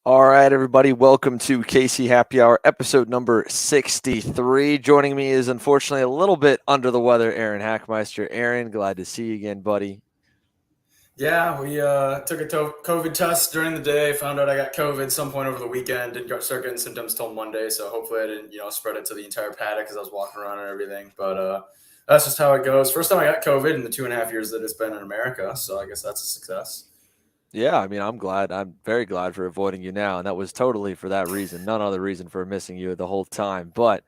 All right, everybody, welcome to Casey Happy Hour, episode number 63. Joining me is unfortunately a little bit under the weather, Aaron Hackmeister. Aaron, glad to see you again, buddy. Yeah, we took a COVID test during the day. Found out I got COVID some point over the weekend. Didn't start getting symptoms till Monday, so hopefully I didn't, spread it to the entire paddock because I was walking around and everything. But that's just how it goes. First time I got COVID in the 2.5 years that it's been in America, so I guess that's a success. Yeah, I mean, I'm glad. I'm very glad for avoiding you now, and that was totally for that reason. None other reason for missing you the whole time. But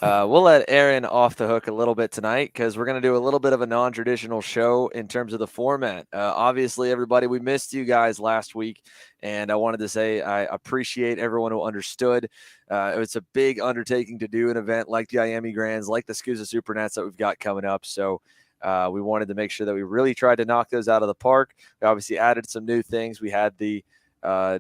we'll let Aaron off the hook a little bit tonight because we're going to do a little bit of a non-traditional show in terms of the format. Obviously, everybody, we missed you guys last week, and I wanted to say I appreciate everyone who understood. It was a big undertaking to do an event like the IAME Grands, like the SKUSA Supernats that we've got coming up. So we wanted to make sure that we really tried to knock those out of the park. We obviously added some new things. We had the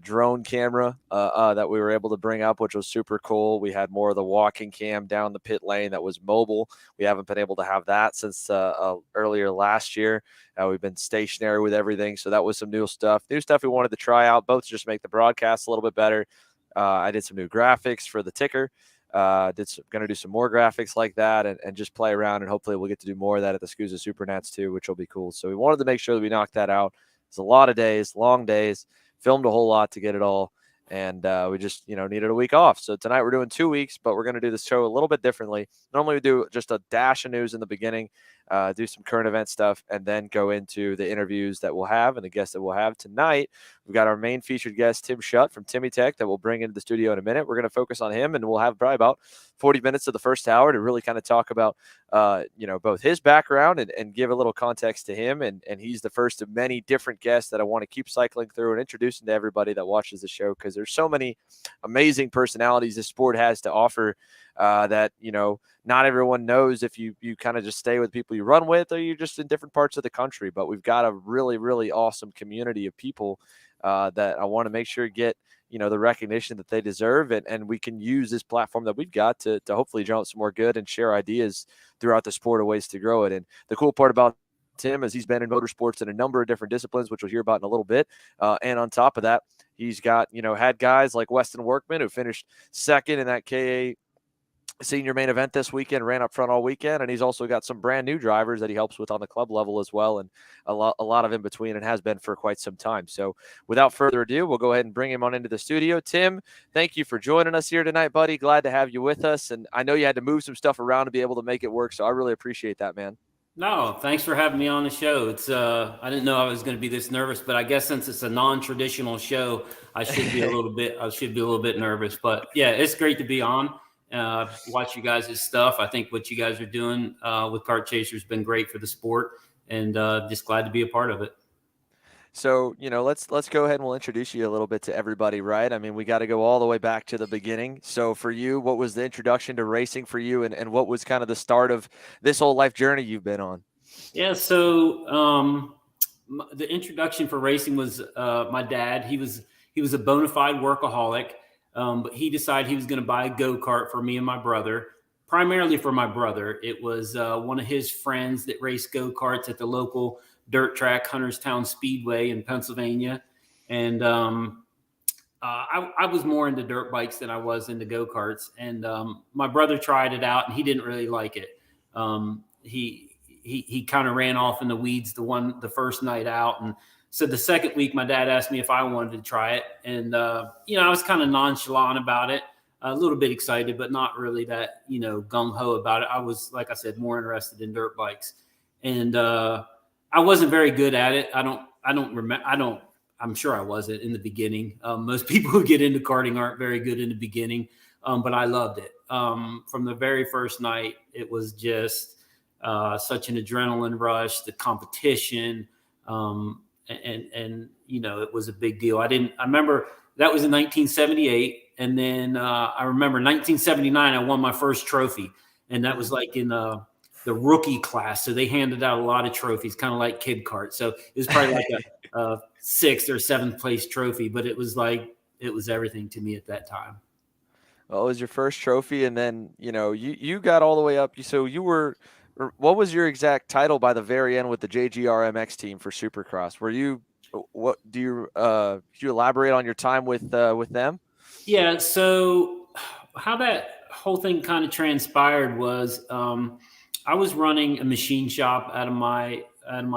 drone camera that we were able to bring up, which was super cool. We had more of the walking cam down the pit lane that was mobile. We haven't been able to have that since earlier last year. We've been stationary with everything. So that was some new stuff. New stuff we wanted to try out, both to just make the broadcast a little bit better. I did some new graphics for the ticker. Going to do some more graphics like that and just play around, and hopefully we'll get to do more of that at the SKUSA Supernats too, which will be cool. So we wanted to make sure that we knocked that out. It's a lot of days, long days, filmed a whole lot to get it all, and we just needed a week off. So tonight we're doing 2 weeks, but we're going to do the show a little bit differently. Normally we do just a dash of news in the beginning, do some current event stuff, and then go into the interviews that we'll have and the guests that we'll have tonight. We've got our main featured guest, Tim Shutt from Timmy Tech, that we'll bring into the studio in a minute. We're going to focus on him, and we'll have probably about 40 minutes of the first hour to really kind of talk about, both his background and give a little context to him. And he's the first of many different guests that I want to keep cycling through and introducing to everybody that watches the show, because there's so many amazing personalities this sport has to offer that, not everyone knows if you kind of just stay with people you run with or you're just in different parts of the country. But we've got a really, really awesome community of people that I want to make sure get the recognition that they deserve, and we can use this platform that we've got to hopefully drum up some more good and share ideas throughout the sport of ways to grow it. And the cool part about Tim is he's been in motorsports in a number of different disciplines, which we'll hear about in a little bit. And on top of that, he's got had guys like Weston Workman, who finished second in that KA senior main event this weekend, ran up front all weekend, and he's also got some brand new drivers that he helps with on the club level as well, and a lot of in between, and has been for quite some time. So without further ado, we'll go ahead and bring him on into the studio. Tim, thank you for joining us here tonight, buddy. Glad to have you with us, and I know you had to move some stuff around to be able to make it work, so I really appreciate that, man. No, thanks for having me on the show. It's I didn't know I was going to be this nervous, but I guess since it's a non-traditional show, I should be a little bit nervous. But yeah, it's great to be on. Watch you guys' stuff. I think what you guys are doing with Kart Chaser has been great for the sport, and just glad to be a part of it. So, let's go ahead and we'll introduce you a little bit to everybody, right? I mean, we got to go all the way back to the beginning. So for you, what was the introduction to racing for you, and what was kind of the start of this whole life journey you've been on? Yeah, so the introduction for racing was my dad. He was a bona fide workaholic, but he decided he was going to buy a go-kart for me and my brother, primarily for my brother. It was one of his friends that raced go-karts at the local dirt track, Hunterstown Speedway in Pennsylvania. And I was more into dirt bikes than I was into go-karts. And my brother tried it out, and he didn't really like it. He kind of ran off in the weeds the first night out. And so the second week, my dad asked me if I wanted to try it. And, I was kind of nonchalant about it, a little bit excited, but not really that, gung-ho about it. I was, like I said, more interested in dirt bikes. And I wasn't very good at it. I'm sure I wasn't in the beginning. Most people who get into karting aren't very good in the beginning, but I loved it. From the very first night, it was just such an adrenaline rush, the competition, and it was a big deal. I remember that was in 1978. And then I remember 1979, I won my first trophy, and that was like in the rookie class. So they handed out a lot of trophies, kind of like Kid Kart. So it was probably like a 6th or 7th place trophy, but it was everything to me at that time. Well, it was your first trophy, and then you got all the way up. So you were, what was your exact title by the very end with the JGRMX team for Supercross? Were you what do you could you elaborate on your time with them? Yeah. So how that whole thing kind of transpired was I was running a machine shop out of my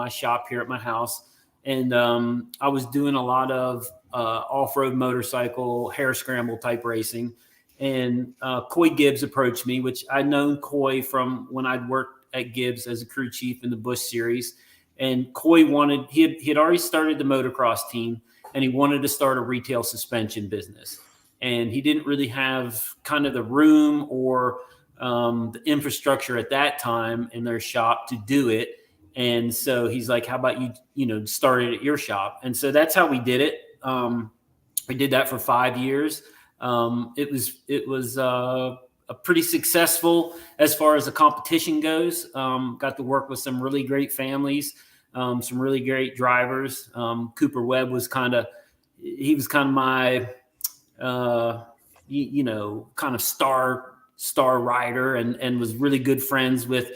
shop here at my house, and I was doing a lot of off-road motorcycle hare scramble type racing. And Coy Gibbs approached me, which I'd known Coy from when I'd worked at Gibbs as a crew chief in the Busch series. And Coy he had already started the motocross team, and he wanted to start a retail suspension business. And he didn't really have kind of the room or the infrastructure at that time in their shop to do it. And so he's like, how about you start it at your shop? And so that's how we did it. We did that for 5 years. It was a pretty successful as far as the competition goes. Got to work with some really great families, some really great drivers. Cooper Webb was kind of my kind of star rider, and was really good friends with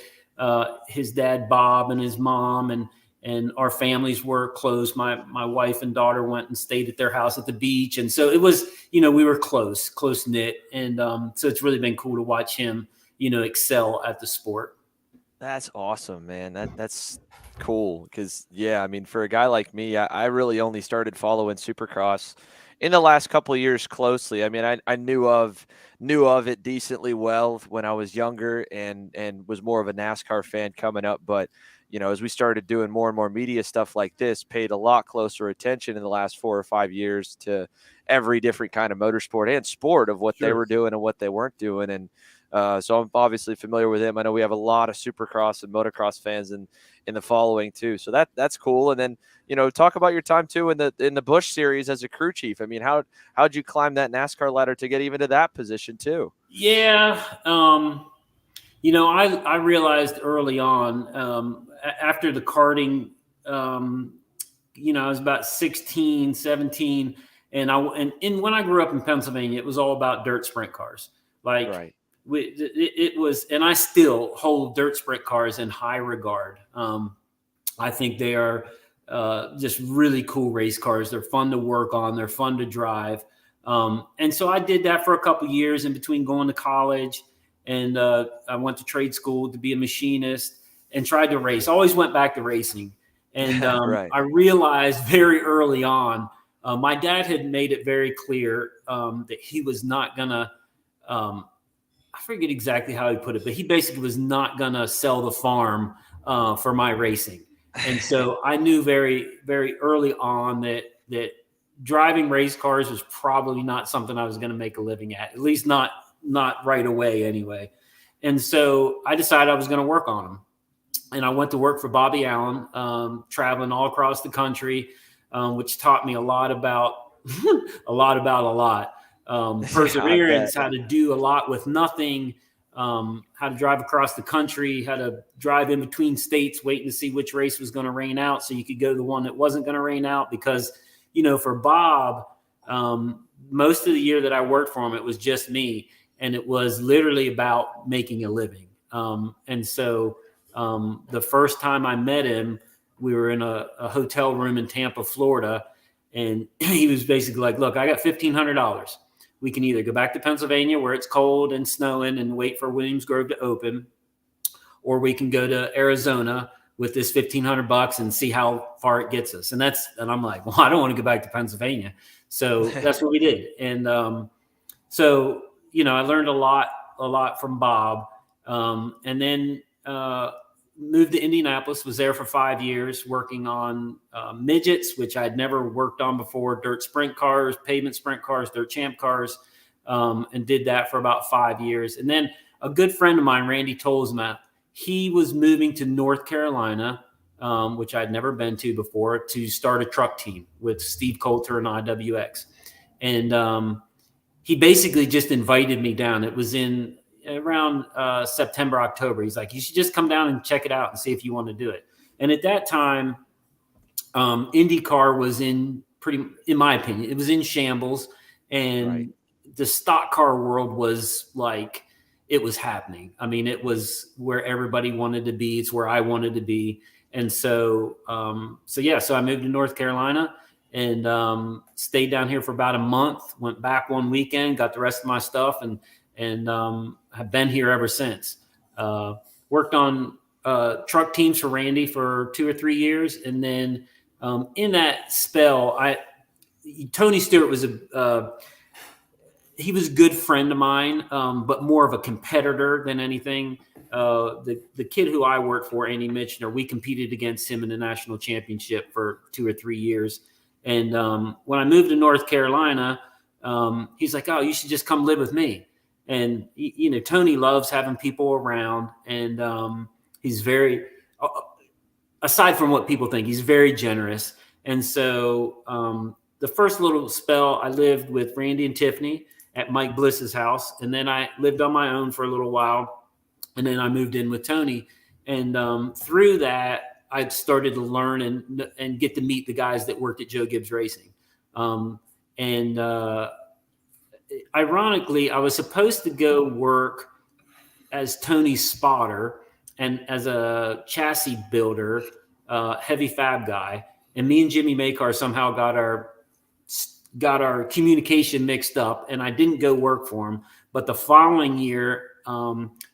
his dad Bob and his mom, and our families were close. My wife and daughter went and stayed at their house at the beach, and so it was, we were close knit, and so it's really been cool to watch him excel at the sport. That's awesome, man. That's cool because, yeah, I mean, for a guy like me, I really only started following Supercross in the last couple of years closely. I mean, I knew of it decently well when I was younger, and was more of a NASCAR fan coming up. But as we started doing more and more media stuff like this, paid a lot closer attention in the last 4 or 5 years to every different kind of motorsport and sport of what they were doing and what they weren't doing. And so I'm obviously familiar with him. I know we have a lot of Supercross and motocross fans in the following too. So that's cool. And then, talk about your time too in the Busch series as a crew chief. I mean, how'd you climb that NASCAR ladder to get even to that position too? Yeah. I realized early on, after the karting, I was about 16, 17. And when I grew up in Pennsylvania, it was all about dirt sprint cars. Like, right. It was, and I still hold dirt sprint cars in high regard. I think they are just really cool race cars. They're fun to work on. They're fun to drive. And so I did that for a couple of years in between going to college, and I went to trade school to be a machinist and tried to race. Always went back to racing. And right. I realized very early on, my dad had made it very clear that he was not going to, I forget exactly how he put it, but he basically was not going to sell the farm for my racing. And so I knew very, very early on that driving race cars was probably not something I was going to make a living at least not right away anyway. And so I decided I was going to work on them. And I went to work for Bobby Allen, traveling all across the country, which taught me a lot about a lot. Perseverance, how to do a lot with nothing, how to drive across the country, how to drive in between states, waiting to see which race was going to rain out so you could go to the one that wasn't going to rain out. Because, for Bob, most of the year that I worked for him, it was just me, and it was literally about making a living. And so the first time I met him, we were in a hotel room in Tampa, Florida, and he was basically like, look, I got $1,500. We can either go back to Pennsylvania where it's cold and snowing and wait for Williams Grove to open, or we can go to Arizona with this $1,500 and see how far it gets us. And I'm like, well, I don't want to go back to Pennsylvania. So that's what we did. And so, I learned a lot from Bob. And then moved to Indianapolis, was there for 5 years working on midgets, which I'd never worked on before, dirt sprint cars, pavement sprint cars, dirt champ cars, and did that for about 5 years. And then a good friend of mine, Randy Tolsma, he was moving to North Carolina, which I'd never been to before, to start a truck team with Steve Coulter and IWX. And he basically just invited me down. It was in around September, October. He's like, you should just come down and check it out and see if you want to do it. And at that time, IndyCar was in my opinion, it was in shambles, and the stock car world was like, it was happening. I mean, it was where everybody wanted to be. It's where I wanted to be. And so I moved to North Carolina and stayed down here for about a month. Went back one weekend, got the rest of my stuff, and have been here ever since. Worked on truck teams for Randy for 2 or 3 years, and then in that spell, Tony Stewart was he was a good friend of mine, but more of a competitor than anything. The kid who I worked for, Andy Mitchner, we competed against him in the national championship for 2 or 3 years. And when I moved to North Carolina, he's like, "Oh, you should just come live with me." And Tony loves having people around, and he's very, aside from what people think, he's very generous. And so the first little spell, I lived with Randy and Tiffany at Mike Bliss's house, and then I lived on my own for a little while, and then I moved in with Tony. And through that, I started to learn and get to meet the guys that worked at Joe Gibbs Racing. Ironically, I was supposed to go work as Tony's spotter and as a chassis builder, heavy fab guy. And me and Jimmy Makar somehow got our communication mixed up, and I didn't go work for him. But the following year,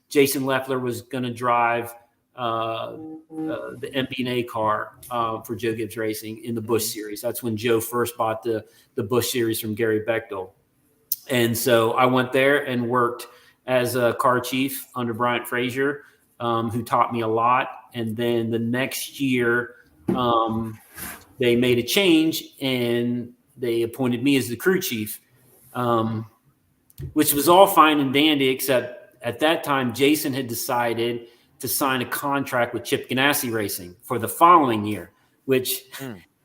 Jason Leffler was going to drive the MB&A car for Joe Gibbs Racing in the Busch Series. That's when Joe first bought the Busch Series from Gary Bechtel. And so I went there and worked as a car chief under Bryant Frazier, who taught me a lot. And then the next year, they made a change and they appointed me as the crew chief, which was all fine and dandy, except at that time, Jason had decided to sign a contract with Chip Ganassi Racing for the following year, which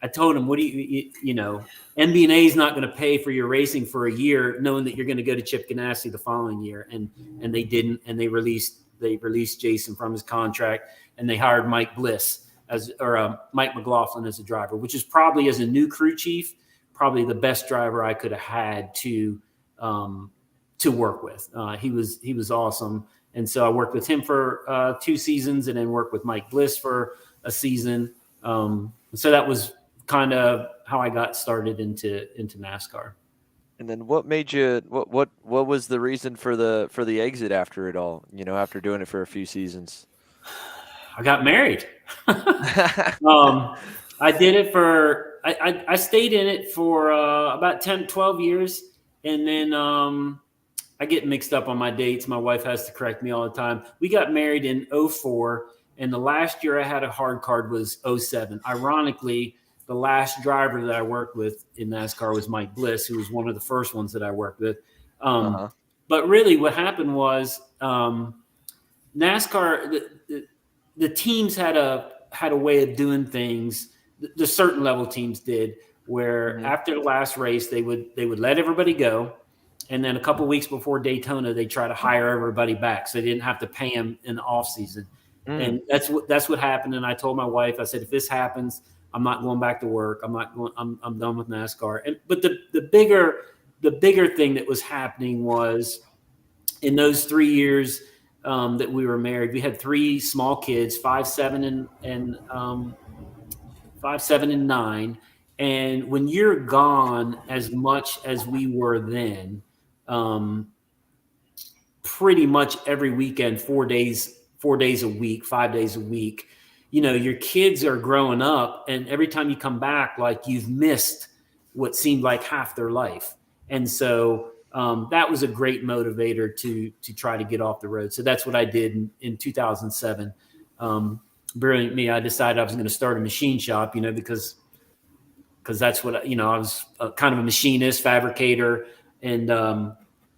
I told him, what do MB&A is not going to pay for your racing for a year, knowing that you're going to go to Chip Ganassi the following year. And they didn't, and they released Jason from his contract, and they hired Mike McLaughlin as a driver, which is probably, as a new crew chief, probably the best driver I could have had to work with. He was awesome. And so I worked with him for 2 seasons, and then worked with Mike Bliss for a season. So that was kind of how I got started into NASCAR. And then what made you, what was the reason for the exit after it all, after doing it for a few seasons? I got married. I did it for, I stayed in it for about 10, 12 years. And then I get mixed up on my dates. My wife has to correct me all the time. We got married in 2004. And the last year I had a hard card was 2007. Ironically, the last driver that I worked with in NASCAR was Mike Bliss, who was one of the first ones that I worked with. But really what happened was NASCAR, the teams had a way of doing things. The certain level teams did, where after the last race, they would let everybody go. And then a couple of weeks before Daytona, they try to hire everybody back, so they didn't have to pay them in the off season. And that's what happened. And I told my wife, I said, if this happens, I'm not going back to work. I'm done with NASCAR. But the bigger thing that was happening was, in those 3 years that we were married, we had 3 small kids, 5, 7, and 9. And when you're gone as much as we were then, pretty much every weekend, 4 days a week, 5 days a week, your kids are growing up, and every time you come back, like, you've missed what seemed like half their life. And so that was a great motivator to try to get off the road. So that's what I did in 2007. Brilliant me, I decided I was going to start a machine shop, because that's what, I was kind of a machinist, fabricator. And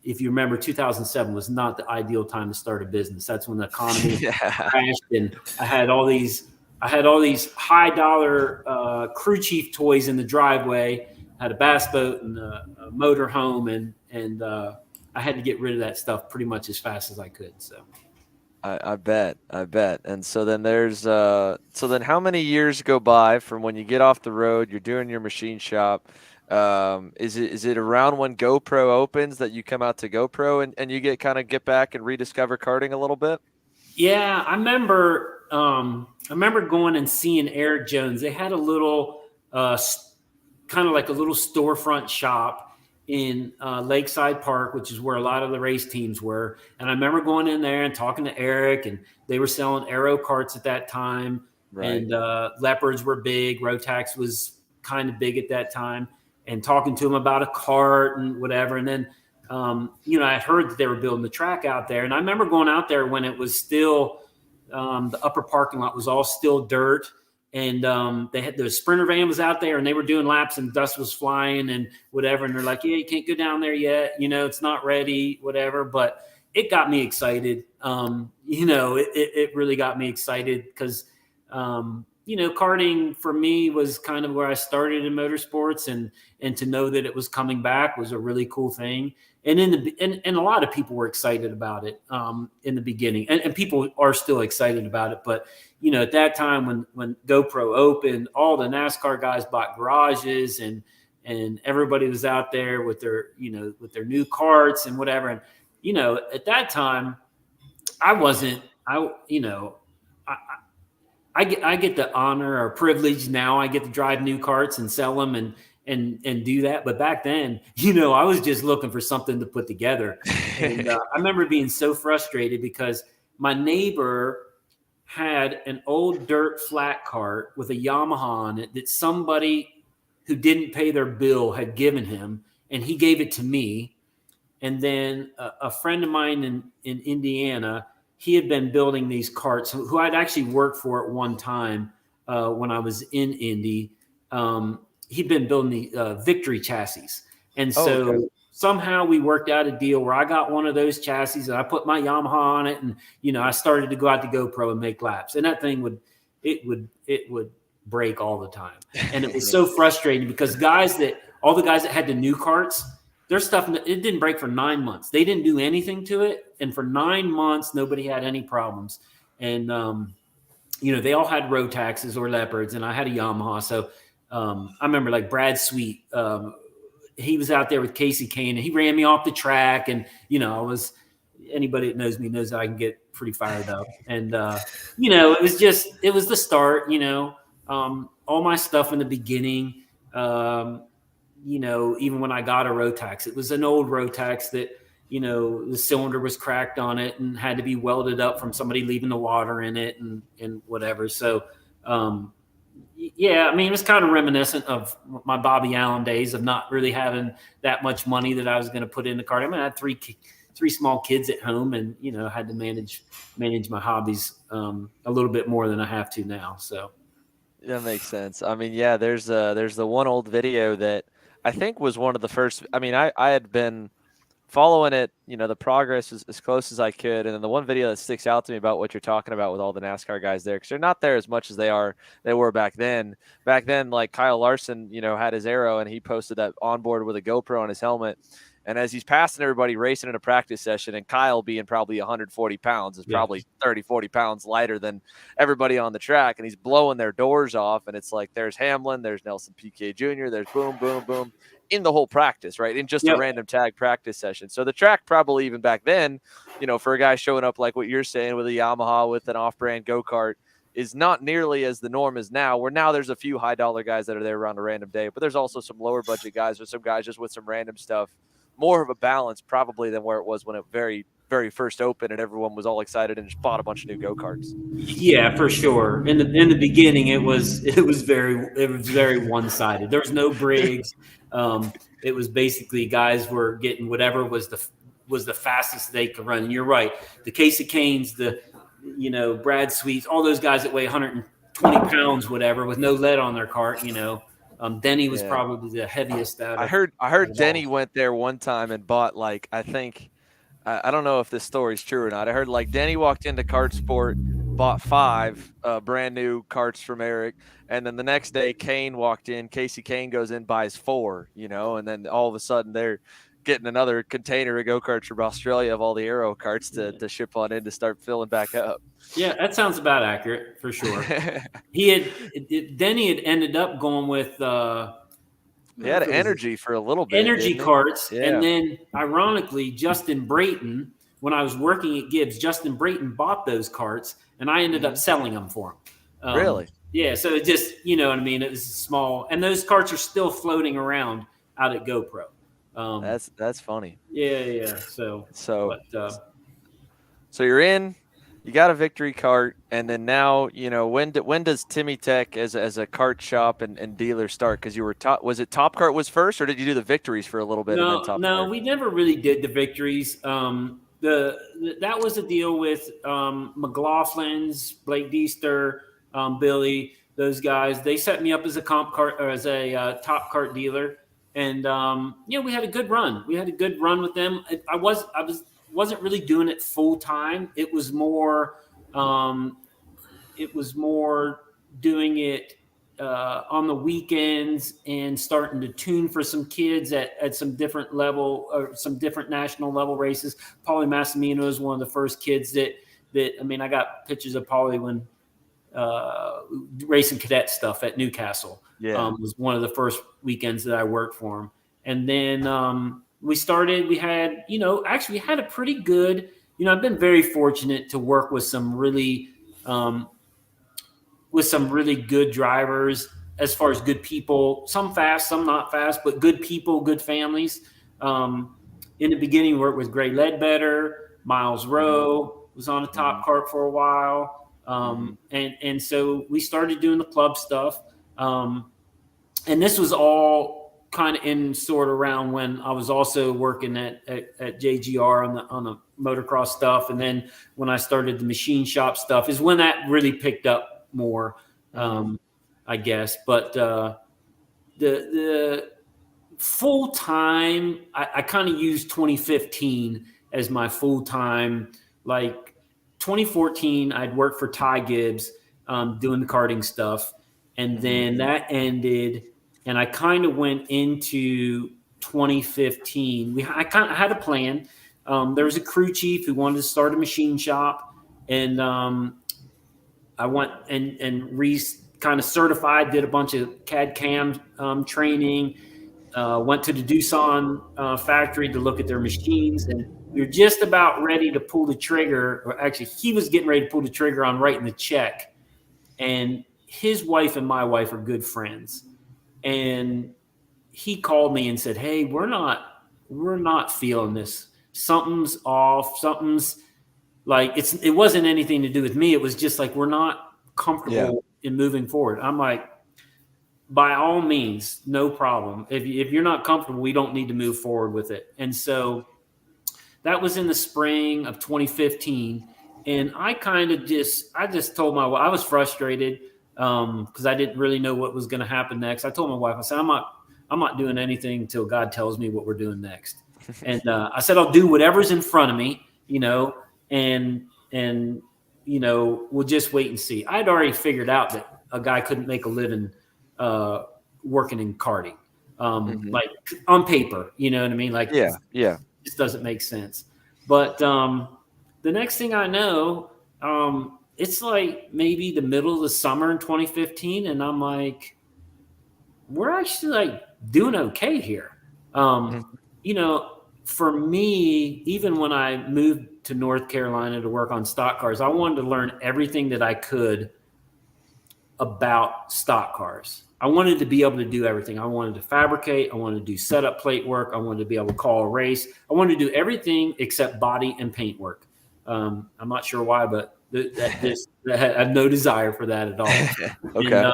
if you remember, 2007 was not the ideal time to start a business. That's when the economy crashed, and I had all these high dollar crew chief toys in the driveway. I had a bass boat and a motor home, and I had to get rid of that stuff pretty much as fast as I could. So I bet. And so then how many years go by from when you get off the road, you're doing your machine shop? Is it around when GoPro opens that you come out to GoPro and you get back and rediscover karting a little bit? Yeah, I remember I remember going and seeing Eric Jones. They had a little, kind of like a little storefront shop in Lakeside Park, which is where a lot of the race teams were. And I remember going in there and talking to Eric, and they were selling aero karts at that time. Right. And Leopards were big. Rotax was kind of big at that time. And talking to him about a kart and whatever. And then, I heard that they were building the track out there. And I remember going out there when it was still the upper parking lot was all still dirt. And they had the Sprinter van was out there, and they were doing laps, and dust was flying and whatever. And they're like, "Yeah, you can't go down there yet. It's not ready, whatever." But it got me excited. It really got me excited because, karting for me was kind of where I started in motorsports, and to know that it was coming back was a really cool thing. And and a lot of people were excited about it in the beginning, and people are still excited about it. But at that time when GoPro opened, all the NASCAR guys bought garages, and everybody was out there with their new karts and whatever. And at that time, I get the honor or privilege now. I get to drive new karts and sell them and do that. But back then, I was just looking for something to put together. And I remember being so frustrated because my neighbor had an old dirt flat cart with a Yamaha on it that somebody who didn't pay their bill had given him, and he gave it to me. And then a friend of mine in Indiana, he had been building these karts, who I'd actually worked for at one time when I was in Indy. He'd been building the Victory chassis. And so somehow we worked out a deal where I got one of those chassis and I put my Yamaha on it. And, I started to go out to GoPro and make laps. And that thing would break all the time. And it was so frustrating because all the guys that had the new karts, their stuff, it didn't break for 9 months. They didn't do anything to it. And for 9 months, nobody had any problems. And, they all had Rotaxes or Leopards, and I had a Yamaha. So I remember like Brad Sweet, he was out there with Casey Kane, and he ran me off the track. And, anybody that knows me knows that I can get pretty fired up. And, it was the start, all my stuff in the beginning, even when I got a Rotax, it was an old Rotax that, the cylinder was cracked on it and had to be welded up from somebody leaving the water in it and whatever. So, it was kind of reminiscent of my Bobby Allen days of not really having that much money that I was going to put in the kart. I had three small kids at home, and, I had to manage my hobbies a little bit more than I have to now. So that makes sense. There's the one old video that I think was one of the first. I had been following it, the progress as close as I could. And then the one video that sticks out to me about what you're talking about with all the NASCAR guys there, because they're not there as much as they were back then. Back then, like Kyle Larson, had his Aero, and he posted that on board with a GoPro on his helmet. And as he's passing everybody racing in a practice session, and Kyle being probably 140 pounds is probably 30, 40 pounds lighter than everybody on the track. And he's blowing their doors off. And it's like, there's Hamlin, there's Nelson Piquet Jr., there's boom, boom, boom in the whole practice, right? In just a random tag practice session. So the track probably even back then, for a guy showing up like what you're saying with a Yamaha with an off-brand go-kart is not nearly as the norm as now, where now there's a few high-dollar guys that are there around a random day, but there's also some lower budget guys or some guys just with some random stuff. More of a balance probably than where it was when it very, very first opened and everyone was all excited and just bought a bunch of new go-karts. Yeah, for sure. In the beginning, it was very one-sided. There was no Briggs. It was basically guys were getting whatever was the fastest they could run. And you're right. The Casey Kanes, Brad Sweets, all those guys that weigh 120 pounds, whatever, with no lead on their cart, Denny was probably the heaviest out of I heard Denny went there one time and bought I don't know if this story's true or not. I heard Denny walked into Kart Sport, bought 5 brand new karts from Eric, and then the next day Casey Kane goes in, buys 4, and then all of a sudden they're getting another container of go-karts from Australia of all the Aero karts to ship on in to start filling back up. Yeah, that sounds about accurate for sure. Denny had ended up going with he had energy for a little bit. Energy karts. Yeah. And then ironically, Justin Brayton, when I was working at Gibbs, Justin Brayton bought those karts and I ended up selling them for them. Really? Yeah. So it just, you know what I mean? It was small, and those carts are still floating around out at GoPro. That's funny. Yeah. So you're in, you got a victory cart, and then now, when does Timmy Tech as a kart shop and dealer start? Because you were was it Top Kart was first, or did you do the victories for a little bit and then Top Kart? We never really did the victories. That was a deal with McLaughlin's, Blake Deester, Billy, those guys. They set me up as a Top Kart dealer, and we had a good run. We had a good run with them. I wasn't really doing it full time. It was more doing it on the weekends and starting to tune for some kids at some different level or some different national level races. Paulie Massimino is one of the first kids that I got pictures of Paulie when racing cadet stuff at Newcastle. Was one of the first weekends that I worked for him. And then we had a pretty good, I've been very fortunate to work with some really good drivers as far as good people, some fast, some not fast, but good people, good families. In the beginning, worked with Gray Ledbetter, Miles Rowe was on a Top Kart for a while. And so we started doing the club stuff. And this was all kind of in sort of around when I was also working at JGR on the motocross stuff. And then when I started the machine shop stuff is when that really picked up more, I guess. But the full time, I kind of used 2015 as my full time. Like 2014, I'd worked for Ty Gibbs doing the karting stuff. And then that ended, and I kind of went into 2015. I had a plan. There was a crew chief who wanted to start a machine shop, and I went and kind of certified, did a bunch of CAD CAM training, went to the Doosan factory to look at their machines, and we were just about ready to pull the trigger, or actually he was getting ready to pull the trigger on writing the check. And his wife and my wife are good friends. And he called me and said, "Hey, we're not feeling this. Something's off. Something's like, it wasn't anything to do with me. It was just like, we're not comfortable in moving forward." I'm like, by all means, no problem. If you're not comfortable, we don't need to move forward with it. And so that was in the spring of 2015. And I just told my wife, I was frustrated because I didn't really know what was going to happen next. I told my wife, I said, I'm not doing anything until God tells me what we're doing next. And I said, I'll do whatever's in front of me, and we'll just wait and see. I'd already figured out that a guy couldn't make a living working in karting, like on paper, you know what I mean? Like, it just doesn't make sense. But the next thing I know, it's like maybe the middle of the summer in 2015, and I'm like, we're actually like doing okay here. For me, even when I moved to North Carolina to work on stock cars, I wanted to learn everything that I could about stock cars. I wanted to be able to do everything. I wanted to fabricate. I wanted to do setup plate work. I wanted to be able to call a race. I wanted to do everything except body and paint work. I'm not sure why, but I have no desire for that at all. Okay. And,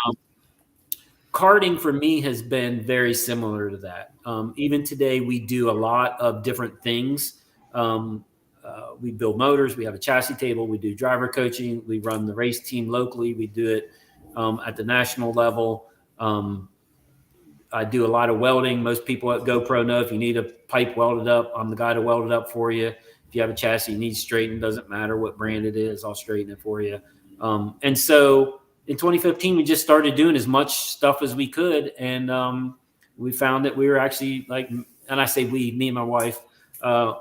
karting for me has been very similar to that. Even today, we do a lot of different things. We build motors. We have a chassis table. We do driver coaching. We run the race team locally. We do it at the national level. I do a lot of welding. Most people at GoPro know if you need a pipe welded up, I'm the guy to weld it up for you. If you have a chassis you need straightened, doesn't matter what brand it is, I'll straighten it for you. And so in 2015, we just started doing as much stuff as we could. And we found that we were actually and I say we, me and my wife,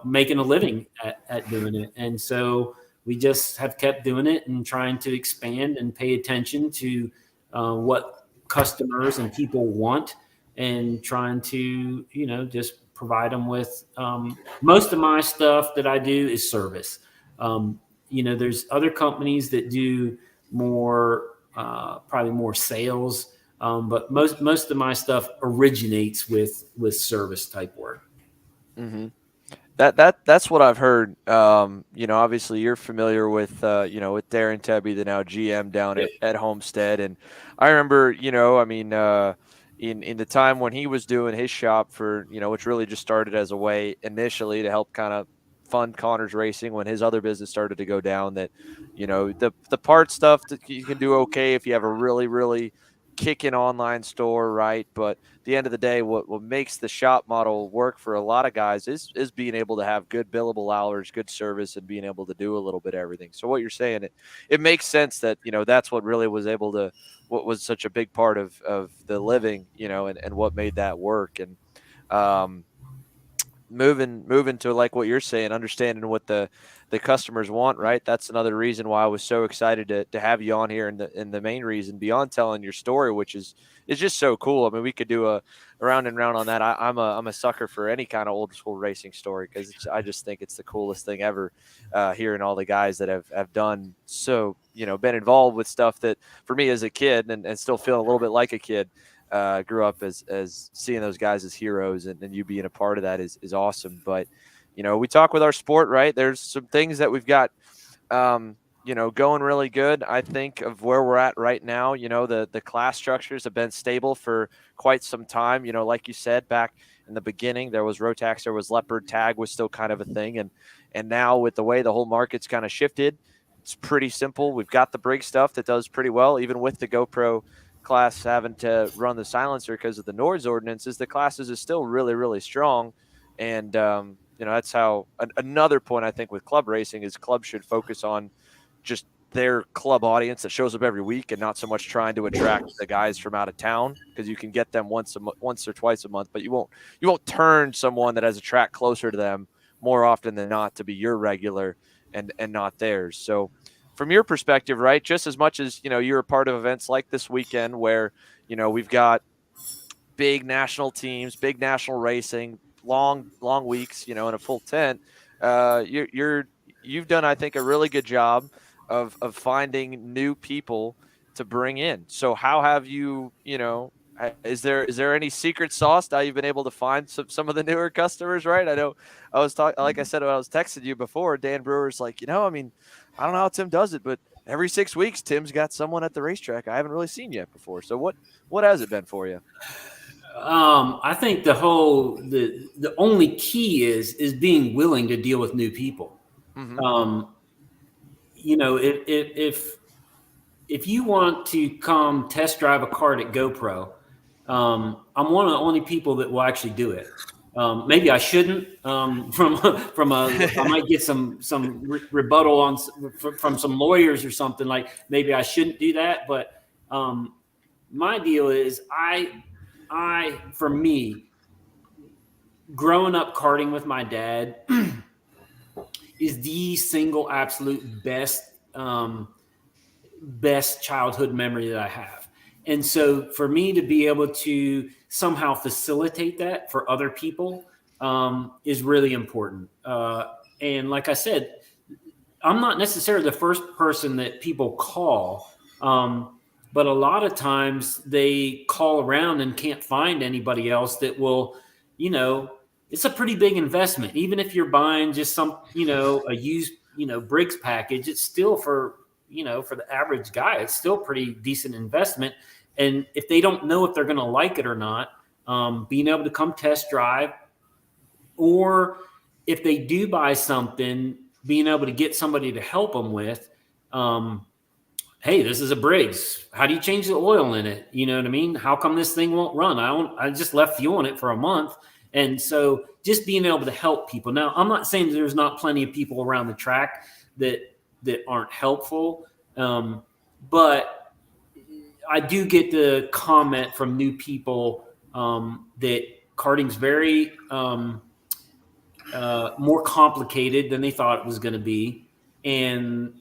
making a living at doing it. And so we just have kept doing it and trying to expand and pay attention to what customers and people want, and trying to, just provide them with most of my stuff that I do is service. there's other companies that do more, probably more sales. But most of my stuff originates with service type work. Mm-hmm. That's what I've heard. Obviously you're familiar with with Darren Tebby, the now GM down at Homestead, and I remember in the time when he was doing his shop for which really just started as a way initially to help kind of fund Connor's racing when his other business started to go down. That the part stuff that you can do okay if you have a really kicking online store, right? But the end of the day, what makes the shop model work for a lot of guys is being able to have good billable hours, good service, and being able to do a little bit of everything. So what you're saying, it makes sense that that's what really was able to, what was such a big part of the living, and what made that work. And moving to like what you're saying, understanding what the customers want, right? That's another reason why I was so excited to have you on here, and the main reason beyond telling your story, which is just so cool. I mean, we could do a round and round on that. I'm a sucker for any kind of old school racing story, because I just think it's the coolest thing ever, hearing all the guys that have done so, been involved with stuff that for me as a kid and still feeling a little bit like a kid, grew up as seeing those guys as heroes, and you being a part of that is awesome. But we talk with our sport, right? There's some things that we've got going really good. I think of where we're at right now. The class structures have been stable for quite some time. Like you said, back in the beginning, there was Rotax, there was Leopard, Tag was still kind of a thing, and now with the way the whole market's kind of shifted, it's pretty simple. We've got the Briggs stuff that does pretty well, even with the GoPro class having to run the silencer because of the noise ordinances. The classes is still really strong, and that's how another point I think with club racing is clubs should focus on just their club audience that shows up every week, and not so much trying to attract the guys from out of town, because you can get them once or twice a month, but you won't turn someone that has a track closer to them more often than not to be your regular and not theirs. So from your perspective, right, just as much as you're a part of events like this weekend where we've got big national teams, big national racing, long weeks, in a full tent, you've done, I think, a really good job of finding new people to bring in. So how have you, is there any secret sauce how you've been able to find some of the newer customers, right? I know I was talking, like I said, when I was texting you before, Dan Brewer's like, I mean, I don't know how Tim does it, but every 6 weeks, Tim's got someone at the racetrack I haven't really seen yet before. So what has it been for you? I think the only key is being willing to deal with new people. Mm-hmm. If you want to come test drive a kart at GoPro, I'm one of the only people that will actually do it. Maybe I shouldn't. I might get some rebuttal from some lawyers or something, like maybe I shouldn't do that. But my deal is for me, growing up karting with my dad is the single absolute best childhood memory that I have. And so for me to be able to somehow facilitate that for other people is really important. And like I said, I'm not necessarily the first person that people call, but a lot of times they call around and can't find anybody else that will, it's a pretty big investment. Even if you're buying just a used, Briggs package, it's still for the average guy, it's still pretty decent investment. And if they don't know if they're going to like it or not, being able to come test drive, or if they do buy something, being able to get somebody to help them with, hey, this is a Briggs. How do you change the oil in it? You know what I mean? How come this thing won't run? I just left fuel in it for a month. And so just being able to help people. Now, I'm not saying there's not plenty of people around the track that aren't helpful. But I do get the comment from new people that karting's very more complicated than they thought it was going to be. And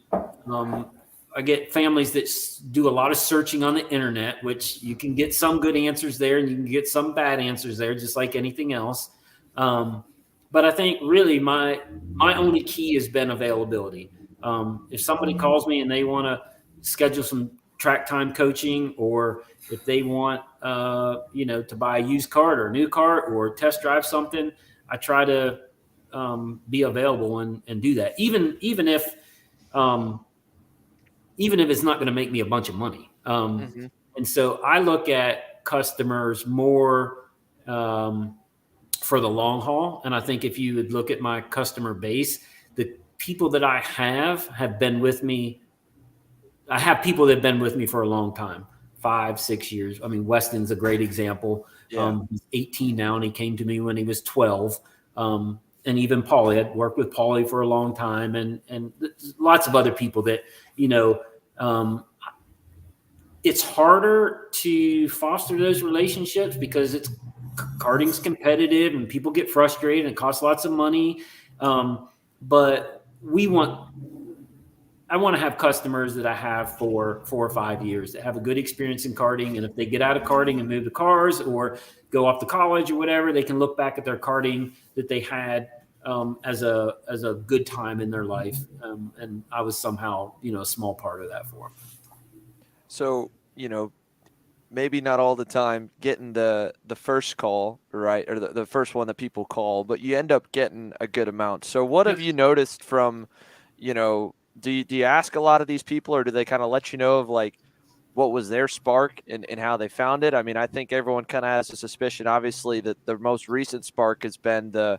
I get families that do a lot of searching on the internet, which you can get some good answers there and you can get some bad answers there, just like anything else. But I think really my only key has been availability. If somebody calls me and they want to schedule some track time coaching, or if they want, to buy a used cart or a new cart or test drive something, I try to be available and do that. Even if it's not going to make me a bunch of money. And so I look at customers more for the long haul. And I think if you would look at my customer base, the people that I have been with me. I have people that have been with me for a long time, 5-6 years. I mean, Weston's a great example. Yeah. He's 18 now, and he came to me when he was 12. And even Paulie, I'd worked with Paulie for a long time, and lots of other people that, it's harder to foster those relationships because karting's competitive and people get frustrated and it costs lots of money. But I want to have customers that I have for 4 or 5 years that have a good experience in karting. And if they get out of karting and move to cars or go off to college or whatever, they can look back at their karting that they had as a good time in their life. And I was somehow, a small part of that for them. So, maybe not all the time getting the first call, right, or the first one that people call, but you end up getting a good amount. So what have you noticed from, do you ask a lot of these people, or do they kind of let you know of like what was their spark and how they found it? I mean, I think everyone kind of has a suspicion, obviously, that the most recent spark has been the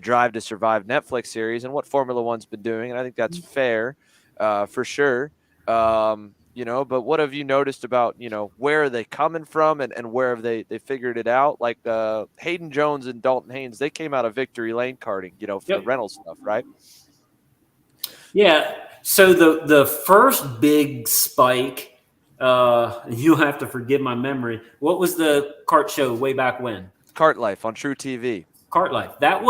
Drive to Survive Netflix series and what Formula One's been doing. And I think that's fair, for sure. But what have you noticed about, where are they coming from and where have they figured it out? Like Hayden Jones and Dalton Haynes, they came out of Victory Lane karting, for the rental stuff, right? Yeah. So the first big spike, you'll have to forgive my memory. What was the kart show way back when? Kart Life on True TV. Kart Life. That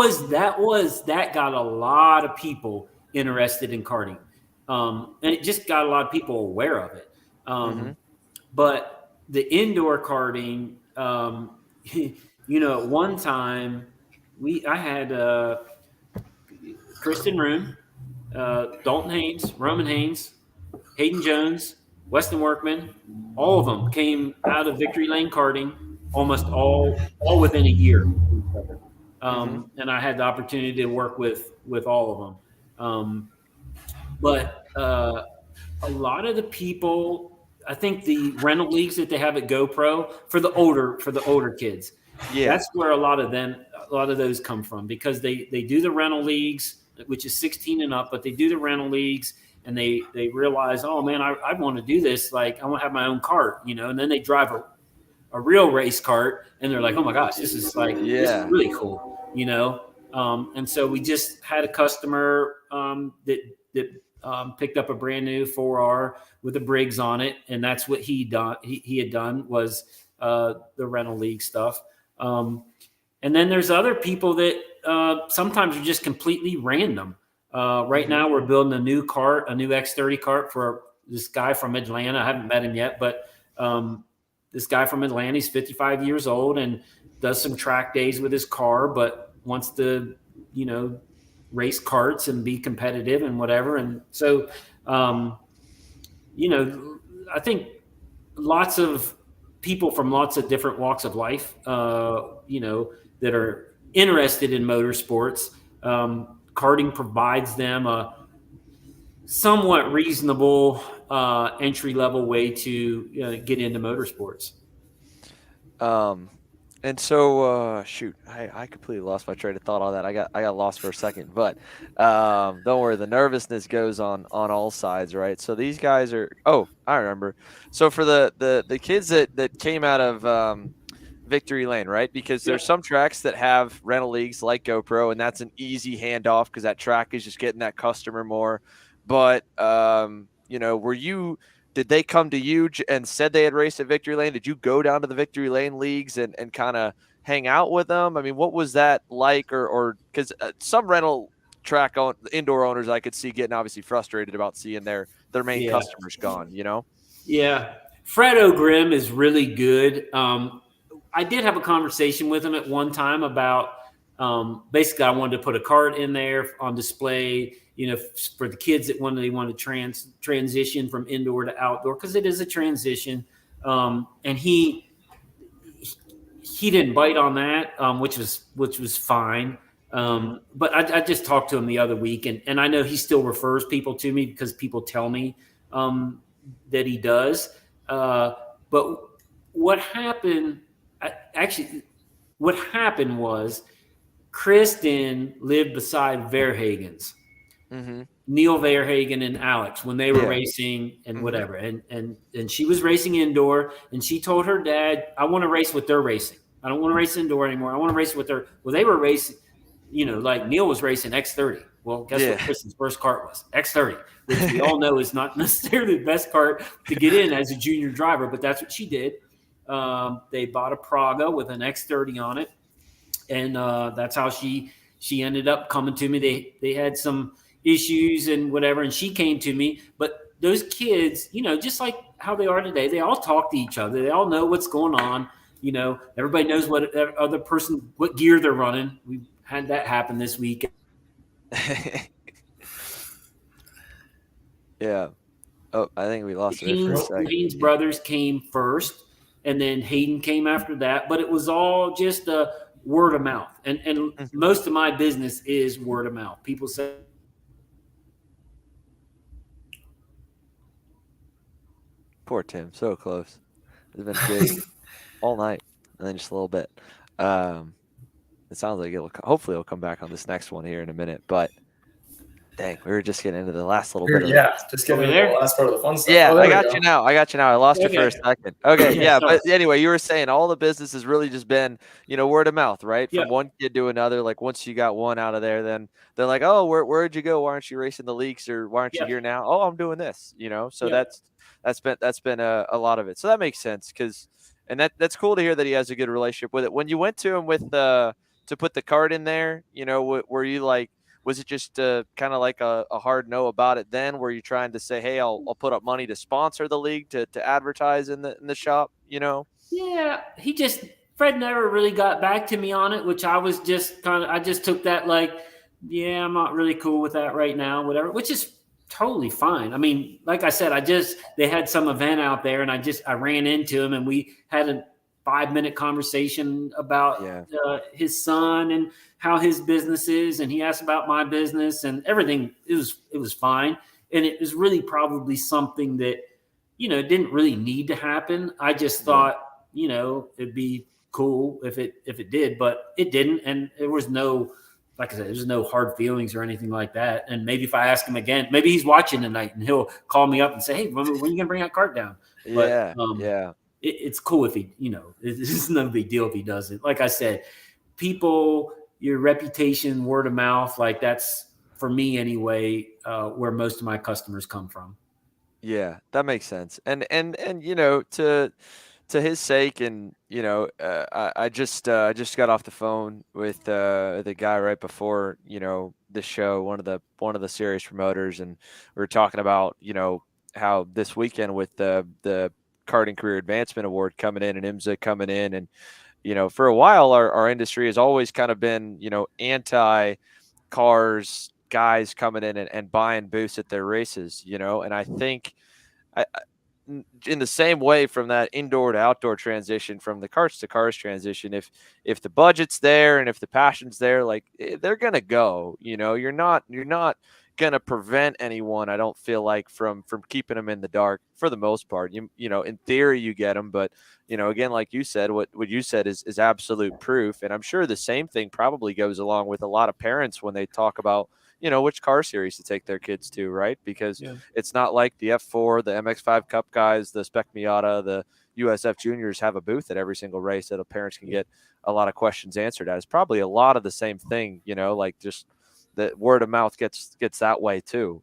got a lot of people interested in karting. And it just got a lot of people aware of it. But the indoor karting, at one time I had Kristen Room, Dalton Haynes, Roman Haynes, Hayden Jones, Weston Workman, all of them came out of Victory Lane karting almost all within a year. And I had the opportunity to work with all of them. But a lot of the people, I think the rental leagues that they have at GoPro for the older kids, that's where a lot of those come from, because they do the rental leagues, which is 16 and up, but they do the rental leagues and they realize, oh man, I want to do this. Like I want to have my own kart, and then they drive a real race kart and they're like, oh my gosh, this is really cool, And so we just had a customer that picked up a brand new 4R with a Briggs on it, and that's what he had done was the rental league stuff. And then there's other people that sometimes are just completely random. Right now we're building a new X30 kart for this guy from Atlanta. I haven't met him yet, but this guy from Atlanta, he's 55 years old and does some track days with his car, but wants to, race karts and be competitive and whatever. And so, I think lots of people from lots of different walks of life, that are interested in motorsports. Karting provides them a somewhat reasonable entry-level way to get into motorsports. And so, I completely lost my train of thought on that. I got lost for a second, but don't worry. The nervousness goes on all sides, right? So these guys are. Oh, I remember. So for the kids that came out of Victory Lane, right? Because there's some tracks that have rental leagues like GoPro, and that's an easy handoff because that track is just getting that customer more. But did they come to you and said they had raced at Victory Lane? Did you go down to the Victory Lane leagues and kind of hang out with them? I mean, what was that like? Or because some rental track indoor owners I could see getting obviously frustrated about seeing their main customers gone, Yeah. Fred O'Grim is really good. I did have a conversation with him at one time about basically I wanted to put a kart in there on display for the kids that want to transition from indoor to outdoor, because it is a transition. And he didn't bite on that, which was fine. But I just talked to him the other week, and I know he still refers people to me because people tell me that he does. But what happened? What happened was Kristen lived beside Verhagen's. Neil Verhagen and Alex when they were racing and whatever, and she was racing indoor, and she told her dad, "I want to race what they're racing. I don't want to race indoor anymore. I want to race what they're." Well, they were racing, like Neil was racing X30. Well, guess what Kristen's first kart was? X30, which we all know is not necessarily the best kart to get in as a junior driver, but that's what she did. They bought a Praga with an X30 on it, and that's how she ended up coming to me. They had some issues and whatever, and she came to me. But those kids, just like how they are today, they all talk to each other. They all know what's going on. Everybody knows what gear they're running. We had that happen this week. Yeah. Oh, I think we lost it for a second. Hayden's brothers came first, and then Hayden came after that. But it was all just word of mouth. And most of my business is word of mouth. People say, poor Tim, so close. It's been big all night, and then just a little bit. It sounds like hopefully it'll come back on this next one here in a minute. But dang, we were just getting into the last little bit. Just getting into the last part of the fun stuff. Yeah, I got you now. I lost you for a second. Okay, yeah, but anyway, you were saying all the business has really just been, word of mouth, right? From one kid to another. Like once you got one out of there, then they're like, oh, where'd you go? Why aren't you racing the leagues, or why aren't you here now? Oh, I'm doing this. So that's been a lot of it. So that makes sense and that's cool to hear that he has a good relationship with it. When you went to him with to put the kart in there, were you like, was it just kind of like a hard no about it then? Were you trying to say, hey, I'll put up money to sponsor the league, to advertise in the shop, Yeah, Fred never really got back to me on it, which I was I just took that like, yeah, I'm not really cool with that right now, whatever, which is totally fine. I mean, like I said, they had some event out there, and I ran into him, and we had a 5-minute conversation about his son and how his business is, and he asked about my business and everything. It was fine, and it was really probably something that didn't really need to happen. I just thought it'd be cool if it did, but it didn't, and there was no, like I said, there's no hard feelings or anything like that. And maybe if I ask him again, maybe he's watching tonight and he'll call me up and say, hey, when are you gonna bring that kart down? It's cool if he, it's no big deal if he doesn't. Like I said, people, your reputation, word of mouth, like that's, for me anyway, where most of my customers come from. Yeah, that makes sense. And to his sake, and I just got off the phone with the guy right before the show, one of the series promoters, and we were talking about how this weekend with the Karting Career Advancement Award coming in and IMSA coming in, and for a while our industry has always kind of been anti cars guys coming in and buying booths at their races, and I think in the same way, from that indoor to outdoor transition, from the karts to cars transition, if the budget's there and if the passion's there, like they're gonna go. You're not gonna prevent anyone, I don't feel like, from keeping them in the dark for the most part. In theory you get them, but again, like you said, what you said is absolute proof. And I'm sure the same thing probably goes along with a lot of parents when they talk about which car series to take their kids to, right? Because it's not like the F4, the MX5 Cup guys, the Spec Miata, the USF juniors have a booth at every single race that parents can get a lot of questions answered at. It's probably a lot of the same thing, like just the word of mouth gets that way too.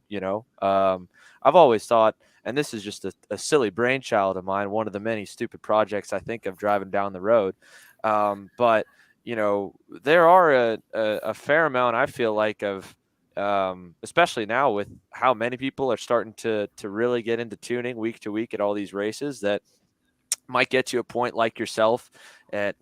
I've always thought, and this is just a silly brainchild of mine, one of the many stupid projects I think of driving down the road. But there are a fair amount, I feel like, of especially now with how many people are starting to really get into tuning week to week at all these races, that might get to a point like yourself at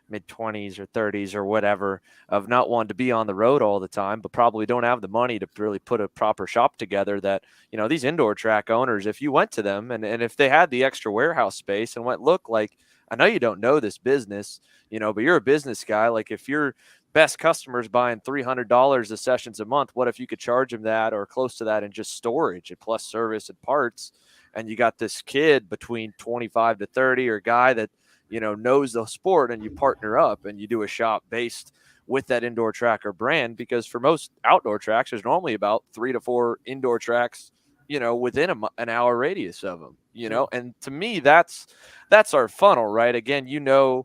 mid-20s or 30s or whatever, of not wanting to be on the road all the time, but probably don't have the money to really put a proper shop together. That, these indoor track owners, if you went to them and if they had the extra warehouse space and went, look, like, I know you don't know this business, but you're a business guy. Like, if your best customers buying $300 a sessions a month, what if you could charge them that or close to that in just storage and plus service and parts? And you got this kid between 25 to 30 or guy that, knows the sport, and you partner up and you do a shop based with that indoor track or brand. Because for most outdoor tracks, there's normally about 3 to 4 indoor tracks, within an hour radius of them, and to me, that's our funnel, right? Again, the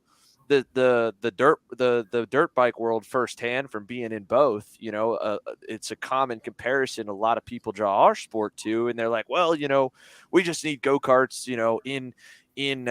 dirt bike world firsthand from being in both. It's a common comparison a lot of people draw our sport to, and they're like, well, we just need go-karts, in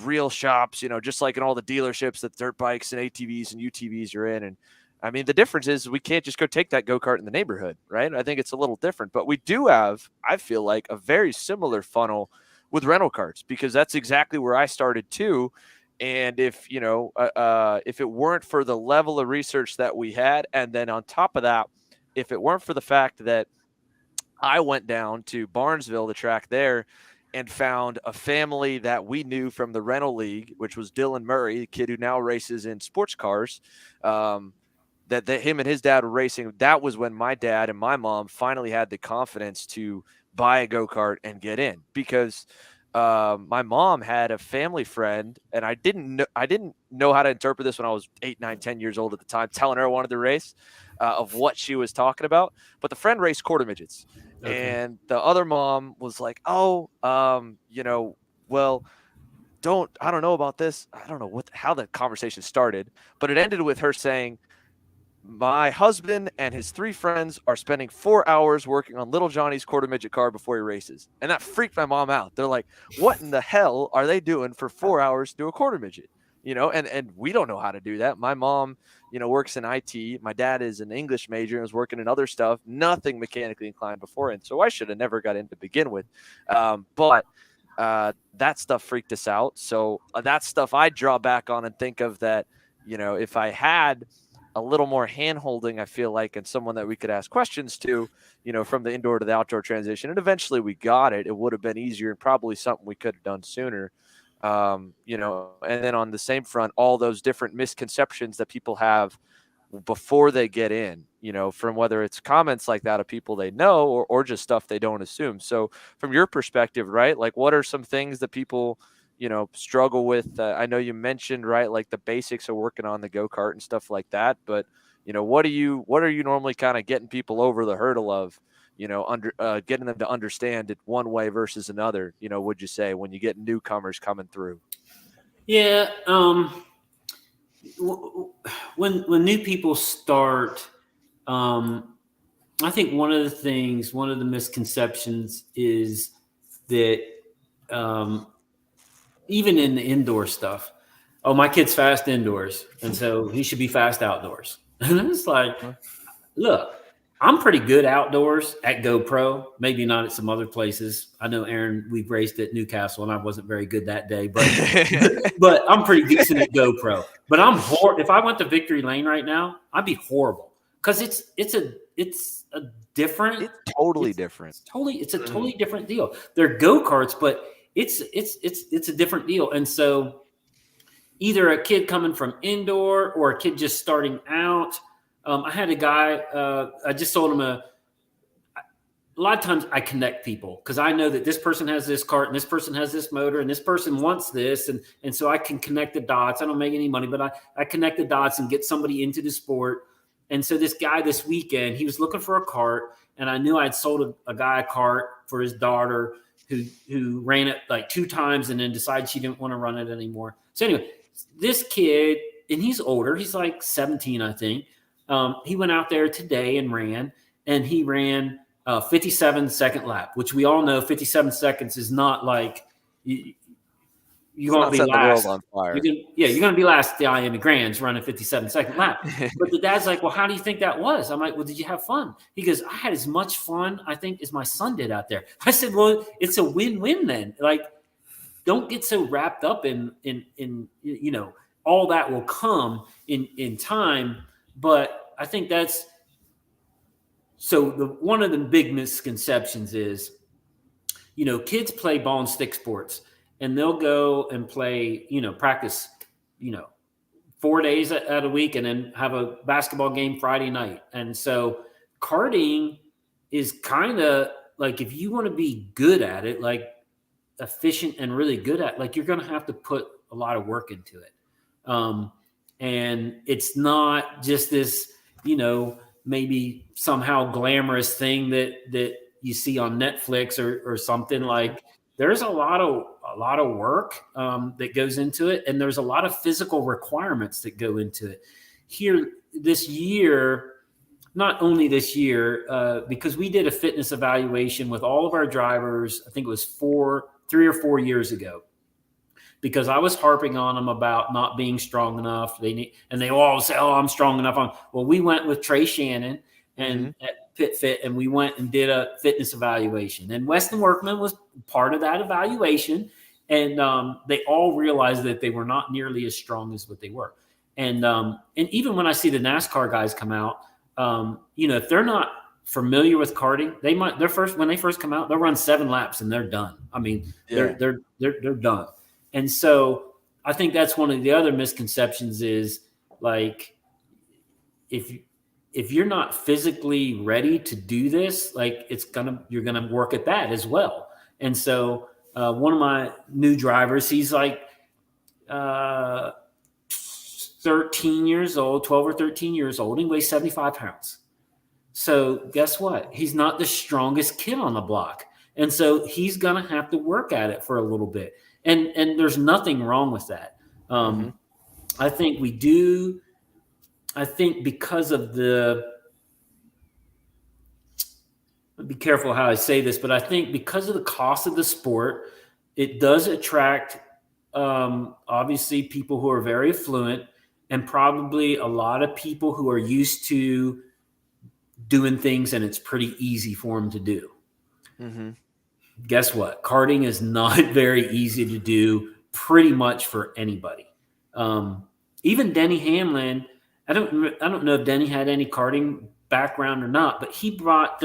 real shops, just like in all the dealerships that dirt bikes and ATVs and UTVs are in. And I mean, the difference is we can't just go take that go-kart in the neighborhood, right? I think it's a little different, but we do have, I feel like, a very similar funnel with rental carts, because that's exactly where I started too. And if it weren't for the level of research that we had, and then on top of that, if it weren't for the fact that I went down to Barnesville, the track there, and found a family that we knew from the rental league, which was Dylan Murray, the kid who now races in sports cars, that him and his dad were racing. That was when my dad and my mom finally had the confidence to buy a go-kart and get in, because my mom had a family friend, and I didn't know how to interpret this when I was 8, 9, 10 years old at the time, telling her I wanted to race, of what she was talking about. But the friend raced quarter midgets. Okay. And the other mom was like, well, I don't know about this. I don't know how the conversation started, but it ended with her saying, my husband and his 3 friends are spending 4 hours working on little Johnny's quarter midget car before he races. And that freaked my mom out. They're like, what in the hell are they doing for 4 hours to do a quarter midget? And we don't know how to do that. My mom, works in IT. My dad is an English major and was working in other stuff, nothing mechanically inclined before. And so I should have never got in to begin with. But that stuff freaked us out. So that's stuff I draw back on and think of that, if I had a little more hand-holding, I feel like, and someone that we could ask questions to, from the indoor to the outdoor transition, and eventually we got it, it would have been easier and probably something we could have done sooner. And then on the same front, all those different misconceptions that people have before they get in, from whether it's comments like that of people they know or just stuff they don't assume. So from your perspective, right, like, what are some things that people struggle with? I know you mentioned, right, like the basics of working on the go-kart and stuff like that, but what are you normally kind of getting people over the hurdle of, getting them to understand it one way versus another, would you say, when you get newcomers coming through? Yeah. When new people start, I think one of the misconceptions is that, even in the indoor stuff, oh, my kid's fast indoors, and so he should be fast outdoors. And it's like, look, I'm pretty good outdoors at GoPro, maybe not at some other places. I know, Aaron, we've raced at Newcastle, and I wasn't very good that day, but but I'm pretty decent at GoPro. But if I went to Victory Lane right now, I'd be horrible, because it's a different. It's totally different. It's a totally different deal. They're go-karts, but it's a different deal. And so either a kid coming from indoor or a kid just starting out. I had a guy, I just told him a lot of times I connect people, because I know that this person has this cart and this person has this motor and this person wants this. And so I can connect the dots. I don't make any money, but I connect the dots and get somebody into the sport. And so this guy this weekend, he was looking for a cart, and I knew I'd sold a guy a cart for his daughter who ran it like 2 times and then decided she didn't want to run it anymore. So anyway, this kid, and he's older, he's like 17, I think. He went out there today and he ran 57 second lap, which we all know 57 seconds is not like you're going to be last. The world on fire. You're going to be last at the IAME Grands running 57 second lap. But the dad's like, well, how do you think that was? I'm like, well, did you have fun? He goes, I had as much fun, I think, as my son did out there. I said, well, it's a win-win then. Like, don't get so wrapped up in all that will come in time. But I think that's so. One of the big misconceptions is, kids play ball and stick sports, and they'll go and play, practice, 4 days out a week, and then have a basketball game Friday night. And so karting is kind of like, if you want to be good at it, like efficient and really good at, like, you're going to have to put a lot of work into it. And it's not just this, maybe somehow glamorous thing that you see on Netflix or something. Like, there's a lot of work that goes into it, and there's a lot of physical requirements that go into it. Here this year, not only this year, because we did a fitness evaluation with all of our drivers. I think it was 3 or 4 years ago, because I was harping on them about not being strong enough. They all say, "Oh, I'm strong enough." Well, we went with Trey Shannon and at Fit, and we went and did a fitness evaluation. And Weston Workman was part of that evaluation, and they all realized that they were not nearly as strong as what they were. And even when I see the NASCAR guys come out, if they're not familiar with karting, when they first come out, they'll run 7 laps and they're done. I mean, they're done. And so I think that's one of the other misconceptions is, like, if you're not physically ready to do this, like, you're gonna work at that as well. And so one of my new drivers, he's like 13 years old, 12 or 13 years old. He weighs 75 pounds. So guess what? He's not the strongest kid on the block. And so he's going to have to work at it for a little bit. And there's nothing wrong with that. I think we do. I think because of be careful how I say this, but I think because of the cost of the sport, it does attract, obviously, people who are very affluent, and probably a lot of people who are used to doing things and it's pretty easy for them to do. Guess what? Karting is not very easy to do pretty much for anybody. Even Denny Hamlin, I don't know if Denny had any karting background or not, but he brought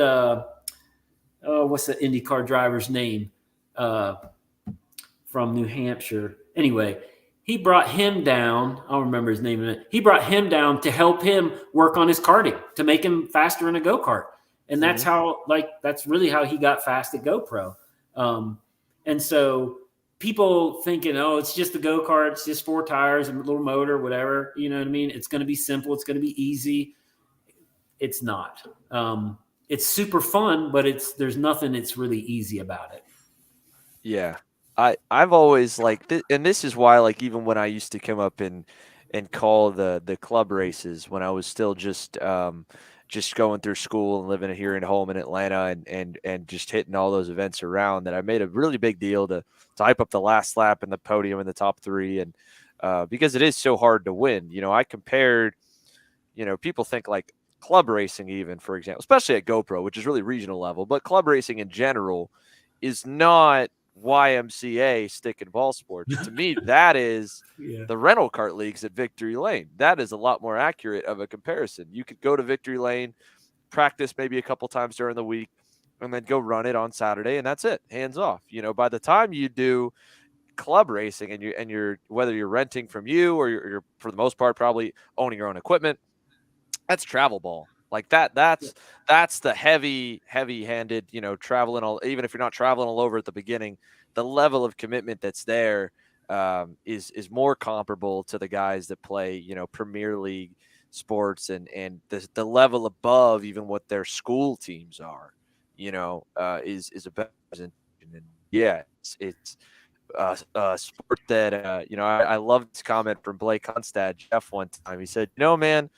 what's the IndyCar driver's name from New Hampshire? Anyway, he brought him down. I don't remember his name in it. He brought him down to help him work on his karting, to make him faster in a go-kart. And that's that's really how he got fast at GoPro. And so people thinking, oh, it's just a go-kart, it's just 4 tires and a little motor, whatever, you know what I mean? It's going to be simple. It's going to be easy. It's not. It's super fun, but there's nothing that's really easy about it. Yeah. I've always and this is why, like, even when I used to come up and call the club races when I was still just going through school and living here at home in Atlanta and just hitting all those events around, that I made a really big deal to hype up the last lap and the podium in the top 3. And because it is so hard to win, I compared, people think like club racing, even, for example, especially at GoPro, which is really regional level, but club racing in general is not YMCA stick and ball sports. To me, that is the rental kart leagues at Victory Lane. That is a lot more accurate of a comparison. You could go to Victory Lane, practice maybe a couple times during the week, and then go run it on Saturday, and that's it. Hands off. By the time you do club racing and you're whether you're renting from you or you're for the most part probably owning your own equipment, that's travel ball. Like that's the heavy-handed, traveling all, even if you're not traveling all over at the beginning, the level of commitment that's there is more comparable to the guys that play, Premier League sports and the level above even what their school teams are, is a better representation. And yeah, it's a sport that, I love this comment from Blake Hunstad, Jeff, one time. He said, man,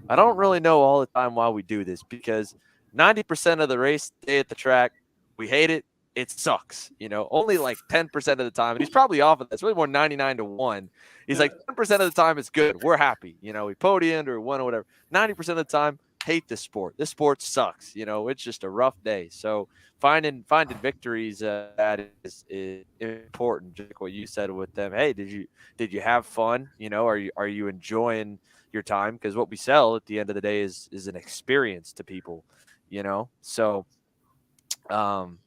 I don't really know all the time why we do this, because 90% of the race day at the track, we hate it. It sucks, only like 10% of the time. And he's probably off of this, really more 99-1. He's like 10% of the time it's good. We're happy. We podiumed or won or whatever. 90% of the time, hate this sport. This sport sucks. It's just a rough day. So finding victories that is important. Just like what you said with them. Hey, did you have fun? Are you enjoying your time? Because what we sell at the end of the day is an experience to people. So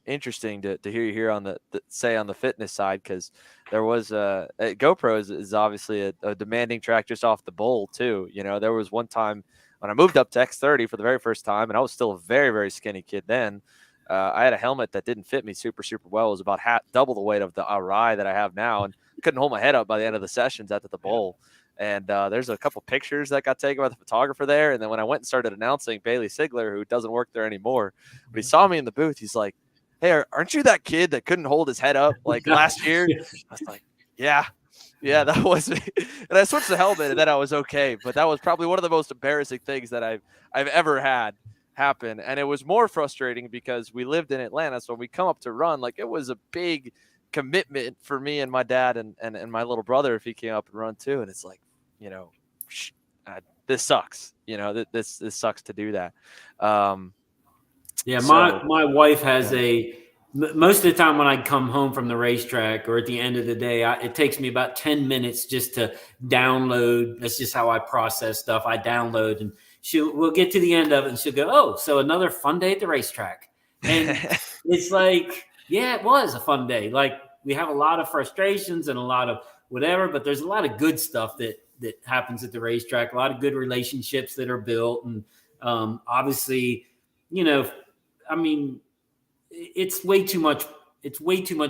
interesting to hear you here on the fitness side, because there was GoPro is obviously a demanding track just off the bowl too. There was one time when I moved up to X30 for the very first time, and I was still a very, very skinny kid then. I had a helmet that didn't fit me super well. It was about double the weight of the RI that I have now, and couldn't hold my head up by the end of the sessions at the bowl. And there's a couple pictures that got taken by the photographer there. And then when I went and started announcing, Bailey Sigler, who doesn't work there anymore, when he saw me in the booth, he's like, "Hey, aren't you that kid that couldn't hold his head up like last year?" I was like, yeah, that was me. And I switched the helmet, and then I was okay. But that was probably one of the most embarrassing things that I've ever had happen. And it was more frustrating because we lived in Atlanta. So when we come up to run, like, it was a big commitment for me and my dad and my little brother if he came up and run too. And it's like, this sucks. This sucks to do that. Yeah, my wife has most of the time when I come home from the racetrack or at the end of the day, it takes me about 10 minutes just to download. That's just how I process stuff. I download, and we'll get to the end of it and she'll go, "Oh, so another fun day at the racetrack." And it's like, yeah, it was a fun day. Like, we have a lot of frustrations and a lot of whatever, but there's a lot of good stuff that happens at the racetrack, a lot of good relationships that are built. And obviously, I mean, it's way too much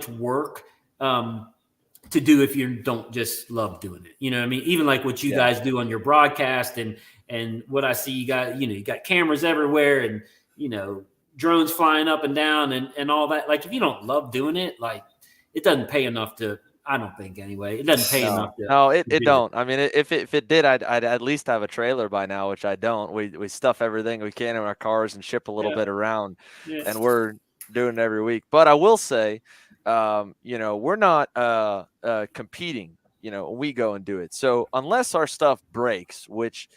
work to do if you don't just love doing it. I mean, even like what you guys do on your broadcast and what I see, you got cameras everywhere and, drones flying up and down and all that. Like, if you don't love doing it, like, it doesn't pay enough to, I don't think anyway, it doesn't pay enough. No, it don't. I mean, if it did, I'd at least have a trailer by now, which I don't. We stuff everything we can in our cars and ship a little bit around, and we're doing it every week. But I will say, we're not competing, when we go and do it. So unless our stuff breaks, which,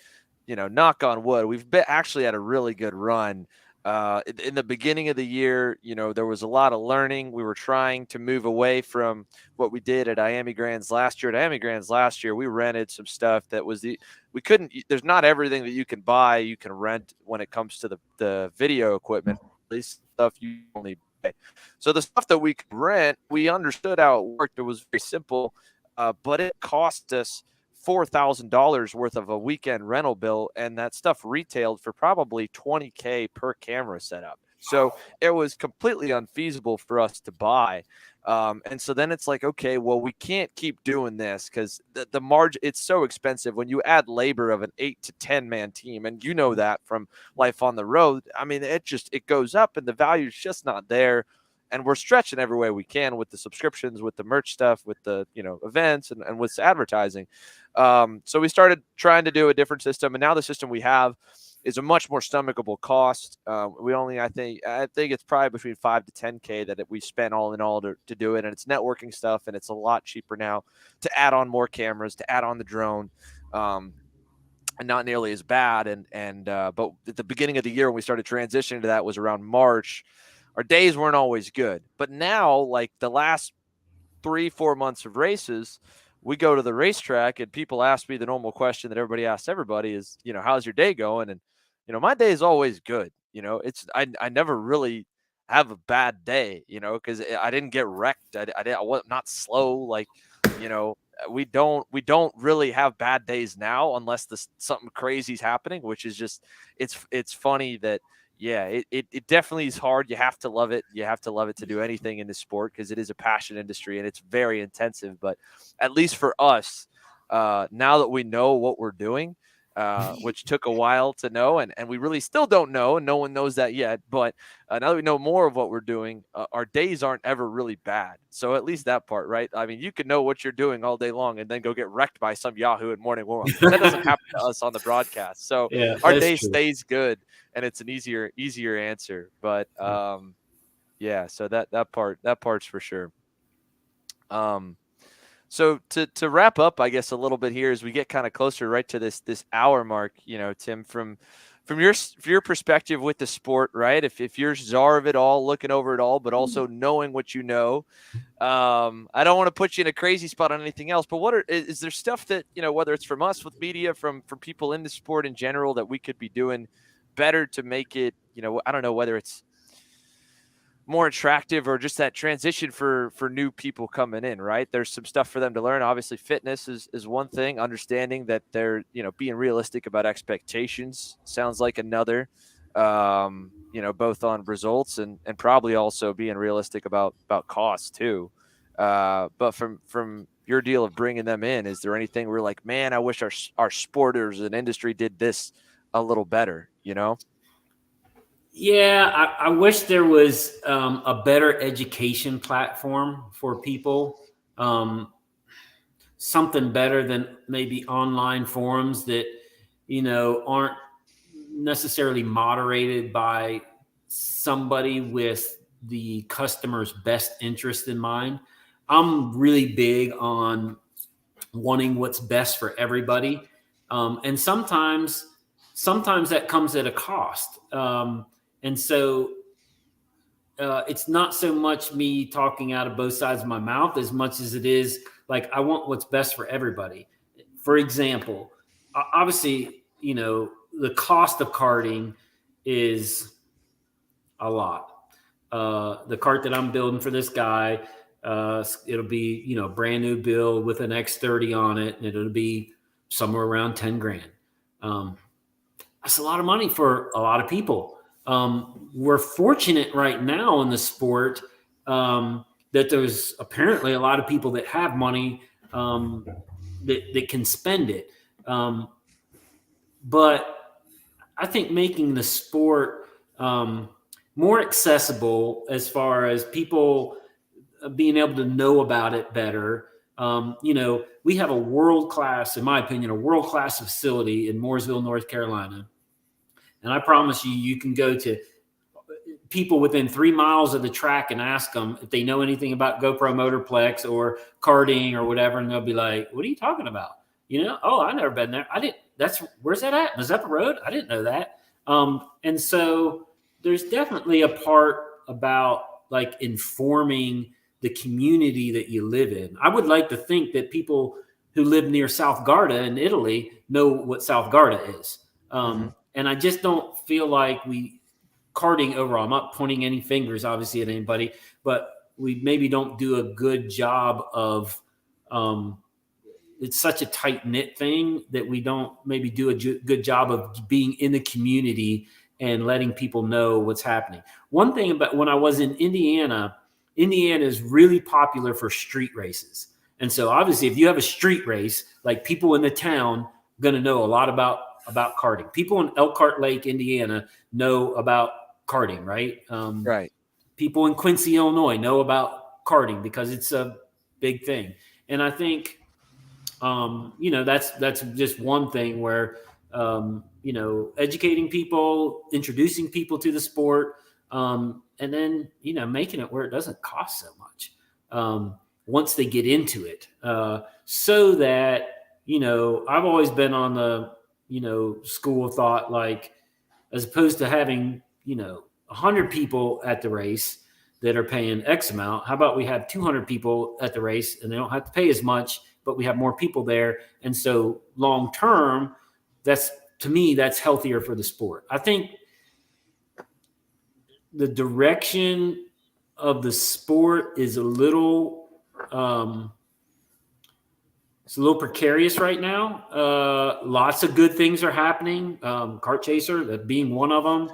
knock on wood, we've actually had a really good run. In the beginning of the year, there was a lot of learning. We were trying to move away from what we did at IAME Grands last year. At IAME Grands last year, we rented some stuff that was there's not everything that you can buy, you can rent when it comes to the video equipment. At least stuff you only pay. So the stuff that we could rent, we understood how it worked. It was very simple, but it cost us $4,000 worth of a weekend rental bill, and that stuff retailed for probably $20K per camera setup. So it was completely unfeasible for us to buy. And so then it's like, okay, well, we can't keep doing this because the margin, it's so expensive when you add labor of an 8 to 10 man team. And that from life on the road. I mean, it goes up and the value is just not there. And we're stretching every way we can with the subscriptions, with the merch stuff, with the, events and with advertising. So we started trying to do a different system. And now the system we have is a much more stomachable cost. We only, I think it's probably between 5 to 10K that we spent all in all to do it. And it's networking stuff. And it's a lot cheaper now to add on more cameras, to add on the drone. And not nearly as bad. But at the beginning of the year when we started transitioning to that was around March. Our days weren't always good, but now, like the last 3-4 months of races, we go to the racetrack and people ask me the normal question that everybody asks everybody is, how's your day going? And, my day is always good. I never really have a bad day, because I didn't get wrecked. I was not slow. Like, we don't really have bad days now unless something crazy is happening, which is just, it's funny that, yeah, it definitely is hard. You have to love it. You have to love it to do anything in this sport because it is a passion industry and it's very intensive. But at least for us, now that we know what we're doing, which took a while to know, and we really still don't know, and no one knows that yet. But now that we know more of what we're doing, our days aren't ever really bad. So at least that part, right? I mean, you can know what you're doing all day long and then go get wrecked by some Yahoo at morning warm-up. That doesn't happen to us on the broadcast. So our day stays good, and it's an easier answer. But yeah, so that part's for sure. So to wrap up, I guess a little bit here as we get kind of closer right to this hour mark, Tim, from from your perspective with the sport, right? If you're czar of it all, looking over it all, but also knowing what you know, I don't want to put you in a crazy spot on anything else, but is there stuff that, whether it's from us with media, from people in the sport in general, that we could be doing better to make it, I don't know whether it's more attractive or just that transition for new people coming in, right? There's some stuff for them to learn. Obviously fitness is one thing, understanding that they're, being realistic about expectations sounds like another, both on results and probably also being realistic about costs too. But from your deal of bringing them in, is there anything we're like, man, I wish our sporters and industry did this a little better, Yeah, I wish there was a better education platform for people. Something better than maybe online forums that, aren't necessarily moderated by somebody with the customer's best interest in mind. I'm really big on wanting what's best for everybody. And sometimes that comes at a cost. And so it's not so much me talking out of both sides of my mouth as much as it is like, I want what's best for everybody. For example, obviously, the cost of karting is a lot. The kart that I'm building for this guy, it'll be, brand new build with an X30 on it, and it'll be somewhere around 10 grand. That's a lot of money for a lot of people. We're fortunate right now in the sport that there's apparently a lot of people that have money that can spend it. But I think making the sport more accessible as far as people being able to know about it better. We have a world-class, in my opinion, a world-class facility in Mooresville, North Carolina. And I promise you can go to people within 3 miles of the track and ask them if they know anything about GoPro Motorplex or karting or whatever. And they'll be like, what are you talking about? Oh, I've never been there. Where's that at? Mazeppa Road? I didn't know that. And so there's definitely a part about like informing the community that you live in. I would like to think that people who live near South Garda in Italy know what South Garda is. And I just don't feel like karting overall, I'm not pointing any fingers, obviously, at anybody, but we maybe don't do a good job of, it's such a tight knit thing that we don't maybe do a good job of being in the community and letting people know what's happening. One thing about when I was in Indiana is really popular for street races. And so obviously if you have a street race, like people in the town going to know a lot about karting. People in Elkhart Lake, Indiana know about karting, right? Right. People in Quincy, Illinois know about karting because it's a big thing. And I think, that's just one thing where, educating people, introducing people to the sport, and then, making it where it doesn't cost so much once they get into it. So that, I've always been on the, school of thought, like, as opposed to having, 100 people at the race that are paying X amount, how about we have 200 people at the race and they don't have to pay as much, but we have more people there. And so long term, to me, that's healthier for the sport. I think the direction of the sport is a little, it's a little precarious right now. Lots of good things are happening. Kart Chaser, that being one of them.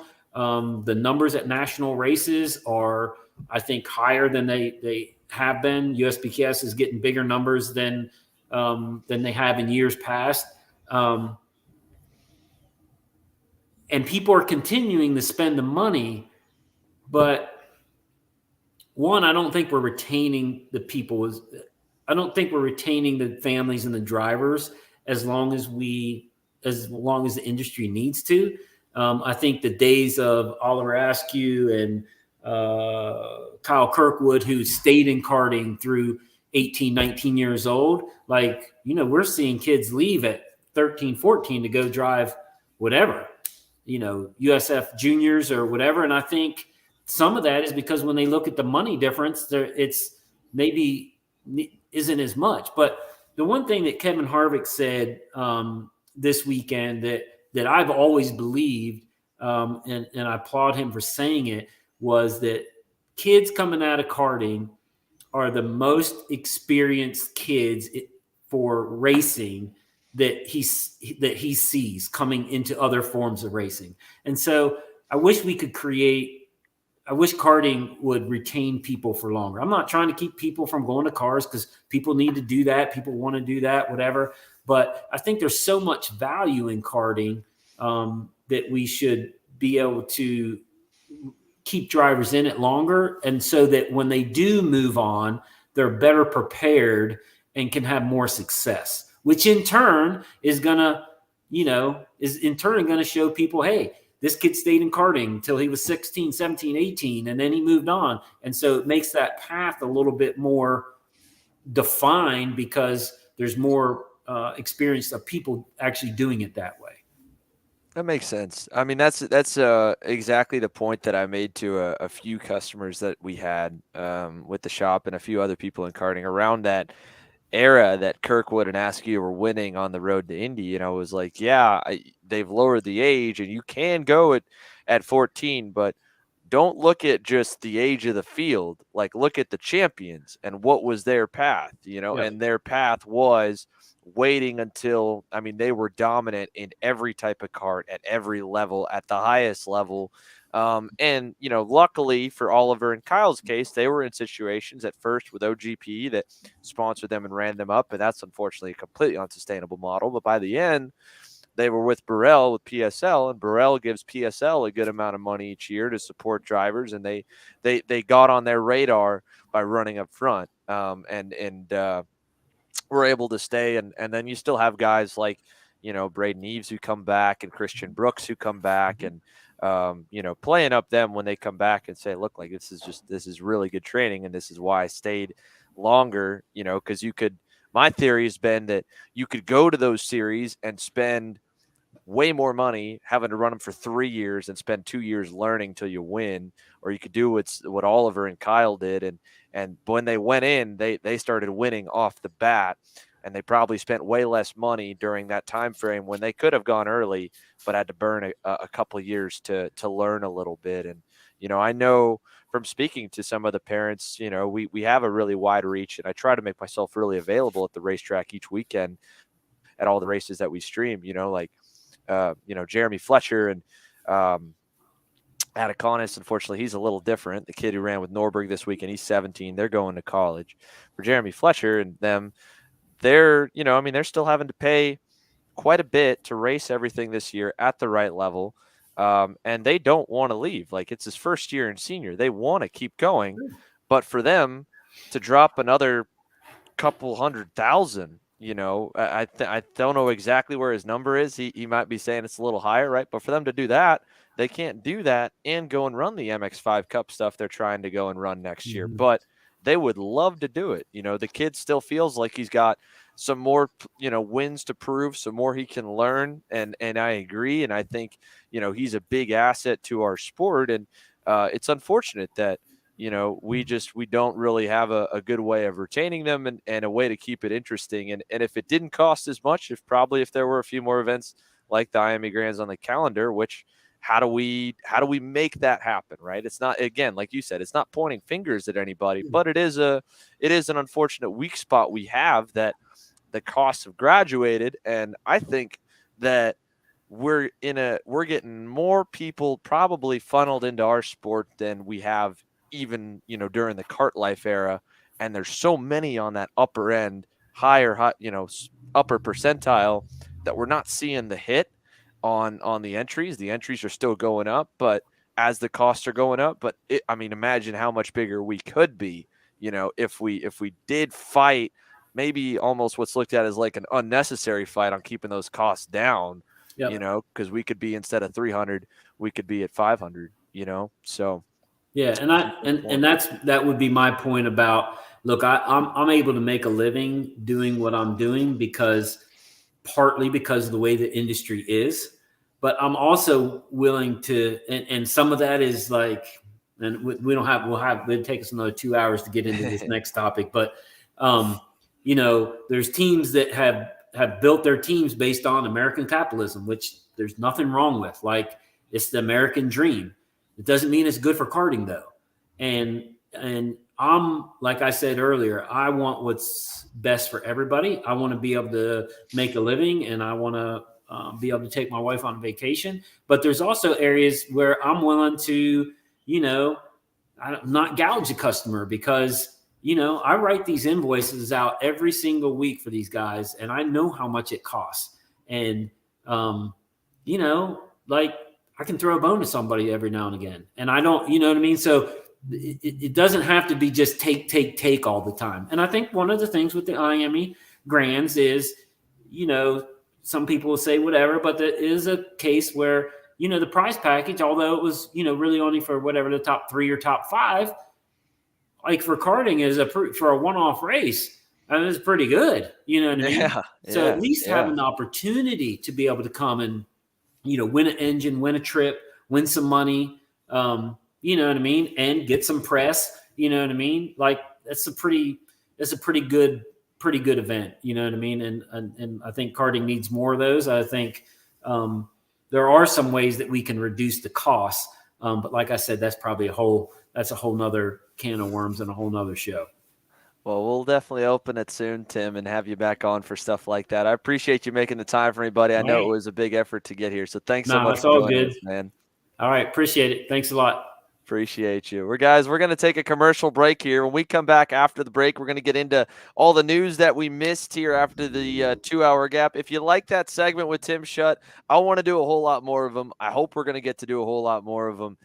The numbers at national races are, I think, higher than they have been. USBKS is getting bigger numbers than they have in years past. And people are continuing to spend the money, but one, I don't think we're retaining the people. I don't think we're retaining the families and the drivers as long as the industry needs to. I think the days of Oliver Askew and Kyle Kirkwood, who stayed in karting through 18, 19 years old, we're seeing kids leave at 13, 14 to go drive whatever. USF juniors or whatever. And I think some of that is because when they look at the money difference, it's maybe isn't as much. But the one thing that Kevin Harvick said this weekend that I've always believed, and I applaud him for saying it, was that kids coming out of karting are the most experienced kids for racing that he sees coming into other forms of racing. And so I wish karting would retain people for longer. I'm not trying to keep people from going to cars, because people need to do that. People want to do that, whatever. But I think there's so much value in karting that we should be able to keep drivers in it longer. And so that when they do move on, they're better prepared and can have more success, which in turn is going to show people, hey, this kid stayed in karting until he was 16, 17, 18, and then he moved on. And so it makes that path a little bit more defined, because there's more experience of people actually doing it that way. That makes sense. I mean, that's exactly the point that I made to a few customers that we had with the shop and a few other people in karting around that era that Kirkwood and Askew were winning on the road to Indy. I was like, yeah, they've lowered the age, and you can go at 14, but don't look at just the age of the field. Like, look at the champions and what was their path, and their path was waiting until, they were dominant in every type of kart at every level, at the highest level. And luckily for Oliver and Kyle's case, they were in situations at first with OGP that sponsored them and ran them up. And that's unfortunately a completely unsustainable model. But by the end, they were with Burrell, with PSL, and Burrell gives PSL a good amount of money each year to support drivers. And they got on their radar by running up front. Were able to stay. And then you still have guys like, Braden Eves who come back, and Christian Brooks who come back, and playing up them when they come back and say, look, like this is really good training, and this is why I stayed longer, because my theory has been that you could go to those series and spend way more money having to run them for 3 years and spend 2 years learning till you win, or you could do what Oliver and Kyle did. And when they went in, they started winning off the bat, and they probably spent way less money during that time frame when they could have gone early, but had to burn a couple of years to learn a little bit. And, I know from speaking to some of the parents, we have a really wide reach, and I try to make myself really available at the racetrack each weekend at all the races that we stream, Jeremy Fletcher and Ataconis. Unfortunately, he's a little different. The kid who ran with Norberg this weekend, he's 17. They're going to college. For Jeremy Fletcher and them, they're still having to pay quite a bit to race everything this year at the right level. And they don't want to leave. Like, it's his first year in senior. They want to keep going. But for them to drop another couple $100,000, I don't know exactly where his number is. He might be saying it's a little higher, right? But for them to do that, they can't do that and go and run the MX5 Cup stuff they're trying to go and run next year. But they would love to do it. The kid still feels like he's got some more, wins to prove, some more he can learn. And I agree. And I think, he's a big asset to our sport. And it's unfortunate that, we don't really have a good way of retaining them and a way to keep it interesting. And if it didn't cost as much, if there were a few more events like the IAME Grands on the calendar, which how do we make that happen? Right. It's not, again, like you said, it's not pointing fingers at anybody, but it is an unfortunate weak spot we have, that the costs have graduated. And I think that we're getting more people probably funneled into our sport than we have even, during the kart life era. And there's so many on that upper end, upper percentile, that we're not seeing the hit on the entries. The entries are still going up, but as the costs are going up, but imagine how much bigger we could be, if we did fight, maybe almost what's looked at as like an unnecessary fight on keeping those costs down, because we could be, instead of 300, we could be at 500, so. Yeah. And that would be my point about, look, I'm able to make a living doing what I'm doing partly because of the way the industry is, but I'm also willing to, and some of that is like, and it'll take us another 2 hours to get into this next topic, but there's teams that have built their teams based on American capitalism, which there's nothing wrong with. Like, it's the American dream. It doesn't mean it's good for karting though. And I'm, like I said earlier, I want what's best for everybody. I want to be able to make a living, and I want to be able to take my wife on vacation. But there's also areas where I'm willing to, not gouge a customer, because, I write these invoices out every single week for these guys, and I know how much it costs. And, like, I can throw a bone to somebody every now and again, and I don't, you know what I mean? So it doesn't have to be just take all the time. And I think one of the things with the IAME Grands is, some people will say whatever, but there is a case where, the prize package, although it was, really only for whatever the top 3 or top 5, like for karting for a one-off race, I mean, it's pretty good. You know what I mean? Yeah. So at least have an opportunity to be able to come and, win an engine, win a trip, win some money, you know what I mean? And get some press, you know what I mean? Like, that's a pretty good event, you know what I mean? And I think karting needs more of those. I think there are some ways that we can reduce the costs. But like I said, that's probably a whole nother can of worms and a whole nother show. Well, we'll definitely open it soon, Tim, and have you back on for stuff like that. I appreciate you making the time for me, buddy. I know it was a big effort to get here, so thanks so much for joining us, man. All right, appreciate it. Thanks a lot. Appreciate you. We're going to take a commercial break here. When we come back after the break, we're going to get into all the news that we missed here after the 2-hour gap. If you like that segment with Tim Shutt, I want to do a whole lot more of them. I hope we're going to get to do a whole lot more of them.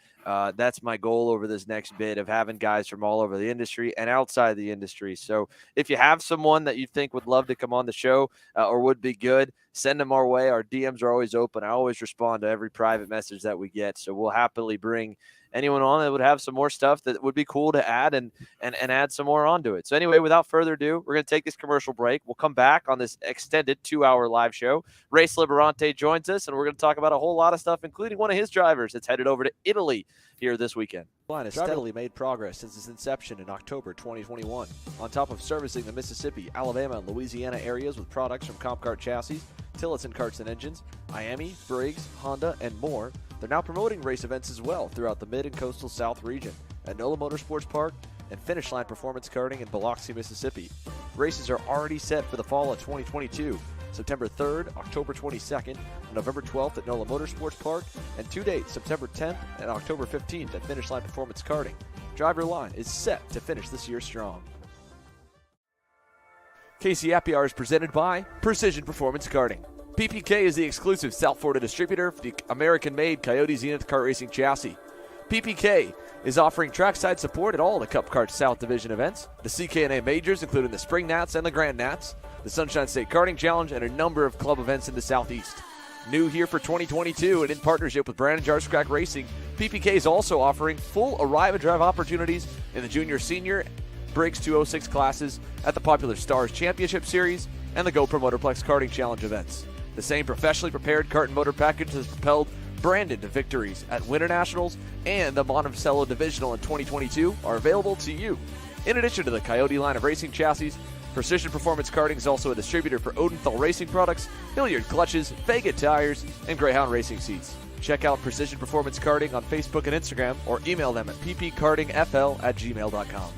That's my goal over this next bit, of having guys from all over the industry and outside the industry. So if you have someone that you think would love to come on the show or would be good, send them our way. Our DMs are always open. I always respond to every private message that we get. So we'll happily bring anyone on that would have some more stuff that would be cool to add and add some more onto it. So anyway, without further ado, we're going to take this commercial break. We'll come back on this extended 2-hour live show. Race Liberante joins us, and we're going to talk about a whole lot of stuff, including one of his drivers that's headed over to Italy here this weekend. Line has steadily made progress since its inception in October 2021. On top of servicing the Mississippi, Alabama, and Louisiana areas with products from Kart chassis, Tillotson carts and engines, IAME, Briggs, Honda, and more, they're now promoting race events as well throughout the mid and coastal South region at NOLA Motorsports Park and Finish Line Performance Karting in Biloxi, Mississippi. Races are already set for the fall of 2022, September 3rd, October 22nd, and November 12th at NOLA Motorsports Park, and 2 dates, September 10th and October 15th at Finish Line Performance Karting. Driver Line is set to finish this year strong. KC Happy Hour is presented by Precision Performance Karting. PPK is the exclusive South Florida distributor for the American-made Coyote Zenith kart racing chassis. PPK is offering trackside support at all the Cup Kart South Division events, the CKNA majors, including the Spring Nats and the Grand Nats, the Sunshine State Karting Challenge, and a number of club events in the Southeast. New here for 2022 and in partnership with Brandon Jarscrack Racing, PPK is also offering full arrive and drive opportunities in the junior, senior, Briggs 206 classes at the popular Stars Championship Series and the GoPro Motorplex Karting Challenge events. The same professionally prepared kart and motor package has propelled Brandon to victories at Winter Nationals and the Monticello Divisional in 2022 are available to you. In addition to the Coyote line of racing chassis, Precision Performance Karting is also a distributor for Odenthal Racing products, Hilliard clutches, Vega tires, and Greyhound racing seats. Check out Precision Performance Karting on Facebook and Instagram or email them at ppkartingfl@gmail.com.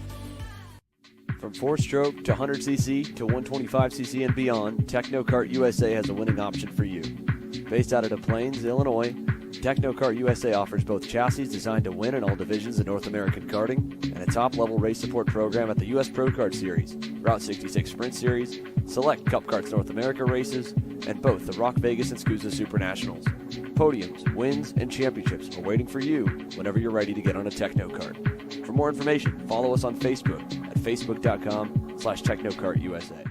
From 4-stroke to 100cc to 125cc and beyond, Technokart USA has a winning option for you. Based out of Des Plaines, Illinois, Technokart USA offers both chassis designed to win in all divisions of North American karting and a top-level race support program at the U.S. Pro Kart Series, Route 66 Sprint Series, select Cup Karts North America races, and both the Rock Vegas and SKUSA Super Nationals. Podiums, wins, and championships are waiting for you whenever you're ready to get on a Technokart. For more information, follow us on Facebook at facebook.com/TechnokartUSA.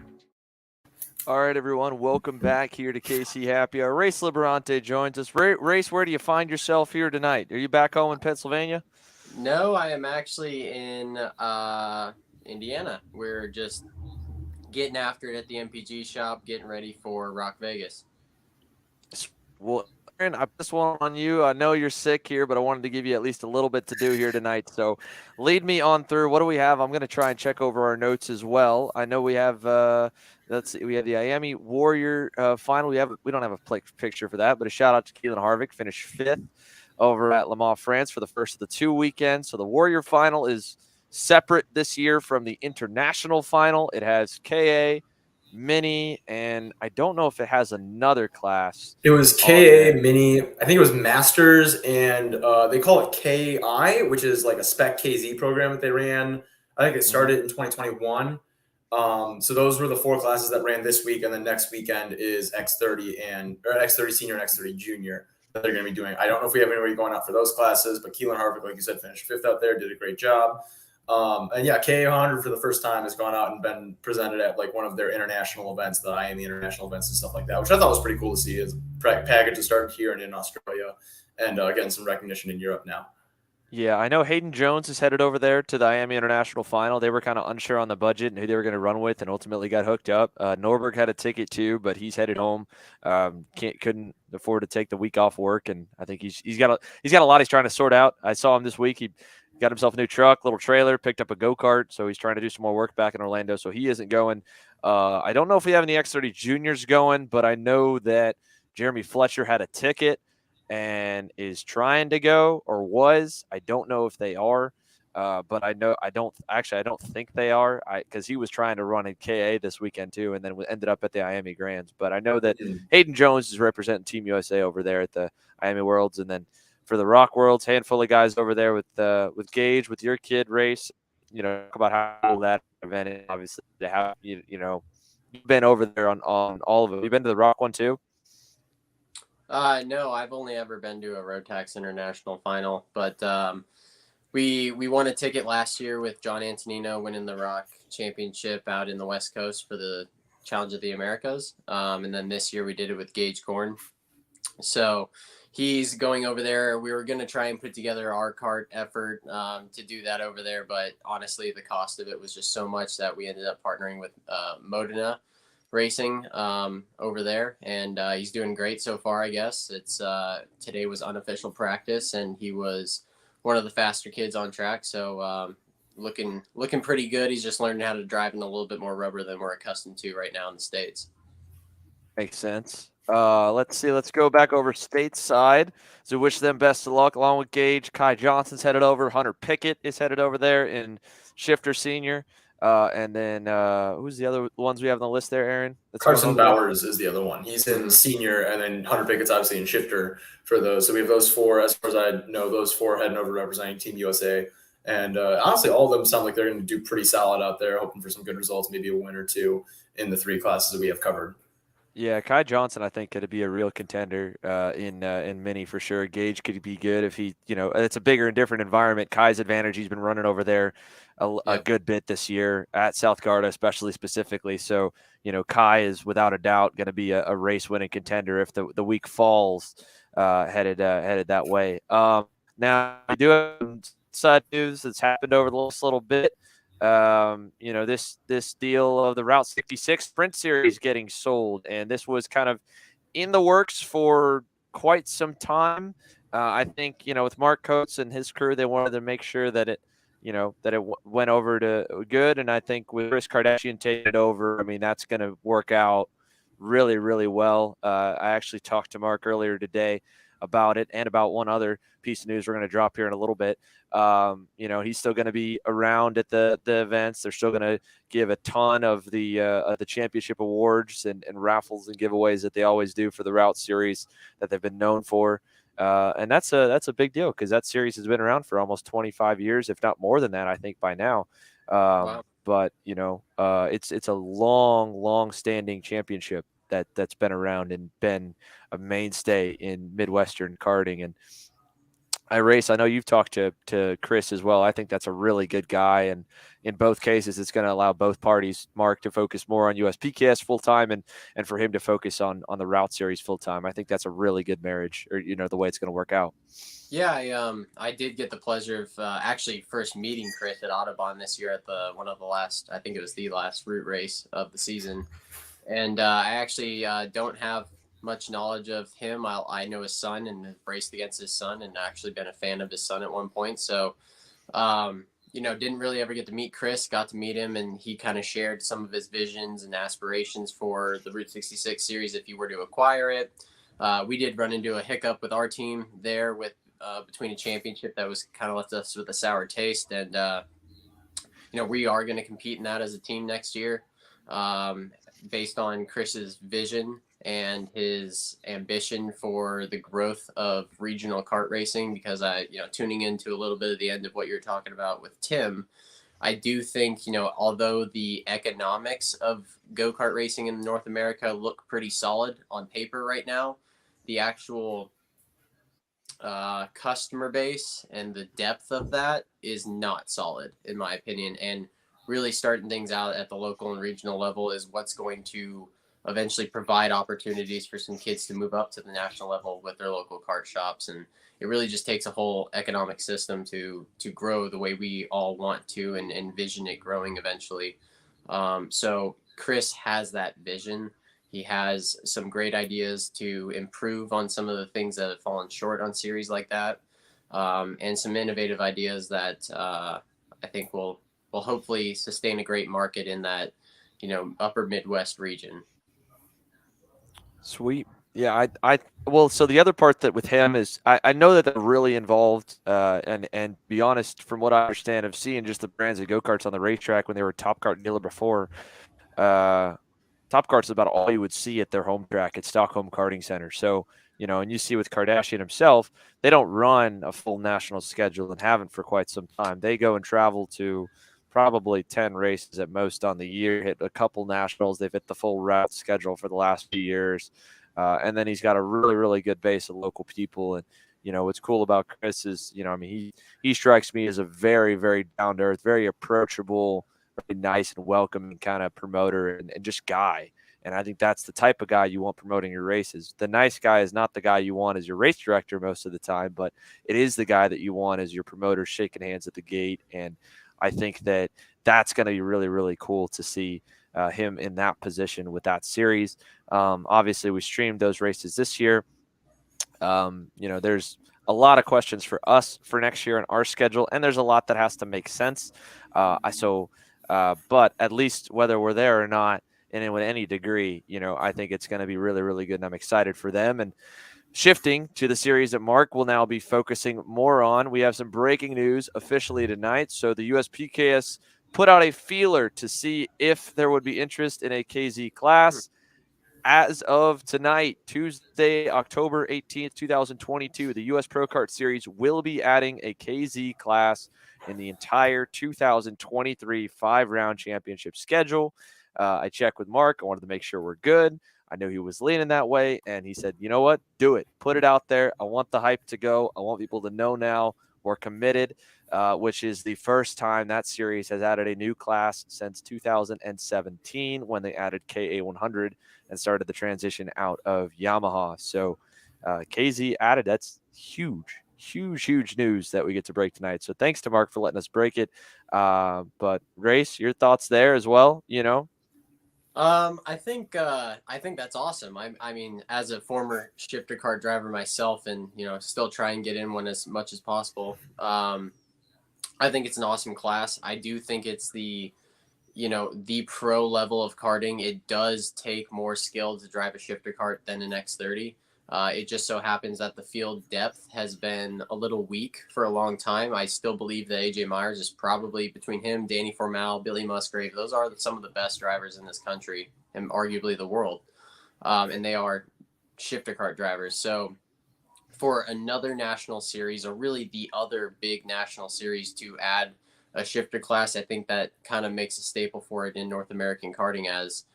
All right, everyone, welcome back here to KC Happy Hour. Race Liberante joins us. Race, where do you find yourself here tonight? Are you back home in Pennsylvania? No, I am actually in Indiana. We're just getting after it at the MPG shop, getting ready for Rock Vegas. Well, Aaron, I put this one on you. I know you're sick here, but I wanted to give you at least a little bit to do here tonight. So lead me on through. What do we have? I'm going to try and check over our notes as well. I know we have let's see, we have the IAME Warrior final. We don't have a picture for that, but a shout out to Keelan Harvick, finished 5th over at Le Mans, France for the first of the 2 weekends. So the Warrior final is separate this year from the International final. It has KA, Mini, and I don't know if it has another class. It was KA, Mini, I think it was Masters, and they call it KI, which is like a Spec KZ program that they ran. I think it started in 2021. So those were the 4 classes that ran this week, and then next weekend is X30 X30 Senior and X30 Junior that they're going to be doing. I don't know if we have anybody going out for those classes, but Keelan Harvick, like you said, finished 5th out there, did a great job. And yeah, KA100 for the first time has gone out and been presented at like one of their international events, the IAME international events and stuff like that, which I thought was pretty cool to see as a package that started here and in Australia, and getting some recognition in Europe now. Yeah, I know Hayden Jones is headed over there to the IAME International Final. They were kind of unsure on the budget and who they were going to run with, and ultimately got hooked up. Norberg had a ticket too, but he's headed home. Couldn't afford to take the week off work, and I think he's got a lot he's trying to sort out. I saw him this week. He got himself a new truck, little trailer, picked up a go-kart, so he's trying to do some more work back in Orlando. So he isn't going. I don't know if we have any X30 juniors going, but I know that Jeremy Fletcher had a ticket and is trying to go, or was. I don't know if they are, but I don't think they are, because he was trying to run in KA this weekend too, and then ended up at the IAME Grands. But I know that Hayden Jones is representing Team USA over there at the IAME Worlds, and then for the Rock Worlds, handful of guys over there with Gage, with your kid race. Talk about how cool that event is. Obviously, to have you've been over there on all of it. You've been to the Rock one too. No, I've only ever been to a Road Tax International final, but we won a ticket last year with John Antonino winning the Rock Championship out in the West Coast for the Challenge of the Americas, and then this year we did it with Gage Korn. So he's going over there. We were going to try and put together our kart effort to do that over there, but honestly, the cost of it was just so much that we ended up partnering with Modena Racing over there, and he's doing great so far. I guess it's today was unofficial practice, and he was one of the faster kids on track, so looking pretty good. He's just learning how to drive in a little bit more rubber than we're accustomed to right now in the States. Makes sense. Let's see. Let's go back over stateside. So wish them best of luck along with Gage. Kai Johnson's headed over. Hunter Piquet is headed over there in Shifter Senior. And then who's the other ones we have on the list there, Aaron? Carson Bowers is the other one. He's in Senior, and then Hunter Pickett's obviously in Shifter for those. So we have those 4. As far as I know, those 4 heading over representing Team USA. And honestly, all of them sound like they're going to do pretty solid out there, hoping for some good results, maybe a win or 2 in the 3 classes that we have covered. Yeah, Kai Johnson, I think, could be a real contender in Mini for sure. Gage could be good if he, it's a bigger and different environment. Kai's advantage, he's been running over there a good bit this year at South Garda, especially specifically. So, Kai is without a doubt going to be a race winning contender if the week falls headed that way. Now, we do have some side news that's happened over the last little bit. This deal of the Route 66 Sprint Series getting sold, and this was kind of in the works for quite some time. I think, with Mark Coates and his crew, they wanted to make sure that it went over to good. And I think with Chris Kardashian taking it over, I mean, that's going to work out really, really well. I actually talked to Mark earlier today about it and about one other piece of news we're going to drop here in a little bit. He's still going to be around at the events. They're still going to give a ton of the championship awards and raffles and giveaways that they always do for the Route Series that they've been known for. And that's a big deal because that series has been around for almost 25 years, if not more than that, I think by now. Wow. But it's a long standing championship that's been around and been a mainstay in Midwestern karting. And I know you've talked to Chris as well. I think that's a really good guy. And in both cases, it's going to allow both parties, Mark to focus more on USPKS full time and for him to focus on the Route Series full time. I think that's a really good marriage, or, the way it's going to work out. Yeah, I did get the pleasure of actually first meeting Chris at Audubon this year at the last route race of the season. And I actually don't have much knowledge of him. I know his son and have raced against his son and actually been a fan of his son at one point. So, didn't really ever get to meet Chris, got to meet him, and he kind of shared some of his visions and aspirations for the Route 66 series if you were to acquire it. We did run into a hiccup with our team there with between a championship that was kind of left us with a sour taste. And, we are going to compete in that as a team next year based on Chris's vision and his ambition for the growth of regional kart racing, because tuning into a little bit of the end of what you're talking about with Tim, I do think, although the economics of go-kart racing in North America look pretty solid on paper right now, the actual customer base and the depth of that is not solid, in my opinion. And really starting things out at the local and regional level is what's going to eventually provide opportunities for some kids to move up to the national level with their local kart shops. And it really just takes a whole economic system to grow the way we all want to and envision it growing eventually. So Chris has that vision. He has some great ideas to improve on some of the things that have fallen short on series like that, and some innovative ideas that I think will hopefully sustain a great market in that, upper Midwest region. Sweet. Yeah, well, so the other part that with him is I know that they're really involved, and be honest, from what I understand of seeing just the brands of go-karts on the racetrack when they were Top Kart dealer before, Top Kart's about all you would see at their home track at Stockholm Karting Center. So, and you see with Kardashian himself, they don't run a full national schedule and haven't for quite some time. They go and travel to probably 10 races at most on the year, hit a couple nationals. They've hit the full route schedule for the last few years. And then he's got a really, really good base of local people. And, what's cool about Chris is, he strikes me as a very, very down to earth, very approachable, really nice and welcoming kind of promoter and just guy. And I think that's the type of guy you want promoting your races. The nice guy is not the guy you want as your race director most of the time, but it is the guy that you want as your promoter shaking hands at the gate. And I think that that's going to be really, really cool to see him in that position with that series. Obviously, we streamed those races this year. There's a lot of questions for us for next year on our schedule, and there's a lot that has to make sense. But at least whether we're there or not, and with any degree, I think it's going to be really, really good, and I'm excited for them. And shifting to the series that Mark will now be focusing more on, we have some breaking news officially tonight. So the USPKS put out a feeler to see if there would be interest in a KZ class. As of tonight, Tuesday, October 18th, 2022, the U.S. Pro Kart Series will be adding a KZ class in the entire 2023 5-round championship schedule. I checked with Mark. I wanted to make sure we're good. I knew he was leaning that way, and he said, you know what? Do it. Put it out there. I want the hype to go. I want people to know now we're committed, which is the first time that series has added a new class since 2017 when they added KA100 and started the transition out of Yamaha. So KZ added. That's huge, huge, huge news that we get to break tonight. So thanks to Mark for letting us break it. But Grace, your thoughts there as well, I think that's awesome. I mean, as a former shifter kart driver myself, and still try and get in one as much as possible. I think it's an awesome class. I do think it's the pro level of karting. It does take more skill to drive a shifter kart than an X30. It just so happens that the field depth has been a little weak for a long time. I still believe that AJ Myers is probably, between him, Danny Formal, Billy Musgrave, those are some of the best drivers in this country and arguably the world. And they are shifter kart drivers. So for another national series, or really the other big national series, to add a shifter class, I think that kind of makes a staple for it in North American karting as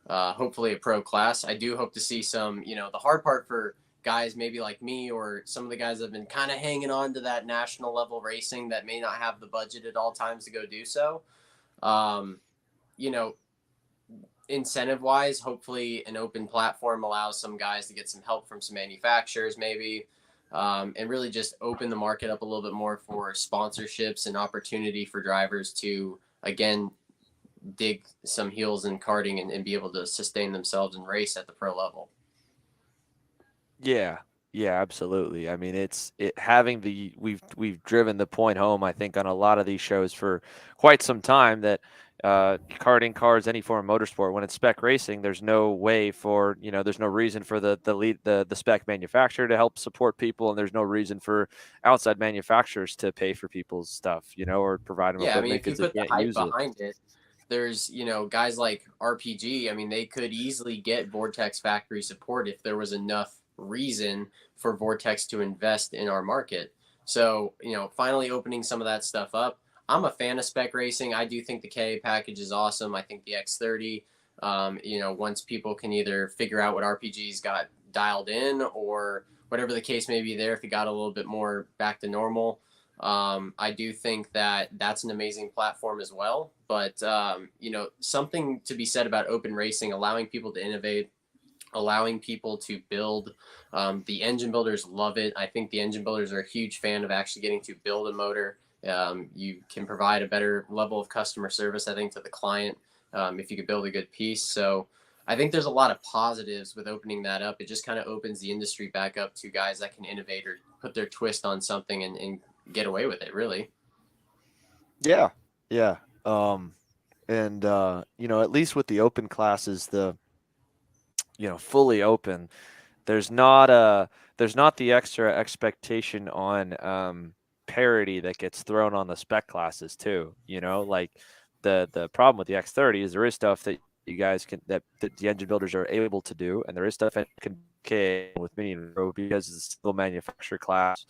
hopefully a pro class. I do hope to see some, the hard part for guys maybe like me or some of the guys that have been kind of hanging on to that national level racing that may not have the budget at all times to go do so. Incentive wise, hopefully an open platform allows some guys to get some help from some manufacturers maybe, and really just open the market up a little bit more for sponsorships and opportunity for drivers to, again, dig some heels in karting and be able to sustain themselves and race at the pro level. Yeah. Yeah, absolutely. I mean, it having we've driven the point home, I think, on a lot of these shows for quite some time that karting, cars, any form of motorsport, when it's spec racing, there's no way for, there's no reason for the spec manufacturer to help support people, and there's no reason for outside manufacturers to pay for people's stuff, or provide them Yeah, I mean, equipment if you because they put the can't hype use it. behind it, there's, guys like RPG. I mean, they could easily get Vortex factory support if there was enough reason for Vortex to invest in our market. So, finally opening some of that stuff up. I'm a fan of spec racing. I do think the KA package is awesome. I think the X30, once people can either figure out what RPG's got dialed in or whatever the case may be there, if it got a little bit more back to normal, I do think that that's an amazing platform as well. But, something to be said about open racing, allowing people to innovate, allowing people to build. The engine builders love it. I think the engine builders are a huge fan of actually getting to build a motor. You can provide a better level of customer service, I think, to the client if you could build a good piece. So I think there's a lot of positives with opening that up. It just kind of opens the industry back up to guys that can innovate or put their twist on something and get away with it, really. Yeah. Yeah. And at least with the open classes, fully open, there's not the extra expectation on parity that gets thrown on the spec classes too. Like the problem with the X30 is there is stuff that you guys that the engine builders are able to do, and there is stuff that can with Mini and Pro because it's a single manufacturer class.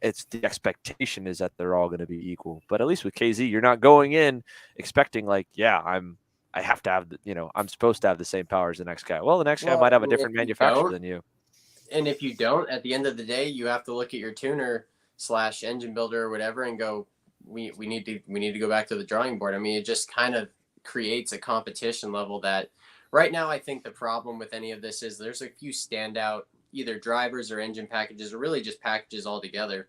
It's the expectation is that they're all going to be equal. But at least with KZ, you're not going in expecting like, yeah, I have to have I'm supposed to have the same power as the next guy. Well, the next guy Well, might I have a mean, different manufacturer than you. if you don't, at the end of the day, you have to look at your tuner / engine builder or whatever and go, we need to go back to the drawing board. I mean, it just kind of creates a competition level that right now I think the problem with any of this is there's a few standout either drivers or engine packages or really just packages altogether.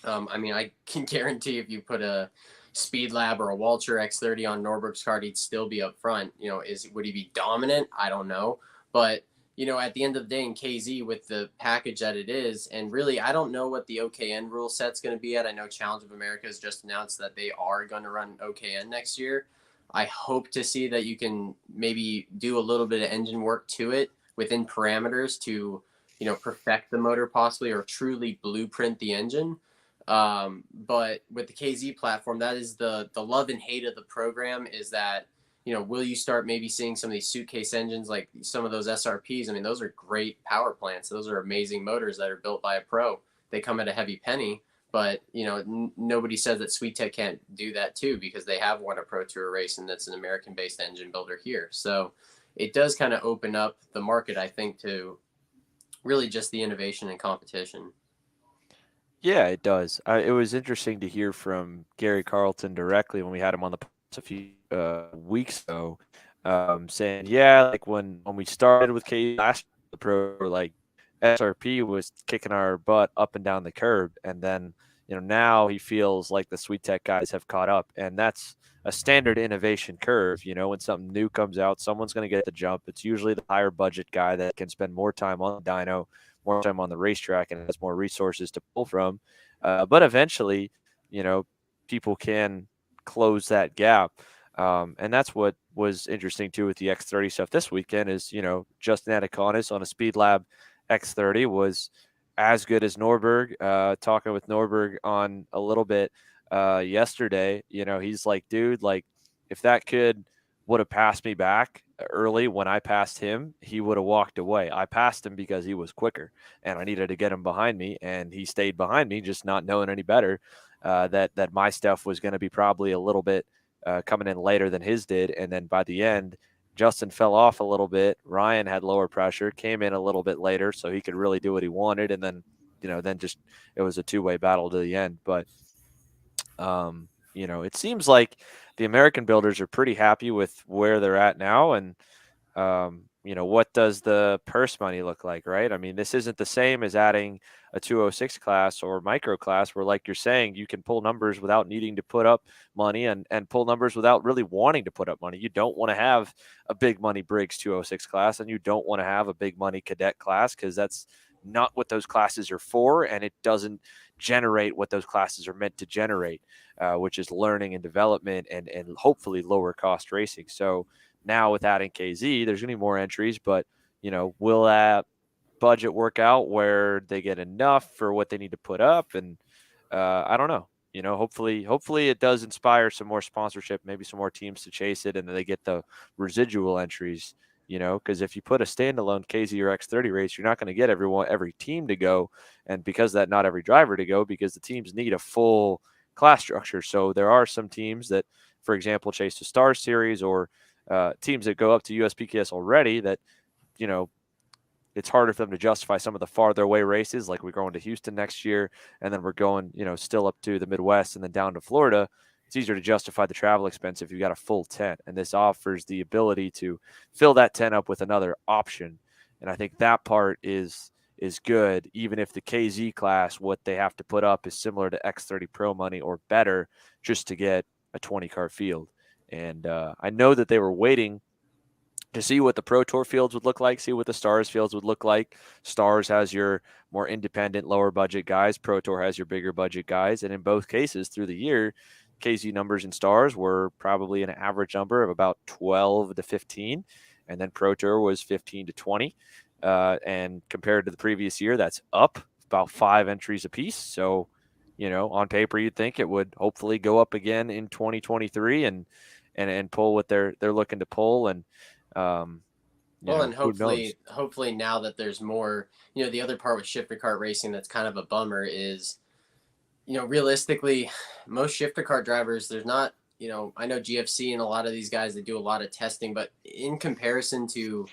I mean, I can guarantee if you put a Speed Lab or a Walcher X30 on Norberg's card, he'd still be up front. Would he be dominant? I don't know. But, at the end of the day in KZ with the package that it is, and really, I don't know what the OKN rule set's going to be at. I know Challenge of America has just announced that they are going to run OKN next year. I hope to see that you can maybe do a little bit of engine work to it within parameters to, perfect the motor possibly or truly blueprint the engine. But with the KZ platform, that is the love and hate of the program is that, will you start maybe seeing some of these suitcase engines like some of those SRPs? I mean, those are great power plants. Those are amazing motors that are built by a pro. They come at a heavy penny, but, nobody says that Sweet Tech can't do that too because they have won a Pro Tour race and that's an American-based engine builder here. So it does kind of open up the market, I think, to really just the innovation and competition. Yeah, it does. It was interesting to hear from Gary Carlton directly when we had him on the podcast a few weeks ago, saying, yeah, like when we started with K last year, the pro, like SRP was kicking our butt up and down the curb, and then now he feels like the Sweet Tech guys have caught up, and that's a standard innovation curve. When something new comes out, someone's going to get the jump. It's usually the higher budget guy that can spend more time on the dyno, more time on the racetrack, and has more resources to pull from. But eventually, people can close that gap. And that's what was interesting too with the X30 stuff this weekend is, Justin Anaconis on a Speed Lab X30 was as good as Norberg. Talking with Norberg on a little bit yesterday, he's like, dude, like if that kid would have passed me back early when I passed him, he would have walked away. I passed him because he was quicker and I needed to get him behind me, and he stayed behind me, just not knowing any better that my stuff was going to be probably a little bit coming in later than his did. And then by the end, Justin fell off a little bit. Ryan had lower pressure, came in a little bit later so he could really do what he wanted. And then, then just it was a two-way battle to the end. But, it seems like the American builders are pretty happy with where they're at now. And, what does the purse money look like, right? I mean, this isn't the same as adding a 206 class or micro class where, like you're saying, you can pull numbers without needing to put up money and pull numbers without really wanting to put up money. You don't want to have a big money Briggs 206 class, and you don't want to have a big money cadet class because that's not what those classes are for, and it doesn't generate what those classes are meant to generate, which is learning and development and hopefully lower cost racing. So now with adding KZ, there's going to be more entries, but will that budget work out where they get enough for what they need to put up? And I don't know. Hopefully it does inspire some more sponsorship, maybe some more teams to chase it, and then they get the residual entries. Because if you put a standalone KZ or X30 race, you're not going to get every team to go, and because of that, not every driver to go, because the teams need a full class structure. So there are some teams that, for example, chase the Star Series, or teams that go up to USPKS already that, it's harder for them to justify some of the farther away races. Like we're going to Houston next year, and then we're going, still up to the Midwest and then down to Florida. It's easier to justify the travel expense if you've got a full tent. And this offers the ability to fill that tent up with another option. And I think that part is good, even if the KZ class, what they have to put up is similar to X30 Pro money or better, just to get a 20-car field. And I know that they were waiting to see what the Pro Tour fields would look like, see what the Stars fields would look like. Stars has your more independent, lower budget guys. Pro Tour has your bigger budget guys. And in both cases through the year, KZ numbers in Stars were probably an average number of about 12 to 15. And then Pro Tour was 15 to 20. And compared to the previous year, that's up about 5 entries apiece. So, on paper, you'd think it would hopefully go up again in 2023 and pull what they're looking to pull. And, and hopefully now that there's more, the other part with shifter kart racing that's kind of a bummer is, realistically, most shifter kart drivers, there's not, I know GFC and a lot of these guys that do a lot of testing, but in comparison to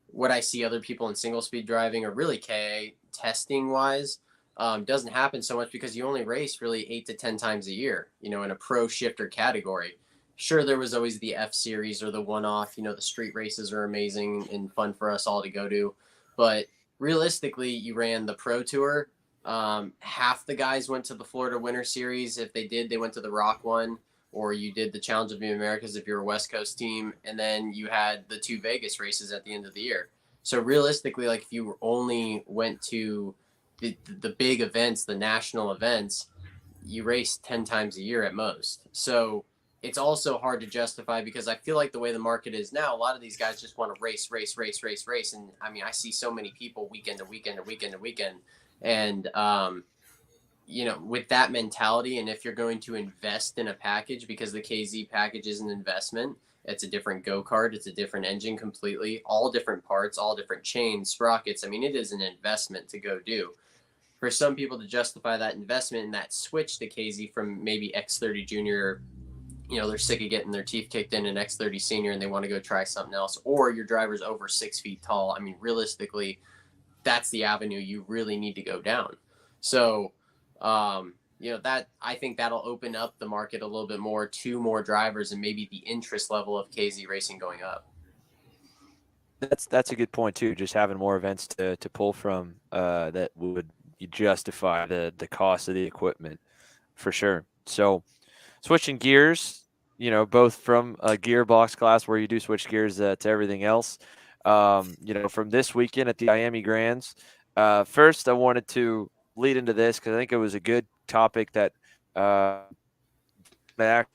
what I see other people in single speed driving or really KA testing wise, doesn't happen so much because you only race really 8 to 10 times a year, in a pro shifter category. Sure, there was always the F series or the one-off, the street races are amazing and fun for us all to go to. But realistically, you ran the Pro Tour. Half the guys went to the Florida Winter Series. If they did, they went to the Rock one, or you did the Challenge of the Americas if you're a West Coast team. And then you had the 2 Vegas races at the end of the year. So realistically, like if you only went to the big events, the national events, you race 10 times a year at most. So it's also hard to justify because I feel like the way the market is now, a lot of these guys just want to race. And I mean, I see so many people weekend to weekend. And, with that mentality, and if you're going to invest in a package, because the KZ package is an investment, it's a different go-kart, it's a different engine completely, all different parts, all different chains, sprockets. I mean, it is an investment to go do. For some people to justify that investment and that switch to KZ from maybe X30 Junior, they're sick of getting their teeth kicked in an X30 Senior and they want to go try something else, or your driver's over 6 feet tall. I mean, realistically, that's the avenue you really need to go down. So, that I think that'll open up the market a little bit more to more drivers and maybe the interest level of KZ racing going up. That's a good point too. Just having more events to pull from that would justify the cost of the equipment for sure. So switching gears, both from a gearbox class where you do switch gears to everything else, from this weekend at the IAME Grands. First, I wanted to lead into this because I think it was a good topic that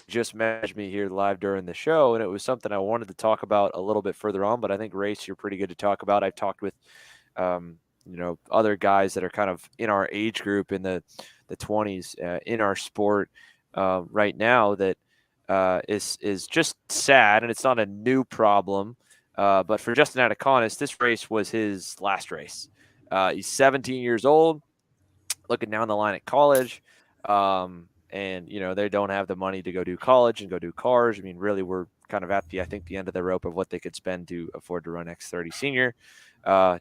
just messaged me here live during the show, and it was something I wanted to talk about a little bit further on, but I think race, you're pretty good to talk about. I've talked with, other guys that are kind of in our age group in the 20s in our sport right now that is just sad, and it's not a new problem. But for Justin Ataconis, this race was his last race. He's 17 years old, looking down the line at college. And, they don't have the money to go do college and go do cars. I mean, really, we're kind of at the end of the rope of what they could spend to afford to run X30 Senior.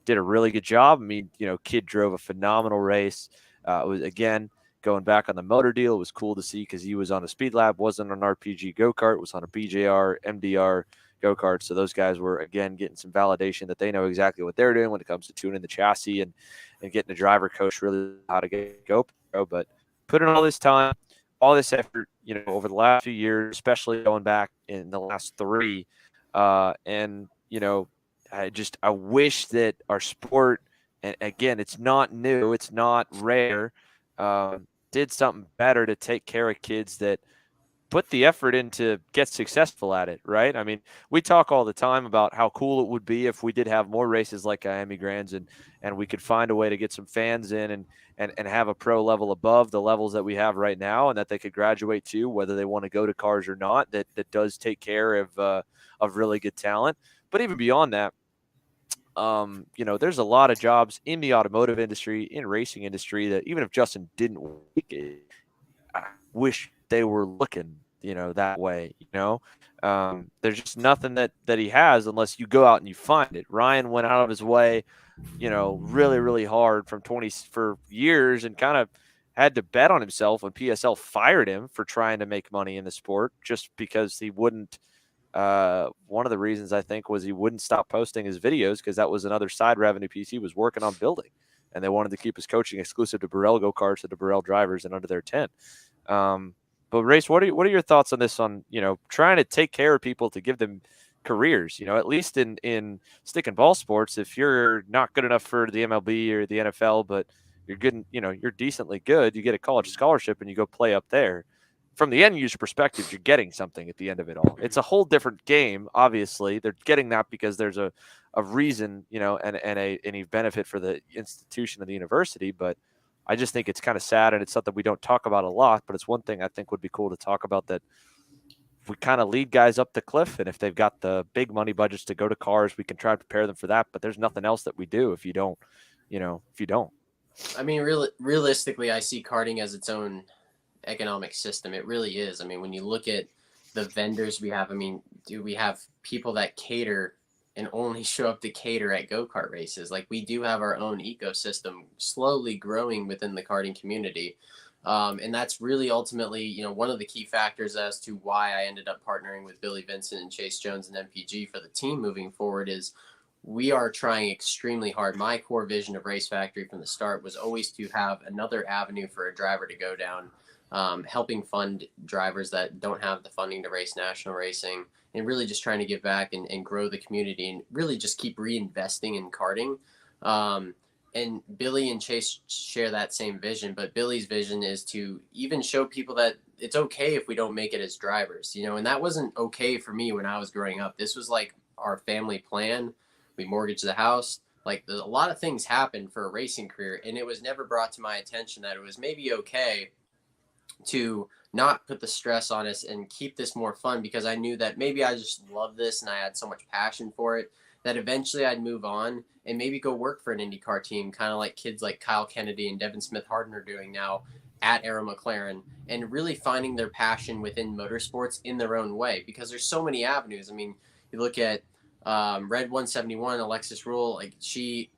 Did a really good job. I mean, kid drove a phenomenal race. It was, again, going back on the motor deal. It was cool to see because he was on a Speed Lab, wasn't on RPG go-kart, was on a BJR, MDR go-kart. So those guys were, again, getting some validation that they know exactly what they're doing when it comes to tuning the chassis and getting a driver coach really how to get GoPro. But putting all this time, all this effort, over the last few years, especially going back in the last 3, I wish that our sport and again, it's not new, it's not rare, did something better to take care of kids that put the effort in to get successful at it, right? I mean, we talk all the time about how cool it would be if we did have more races like IAME Grands, and we could find a way to get some fans in and have a pro level above the levels that we have right now, and that they could graduate to, whether they want to go to cars or not. That does take care of really good talent. But even beyond that, there's a lot of jobs in the automotive industry, in racing industry, that even if Justin didn't make it, I wish they were looking, that way. There's just nothing that he has unless you go out and you find it. Ryan went out of his way, really, really hard for years, and kind of had to bet on himself when PSL fired him for trying to make money in the sport, just because he wouldn't. One of the reasons, I think, was he wouldn't stop posting his videos, because that was another side revenue piece he was working on building, and they wanted to keep his coaching exclusive to Burrell go-karts and to Burrell drivers and under their tent. But Race, what are your thoughts on this? On trying to take care of people to give them careers. At least in stick and ball sports, if you're not good enough for the MLB or the NFL, but you're good, you're decently good, you get a college scholarship and you go play up there. From the end user perspective, you're getting something at the end of it all. It's a whole different game. Obviously, they're getting that because there's a reason, and a benefit for the institution of the university. But I just think it's kind of sad, and it's something we don't talk about a lot, but it's one thing I think would be cool to talk about, that we kind of lead guys up the cliff, and if they've got the big money budgets to go to cars, we can try to prepare them for that. But there's nothing else that we do if you don't. I mean, realistically, I see karting as its own economic system. It really is. I mean, when you look at the vendors we have, we have people that cater and only show up to cater at go-kart races. Like, we do have our own ecosystem slowly growing within the karting community. And that's really ultimately, one of the key factors as to why I ended up partnering with Billy Vincent and Chase Jones and MPG for the team moving forward. Is we are trying extremely hard. My core vision of Race Factory from the start was always to have another avenue for a driver to go down, helping fund drivers that don't have the funding to race national racing, and really just trying to give back and grow the community, and really just keep reinvesting in karting. And Billy and Chase share that same vision, but Billy's vision is to even show people that it's okay if we don't make it as drivers, and that wasn't okay for me when I was growing up. This was like our family plan. We mortgaged the house. Like, a lot of things happened for a racing career, and it was never brought to my attention that it was maybe okay to not put the stress on us and keep this more fun, because I knew that maybe I just love this and I had so much passion for it that eventually I'd move on and maybe go work for an IndyCar team, kind of like kids like Kyle Kennedy and Devin Smith Harden are doing now at Arrow McLaren, and really finding their passion within motorsports in their own way, because there's so many avenues. I mean, you look at Red 171, Alexis Rule, like she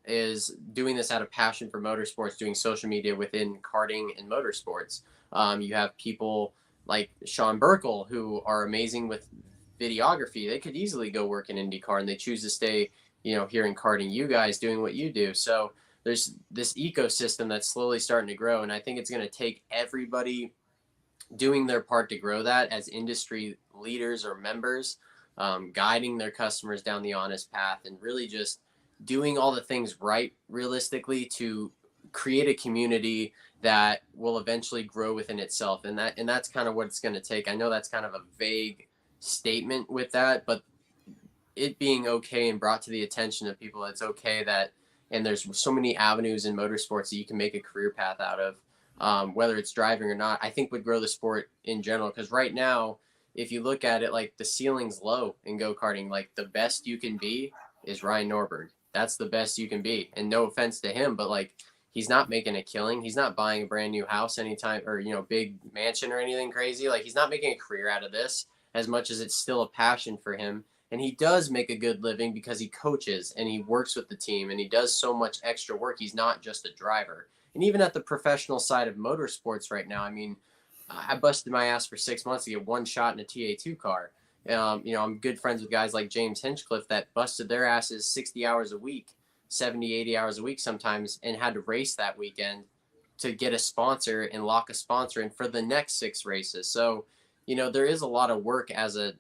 is doing this out of passion for motorsports, doing social media within karting and motorsports. You have people like Sean Burkle who are amazing with videography. They could easily go work in IndyCar, and they choose to stay, here in karting. You guys doing what you do. So there's this ecosystem that's slowly starting to grow, and I think it's going to take everybody doing their part to grow that as industry leaders or members, guiding their customers down the honest path, and really just doing all the things right realistically to create a community that will eventually grow within itself. And that's kind of what it's going to take. I know that's kind of a vague statement with that, but it being okay and brought to the attention of people, it's okay that, and there's so many avenues in motorsports that you can make a career path out of, whether it's driving or not, I think would grow the sport in general. Because right now, if you look at it, like, the ceiling's low in go-karting. Like, the best you can be is Ryan Norberg. That's the best you can be. And no offense to him, but, like, he's not making a killing. He's not buying a brand new house anytime, or, big mansion or anything crazy. Like, he's not making a career out of this, as much as it's still a passion for him. And he does make a good living because he coaches and he works with the team and he does so much extra work. He's not just a driver. And even at the professional side of motorsports right now, I mean, I busted my ass for 6 months to get one shot in a TA2 car. I'm good friends with guys like James Hinchcliffe that busted their asses 60 hours a week, 70, 80 hours a week sometimes, and had to race that weekend to get a sponsor and lock a sponsor in for the next 6 races. So, there is a lot of work as a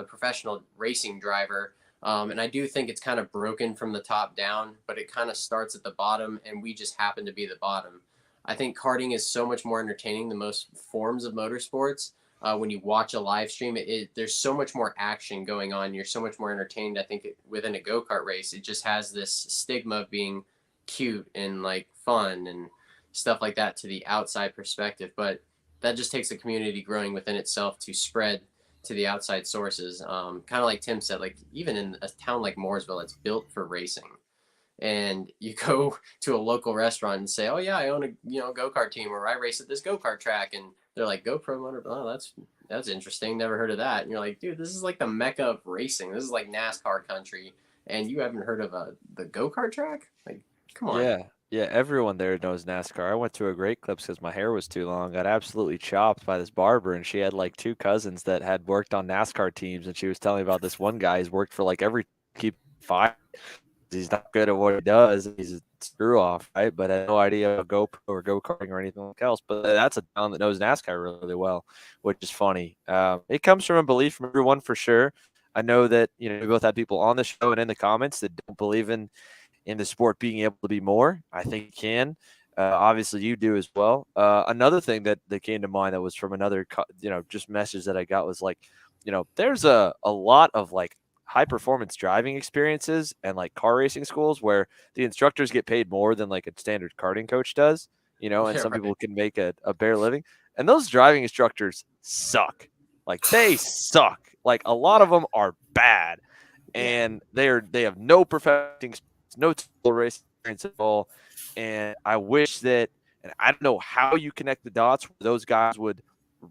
professional racing driver. And I do think it's kind of broken from the top down, but it kind of starts at the bottom, and we just happen to be the bottom. I think karting is so much more entertaining than most forms of motorsports. When you watch a live stream, there's so much more action going on. You're so much more entertained. I think within a go-kart race, it just has this stigma of being cute and like fun and stuff like that to the outside perspective. But that just takes a community growing within itself to spread to the outside sources. Kind of like Tim said, like even in a town like Mooresville, it's built for racing. And you go to a local restaurant and say, "Oh yeah, I own a go-kart team, or I race at this go-kart track," and they're like, "GoPro Motorplex, oh, that's interesting. Never heard of that." And you're like, "Dude, this is like the mecca of racing. This is like NASCAR country, and you haven't heard of the go-kart track? Like, come on." Yeah. Yeah, everyone there knows NASCAR. I went to a Great Clips because my hair was too long. Got absolutely chopped by this barber, and she had like two cousins that had worked on NASCAR teams, and she was telling me about this one guy who's worked for like every keep five. He's not good at what he does. He's a screw off, right? But I had no idea about GoPro or go karting or anything else. But that's a town that knows NASCAR really well, which is funny. It comes from a belief from everyone for sure. I know that we both have people on the show and in the comments that don't believe in the sport being able to be more. I think it can. Obviously, you do as well. Another thing that came to mind that was from another, just message that I got was like, there's a lot of like high performance driving experiences and like car racing schools where the instructors get paid more than like a standard karting coach does, and Yeah, some right. people can make a bare living. And those driving instructors suck. Like they suck. Like a lot of them are bad, and they have no perfecting, no race experience at all. And I wish that, and I don't know how you connect the dots where those guys would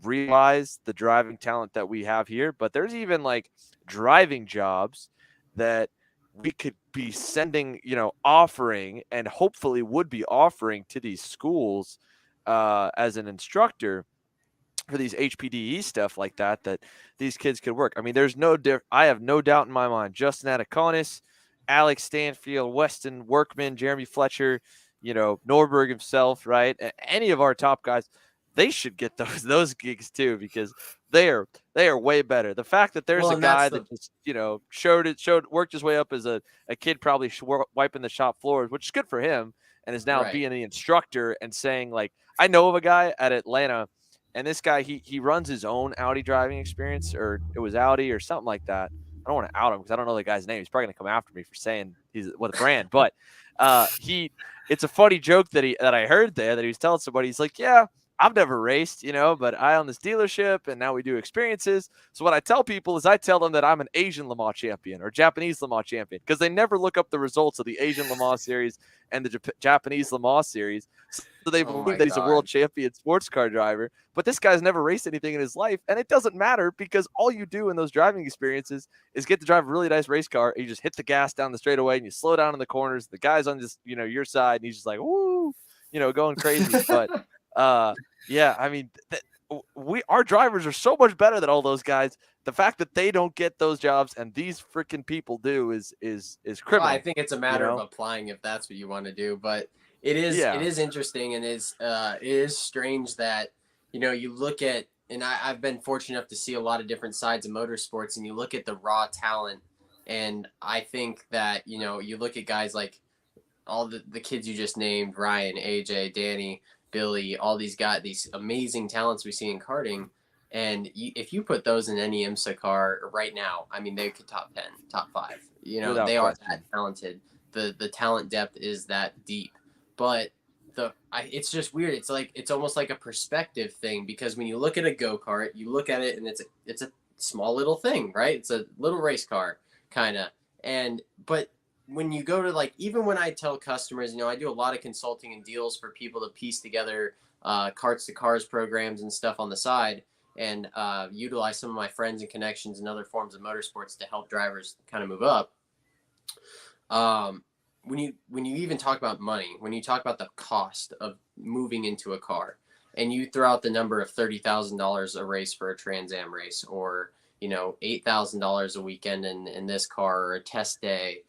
realize the driving talent that we have here, but there's even like driving jobs that we could be sending, offering and hopefully would be offering to these schools as an instructor for these HPDE stuff like that these kids could work. I mean, there's I have no doubt in my mind, Justin Ataconis, Alex Stanfield, Weston Workman, Jeremy Fletcher, Norberg himself, right? Any of our top guys, they should get those gigs too, because they are way better. The fact that there's a guy that just worked his way up as a kid, probably wiping the shop floors, which is good for him, and is now being the instructor and saying like, I know of a guy at Atlanta, and this guy he runs his own Audi driving experience, or it was Audi or something like that. I don't want to out him because I don't know the guy's name. He's probably gonna come after me for saying he's with a brand, but it's a funny joke that I heard there that he was telling somebody. He's like, yeah, I've never raced, but I own this dealership and now we do experiences. So what I tell people is I tell them that I'm an Asian Le Mans champion or Japanese Le Mans champion, because they never look up the results of the Asian Le Mans series and the Japanese Le Mans series. So they believe that he's a world champion sports car driver, but this guy's never raced anything in his life. And it doesn't matter, because all you do in those driving experiences is get to drive a really nice race car. And you just hit the gas down the straightaway and you slow down in the corners. The guy's on just, your side, and he's just like, woo, going crazy. But, yeah, I mean, our drivers are so much better than all those guys. The fact that they don't get those jobs and these freaking people do is criminal. Well, I think it's a matter of applying if that's what you want to do. But it is interesting, and it is strange that you look at, and I've been fortunate enough to see a lot of different sides of motorsports, and you look at the raw talent, and I think that you look at guys like all the kids you just named, Ryan, AJ, Danny, Billy, all these guys, these amazing talents we see in karting. And if you put those in any IMSA car right now, I mean, they could top 10, top 5. Without they are question. that talented. The talent depth is that deep. But it's just weird. It's almost like a perspective thing, because when you look at a go-kart, you look at it and it's a small little thing, right? It's a little race car kind of. But when you go to even when I tell customers, I do a lot of consulting and deals for people to piece together carts to cars programs and stuff on the side, and utilize some of my friends and connections and other forms of motorsports to help drivers kind of move up. When you even talk about money, when you talk about the cost of moving into a car, and you throw out the number of $30,000 a race for a Trans Am race, or $8,000 a weekend in this car, or a test day.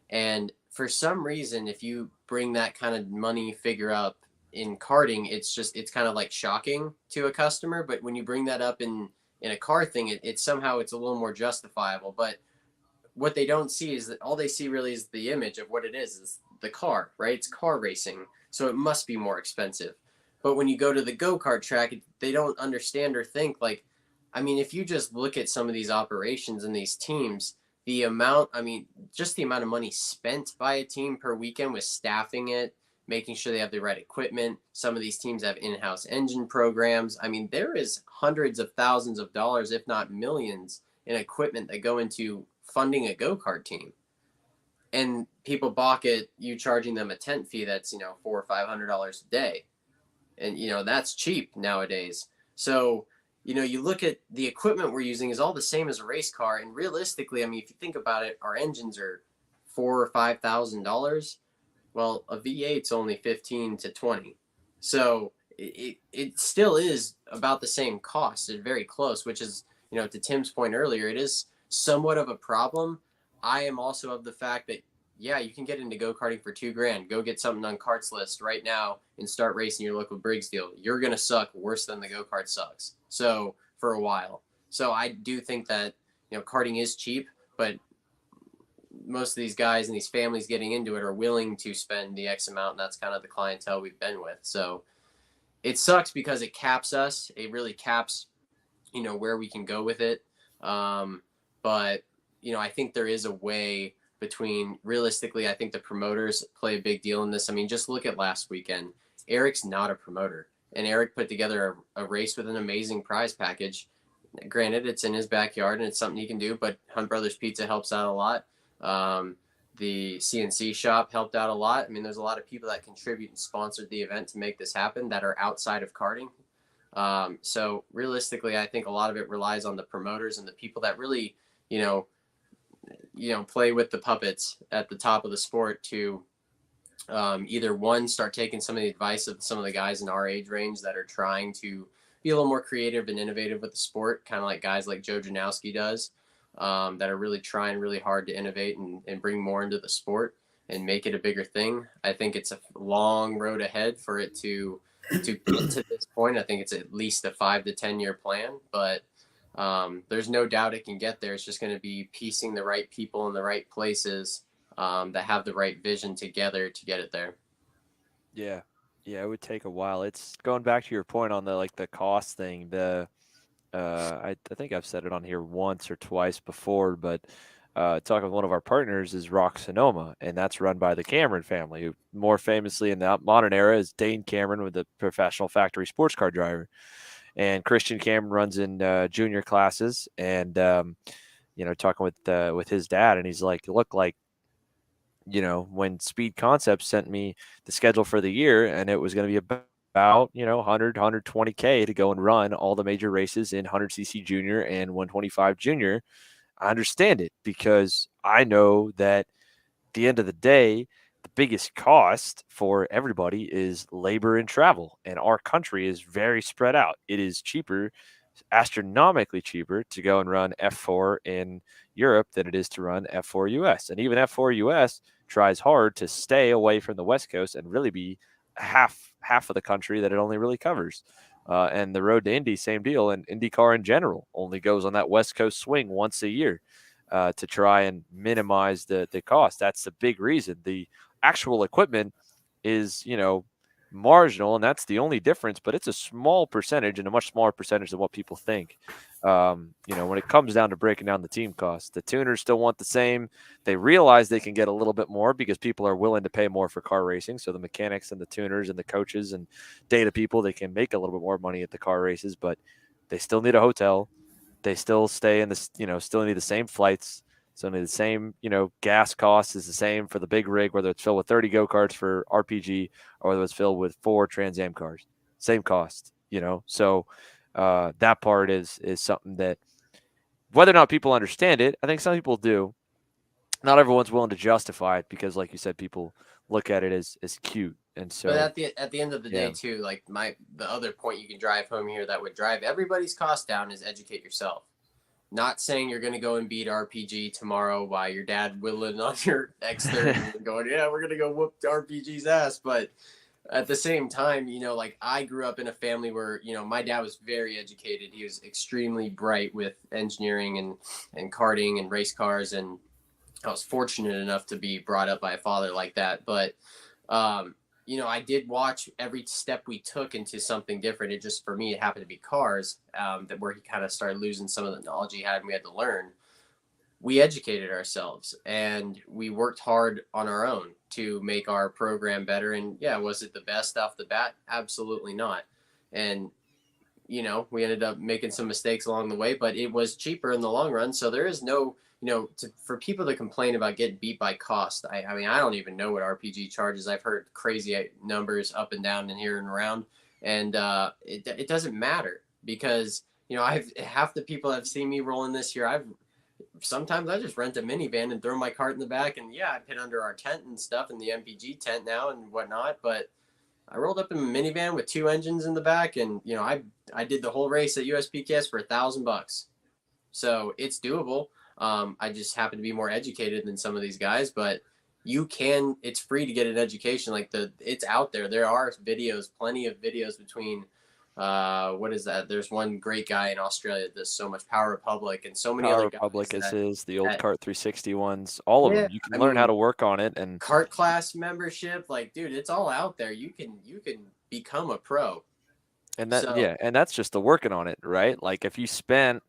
And for some reason, if you bring that kind of money figure up in karting, it's kind of like shocking to a customer. But when you bring that up in a car thing, it's somehow it's a little more justifiable. But what they don't see is that all they see really is the image of what it is the car, right? It's car racing, so it must be more expensive. But when you go to the go-kart track, they don't understand or think like, I mean, if you just look at some of these operations and these teams, just the amount of money spent by a team per weekend with staffing it, making sure they have the right equipment. Some of these teams have in-house engine programs. I mean, there is hundreds of thousands of dollars, if not millions, in equipment that go into funding a go-kart team. And people balk at you charging them a tent fee that's, $400 or $500 a day. And, that's cheap nowadays. So, you look at the equipment we're using is all the same as a race car. And realistically, I mean, if you think about it, our engines are $4,000 or $5,000. Well, a V8's only 15 to 20. So it still is about the same cost. It's very close, which is, to Tim's point earlier, it is somewhat of a problem. I am also of the fact that, yeah, you can get into go-karting for $2,000. Go get something on Kart's list right now and start racing your local Briggs deal. You're going to suck worse than the go-kart sucks. So for a while. So I do think that, karting is cheap, but most of these guys and these families getting into it are willing to spend the X amount. And that's kind of the clientele we've been with. So it sucks because it caps us. It really caps, where we can go with it. But, I think there is a way between realistically, I think the promoters play a big deal in this. I mean, just look at last weekend. Eric's not a promoter, and Eric put together a race with an amazing prize package. Granted, it's in his backyard and it's something he can do, but Hunt Brothers Pizza helps out a lot. The CNC shop helped out a lot. I mean, there's a lot of people that contribute and sponsored the event to make this happen that are outside of karting. So realistically, I think a lot of it relies on the promoters and the people that really, play with the puppets at the top of the sport to either one, start taking some of the advice of some of the guys in our age range that are trying to be a little more creative and innovative with the sport, kind of like guys like Joe Janowski does, that are really trying really hard to innovate and bring more into the sport and make it a bigger thing. I think it's a long road ahead for it to get to this point. I think it's at least a 5 to 10 year plan, but there's no doubt it can get there. It's just going to be piecing the right people in the right places that have the right vision together to get it there. Yeah. Yeah, it would take a while. It's going back to your point on the cost thing. I think I've said it on here once or twice before, but talking with one of our partners is Rock Sonoma, and that's run by the Cameron family, who more famously in the modern era is Dane Cameron, with the professional factory sports car driver, and Christian Cameron runs in junior classes. And talking with his dad, and he's like, look, like, when Speed Concepts sent me the schedule for the year, and it was going to be about 100 120K to go and run all the major races in 100cc junior and 125 junior, I understand it, because I know that at the end of the day, the biggest cost for everybody is labor and travel, and our country is very spread out. It is cheaper, astronomically cheaper, to go and run F4 in Europe than it is to run F4 US. And even F4 US tries hard to stay away from the West Coast and really be half of the country that it only really covers. And the road to Indy, same deal. And IndyCar in general only goes on that West Coast swing once a year to try and minimize the cost. That's the big reason. The actual equipment is, marginal, and that's the only difference, but it's a small percentage, and a much smaller percentage than what people think. When it comes down to breaking down the team costs, the tuners still want the same. They realize they can get a little bit more because people are willing to pay more for car racing. So the mechanics and the tuners and the coaches and data people, they can make a little bit more money at the car races, but they still need a hotel. They still stay in this, still need the same flights. So the same, gas cost is the same for the big rig, whether it's filled with 30 go-karts for RPG or whether it's filled with 4 Trans Am cars. Same cost, So that part is something that, whether or not people understand it, I think some people do. Not everyone's willing to justify it because, like you said, people look at it as cute. And so, but at the end of the day, too, like the other point you can drive home here that would drive everybody's cost down is educate yourself. Not saying you're going to go and beat RPG tomorrow while your dad whittling on your X30 and going, yeah, we're going to go whoop RPG's ass. But at the same time, like I grew up in a family where, my dad was very educated. He was extremely bright with engineering and karting and race cars. And I was fortunate enough to be brought up by a father like that. But, I did watch every step we took into something different. It just, for me, it happened to be cars, that where he kind of started losing some of the knowledge he had and we had to learn. We educated ourselves and we worked hard on our own to make our program better. And yeah, was it the best off the bat? Absolutely not. And, we ended up making some mistakes along the way, but it was cheaper in the long run. So there is no, for people to complain about getting beat by cost. I mean, I don't even know what RPG charges. I've heard crazy numbers up and down and here and around. And it doesn't matter because, half the people that have seen me rolling this year, sometimes I just rent a minivan and throw my cart in the back, and yeah, I pit under our tent and stuff in the MPG tent now and whatnot. But I rolled up in a minivan with 2 engines in the back, and I did the whole race at USPKS for $1,000. So it's doable. I just happen to be more educated than some of these guys, but it's free to get an education. It's out there. There are videos, plenty of videos between. What is that? There's one great guy in Australia that does so much, Power Republic, and so many Power other Republic guys is the old Kart 360 ones, all of them. You can learn how to work on it, and Kart class membership, dude, it's all out there. You can become a pro. and that's just the working on it, right? Like if you spent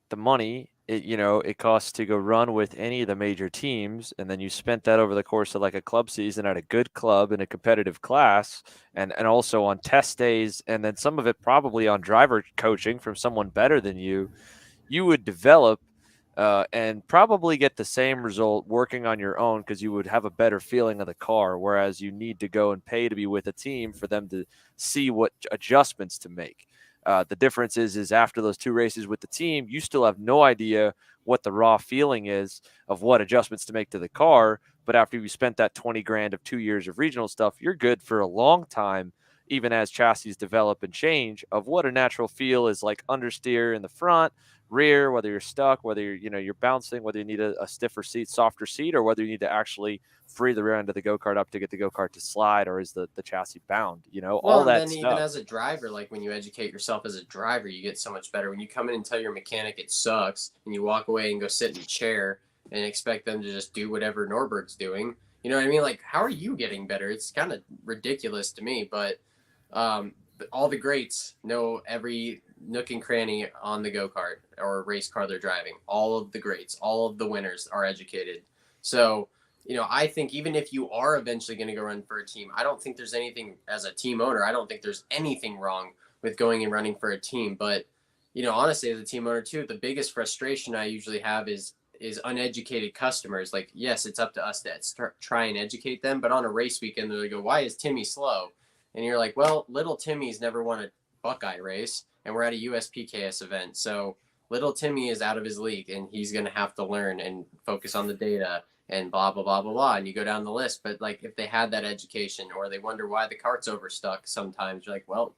the money, it costs to go run with any of the major teams, and then you spent that over the course of like a club season at a good club in a competitive class, and also on test days, and then some of it probably on driver coaching from someone better than you would develop and probably get the same result working on your own, because you would have a better feeling of the car, whereas you need to go and pay to be with a team for them to see what adjustments to make. The difference is after those 2 races with the team, you still have no idea what the raw feeling is of what adjustments to make to the car. But after you spent that 20 grand of 2 years of regional stuff, you're good for a long time, even as chassis develop and change, of what a natural feel is like understeer in the front, rear, whether you're stuck, whether you're bouncing, whether you need a stiffer seat, softer seat, or whether you need to actually free the rear end of the go-kart up to get the go-kart to slide, or is the chassis bound, all that then stuff. even as a driver, when you educate yourself as a driver, you get so much better. When you come in and tell your mechanic it sucks, and you walk away and go sit in a chair and expect them to just do whatever Norberg's doing, you know what I mean? How are you getting better? It's kind of ridiculous to me, but all the greats know every nook and cranny on the go-kart or race car they're driving. All of the greats, all of the winners are educated. So, I think even if you are eventually going to go run for a team, I don't think there's anything, as a team owner, I don't think there's anything wrong with going and running for a team. But, honestly, as a team owner too, the biggest frustration I usually have is uneducated customers. Yes, it's up to us to try and educate them, but on a race weekend, they go, "Why is Timmy slow?" And you're like, well, little Timmy's never won a Buckeye race, and we're at a USPKS event. So little Timmy is out of his league, and he's going to have to learn and focus on the data and blah, blah, blah, blah, blah. And you go down the list. But if they had that education, or they wonder why the cart's overstuck sometimes, you're like, well,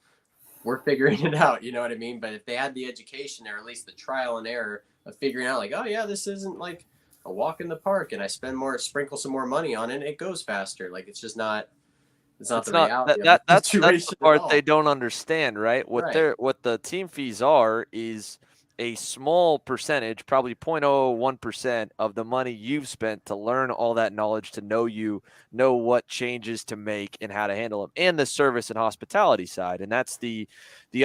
we're figuring it out. You know what I mean? But if they had the education, or at least the trial and error of figuring out oh yeah, this isn't a walk in the park, and I sprinkle some more money on it, and it goes faster. It's just not. It's not the reality. That's the part they don't understand, right? What the team fees are is a small percentage, probably 0.01% of the money you've spent to learn all that knowledge, to know what changes to make and how to handle them, and the service and hospitality side. And that's the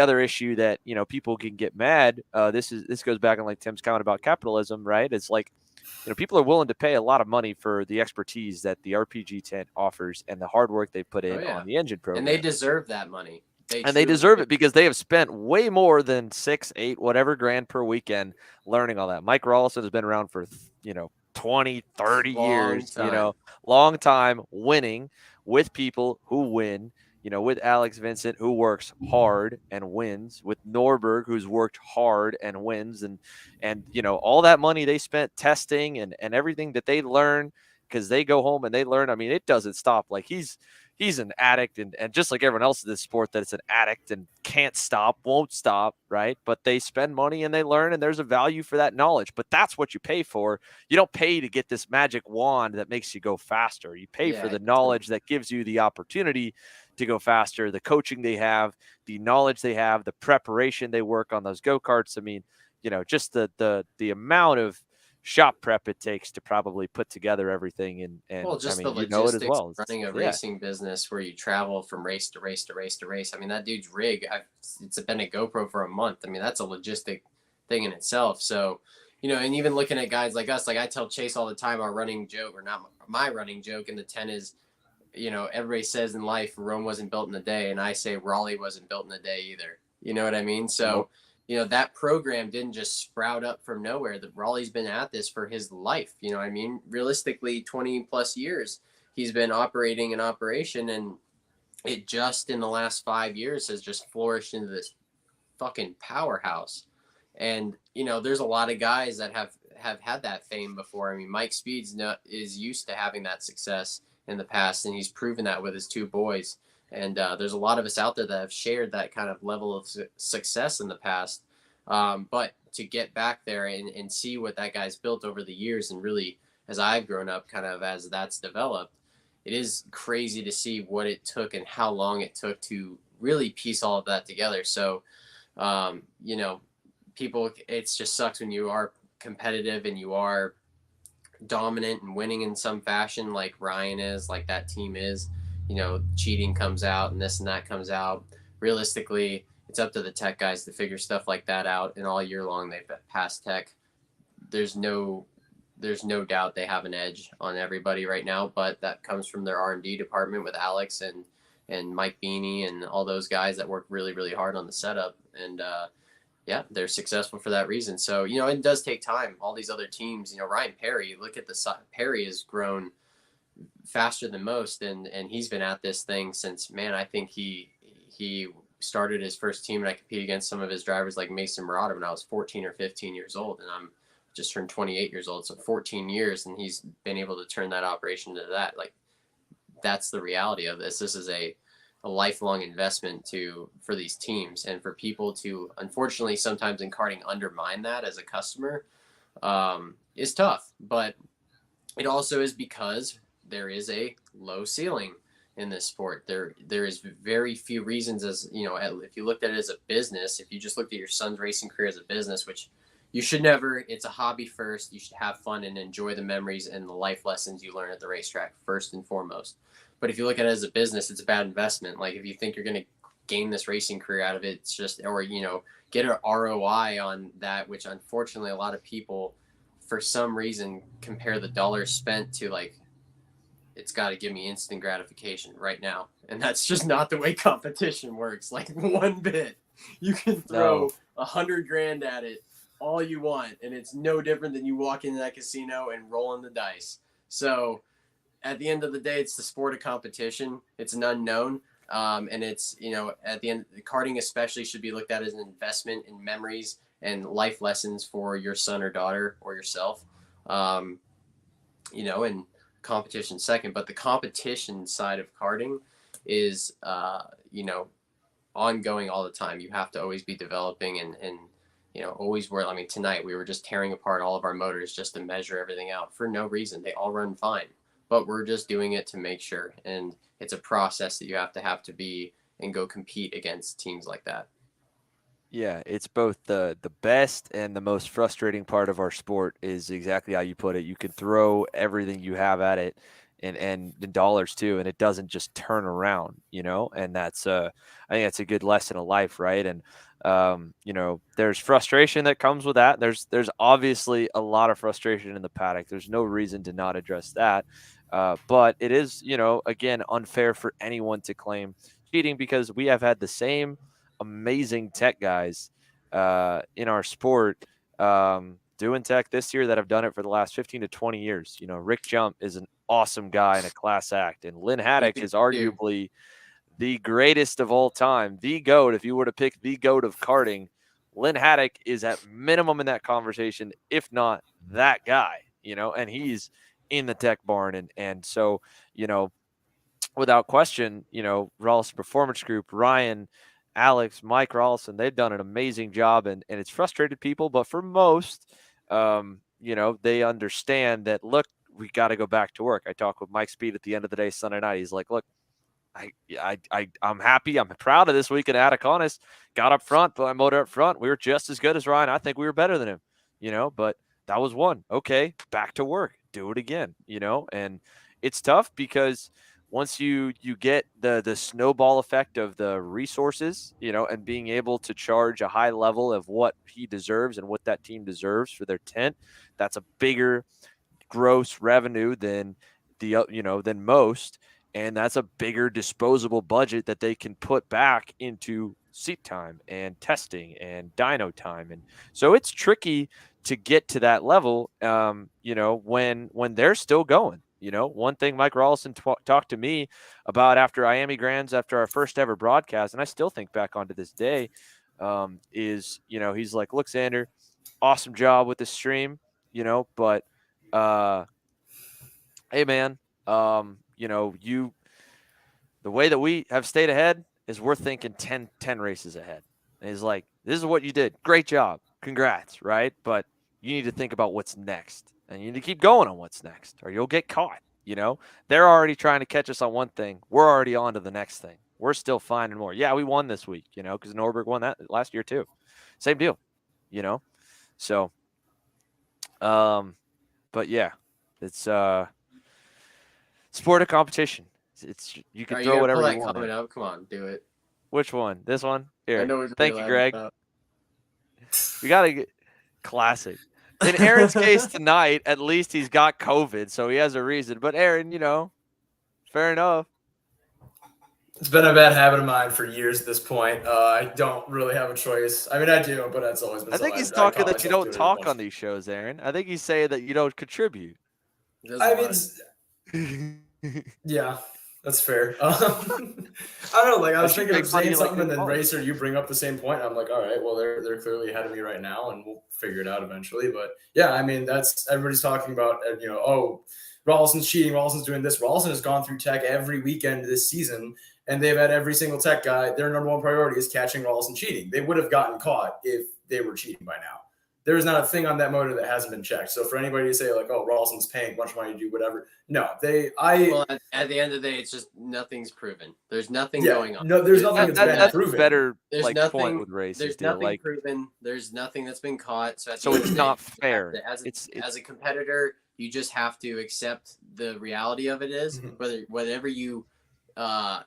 other issue that people can get mad. This goes back on Tim's comment about capitalism, right? It's people are willing to pay a lot of money for the expertise that the RPG tent offers and the hard work they put in on the engine program. And they deserve that money. They deserve it, because they have spent way more than 6, 8, whatever grand per weekend learning all that. Mike Rawlson has been around for, 20, 30 years, long time, winning with people who win, with Alex Vincent, who works hard and wins, with Norberg, who's worked hard and wins, and all that money they spent testing and everything that they learn, because they go home and they learn. I mean, it doesn't stop. He's an addict, and just like everyone else in this sport, that it's an addict and can't stop, won't stop, right? But they spend money and they learn, and there's a value for that knowledge. But that's what you pay for. You don't pay to get this magic wand that makes you go faster. You pay for the knowledge that gives you the opportunity to go faster, the coaching they have, the knowledge they have, the preparation they work on those go-karts. I mean, just the amount of shop prep it takes to probably put together everything. And Well, I just mean, the you know it as logistics well. of running a Yeah. racing business where you travel from race to race to race to race. I mean, that dude's rig, it's been a GoPro for a month. I mean, that's a logistic thing in itself. So, and even looking at guys like us, like I tell Chase all the time, our running joke, or not my running joke in the 10 is, everybody says in life, Rome wasn't built in a day. And I say Raleigh wasn't built in a day either. You know what I mean? So, that program didn't just sprout up from nowhere. The Raleigh's been at this for his life. You know what I mean? Realistically, 20 plus years, he's been operating an operation, and it just in the last 5 years has just flourished into this fucking powerhouse. And, there's a lot of guys that have had that fame before. I mean, Mike Speed's is used to having that success in the past, and he's proven that with his two boys. And there's a lot of us out there that have shared that kind of level of success in the past. But to get back there and see what that guy's built over the years, and really, as I've grown up, kind of as that's developed, it is crazy to see what it took and how long it took to really piece all of that together. So, people, it just sucks when you are competitive and you are dominant and winning in some fashion, like Ryan is, like that team is. Cheating comes out and this and that comes out. Realistically, it's up to the tech guys to figure stuff like that out. And all year long, they've passed tech. There's no doubt they have an edge on everybody right now, but that comes from their R&D department with Alex and Mike Beanie and all those guys that work really, really hard on the setup. And, they're successful for that reason. So, it does take time. All these other teams, Ryan Perry, look at Perry has grown faster than most, and he's been at this thing since, man, I think he started his first team, and I competed against some of his drivers like Mason Murata when I was 14 or 15 years old, and I'm just turned 28 years old, so 14 years, and he's been able to turn that operation into that. Like, that's the reality of this. This is a lifelong investment for these teams, and for people to, unfortunately, sometimes in karting undermine that as a customer is tough. But it also is because there is a low ceiling in this sport. There is very few reasons, as if you looked at it as a business, if you just looked at your son's racing career as a business, which you should never, it's a hobby first. You should have fun and enjoy the memories and the life lessons you learn at the racetrack first and foremost. But if you look at it as a business, it's a bad investment. Like, if you think you're going to gain this racing career out of it, it's just, or, get an ROI on that, which unfortunately a lot of people, for some reason, compare the dollars spent to, like, it's got to give me instant gratification right now. And that's just not the way competition works. Like, one bit. You can throw $100,000 at it all you want, and it's no different than you walk into that casino and rolling the dice. So at the end of the day, it's the sport of competition. It's an unknown. And it's, at the end, karting especially should be looked at as an investment in memories and life lessons for your son or daughter or yourself. And competition second, but the competition side of karting is, ongoing all the time. You have to always be developing and always work. I mean, tonight we were just tearing apart all of our motors just to measure everything out for no reason. They all run fine, but we're just doing it to make sure. And it's a process that you have to be and go compete against teams like that. Yeah, it's both the best and the most frustrating part of our sport is exactly how you put it. You can throw everything you have at it and the dollars too, and it doesn't just turn around, and that's I think that's a good lesson of life, right? And there's frustration that comes with that. There's obviously a lot of frustration in the paddock. There's no reason to not address that. But it is, again, unfair for anyone to claim cheating because we have had the same amazing tech guys in our sport doing tech this year that have done it for the last 15 to 20 years. Rick Jump is an awesome guy and a class act, and Lynn Haddock is arguably the greatest of all time, the GOAT. If you were to pick the GOAT of karting, Lynn Haddock is at minimum in that conversation, if not that guy, and he's in the tech barn. And so, without question, Rawls Performance Group, Ryan, Alex, Mike Rawlson, they've done an amazing job, and it's frustrated people, but for most, they understand that, look, we got to go back to work. I talked with Mike Speed at the end of the day, Sunday night. He's like, look, I'm happy. I'm proud of this week in Ataconis. Got up front, put my motor up front. We were just as good as Ryan. I think we were better than him, but that was one. Okay, back to work. Do it again, and it's tough because once you get the snowball effect of the resources, and being able to charge a high level of what he deserves and what that team deserves for their tent, that's a bigger gross revenue than than most, and that's a bigger disposable budget that they can put back into seat time and testing and dyno time. And so it's tricky to get to that level, when they're still going. One thing Mike Rawlson talked to me about after IAME Grands, after our first ever broadcast, and I still think back on to this day, is, he's like, look, Xander, awesome job with the stream, but hey, man, the way that we have stayed ahead is we're thinking 10 races ahead. And he's like, this is what you did. Great job. Congrats, right? But you need to think about what's next. And you need to keep going on what's next, or you'll get caught. They're already trying to catch us on one thing. We're already on to the next thing. We're still finding more. Yeah, we won this week, because Norberg won that last year too. Same deal, So, but yeah, it's sport of competition. It's you can throw whatever you want. Comment up. Come on, do it. Which one? This one? Here. I know Thank you, Greg. We got to get classic. In Aaron's case tonight, at least he's got COVID, so he has a reason. But Aaron, fair enough. It's been a bad habit of mine for years at this point. I don't really have a choice. I mean, I do, but that's always been. I think he's talking that you don't talk on these shows, Aaron. I think he's saying that you don't contribute. I mean, yeah, that's fair. I don't know. Like I was thinking of saying something, and then Racer, you bring up the same point. I'm like, all right, well, they're clearly ahead of me right now, and we'll figure it out eventually. But yeah, I mean, that's everybody's talking about. Oh, Rawlson's cheating. Rawlson's doing this. Rawlson has gone through Tech every weekend this season, and they've had every single Tech guy. Their number one priority is catching Rawlson cheating. They would have gotten caught if they were cheating by now. There is not a thing on that motor that hasn't been checked. So for anybody to say like, "Oh, Rawlson's paying a bunch of money to do whatever," no, Well, at the end of the day, it's just nothing's proven. There's nothing going on. No, there's nothing that's been proven. Better there's like nothing, point with races. There's nothing proven. There's nothing that's been caught. So it's not fair. As a competitor, you just have to accept the reality of it is whatever you come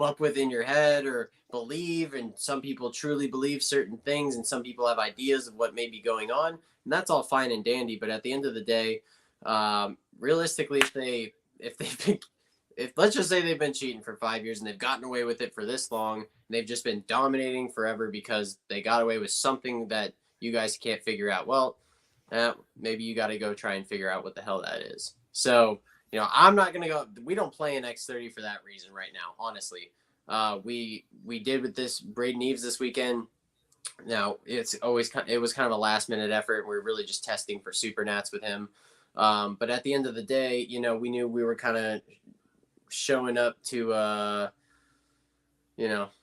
up with in your head or believe, and some people truly believe certain things and some people have ideas of what may be going on, and that's all fine and dandy. But at the end of the day, realistically, if let's just say they've been cheating for 5 years and they've gotten away with it for this long, and they've just been dominating forever because they got away with something that you guys can't figure out, well, maybe you got to go try and figure out what the hell that is. So I'm not going to go. We don't play in X30 for that reason right now, honestly. We did with this Braden Eves this weekend. Now it was kind of a last minute effort. We're really just testing for Supernats with him. But at the end of the day, we knew we were kind of showing up to,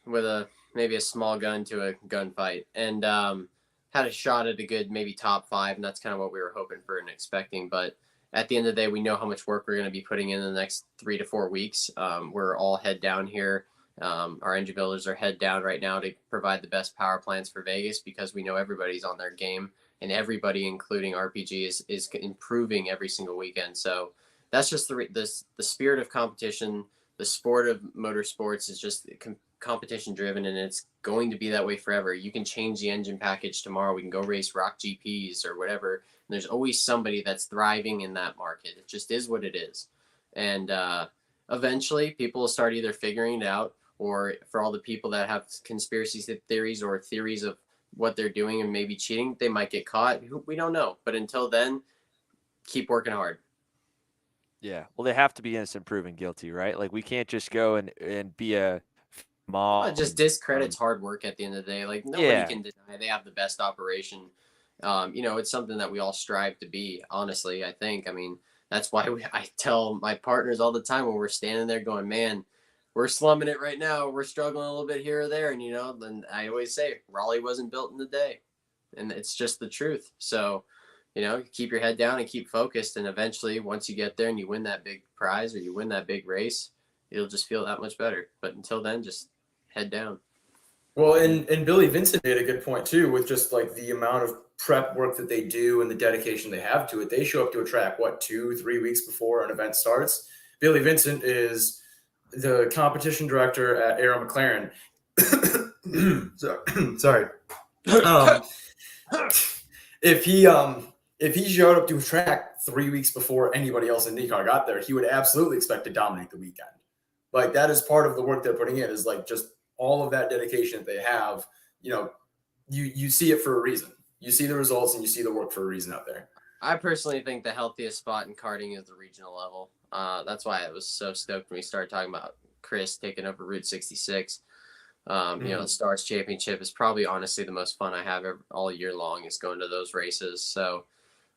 with maybe a small gun to a gunfight, and had a shot at a good maybe top 5, and that's kind of what we were hoping for and expecting. But at the end of the day, we know how much work we're going to be putting in the next 3 to 4 weeks. We're all head down here. Our engine builders are head down right now to provide the best power plants for Vegas, because we know everybody's on their game, and everybody, including RPG, is improving every single weekend. So that's just the spirit of competition. The sport of motorsports is just competition driven, and it's going to be that way forever. You can change the engine package tomorrow. We can go race Rock GPs or whatever. And there's always somebody that's thriving in that market. It just is what it is. And eventually people will start either figuring it out, or for all the people that have conspiracy theories or theories of what they're doing and maybe cheating, they might get caught. We don't know. But until then, keep working hard. Yeah. Well, they have to be innocent proven guilty, right? Like we can't just go and be a mom. It just discredits hard work at the end of the day. Like nobody can deny they have the best operation. It's something that we all strive to be, honestly, I think. I mean, that's why I tell my partners all the time when we're standing there going, man, we're slumming it right now. We're struggling a little bit here or there. And, then I always say Raleigh wasn't built in a day, and it's just the truth. So, keep your head down and keep focused. And eventually, once you get there and you win that big prize or you win that big race, it'll just feel that much better. But until then, just head down. Well, and Billy Vincent made a good point too, with just like the amount of prep work that they do and the dedication they have to it. They show up to a track, 2-3 weeks before an event starts. Billy Vincent is the competition director at Arrow McLaren. Sorry. If he showed up to a track 3 weeks before anybody else in IndyCar got there, he would absolutely expect to dominate the weekend. Like, that is part of the work they're putting in, is like just all of that dedication that they have. You see it for a reason. You see the results and you see the work for a reason out there. I personally think the healthiest spot in karting is the regional level. That's why I was so stoked when we started talking about Chris taking over Route 66. The Stars Championship is probably honestly the most fun I have all year long, is going to those races. So,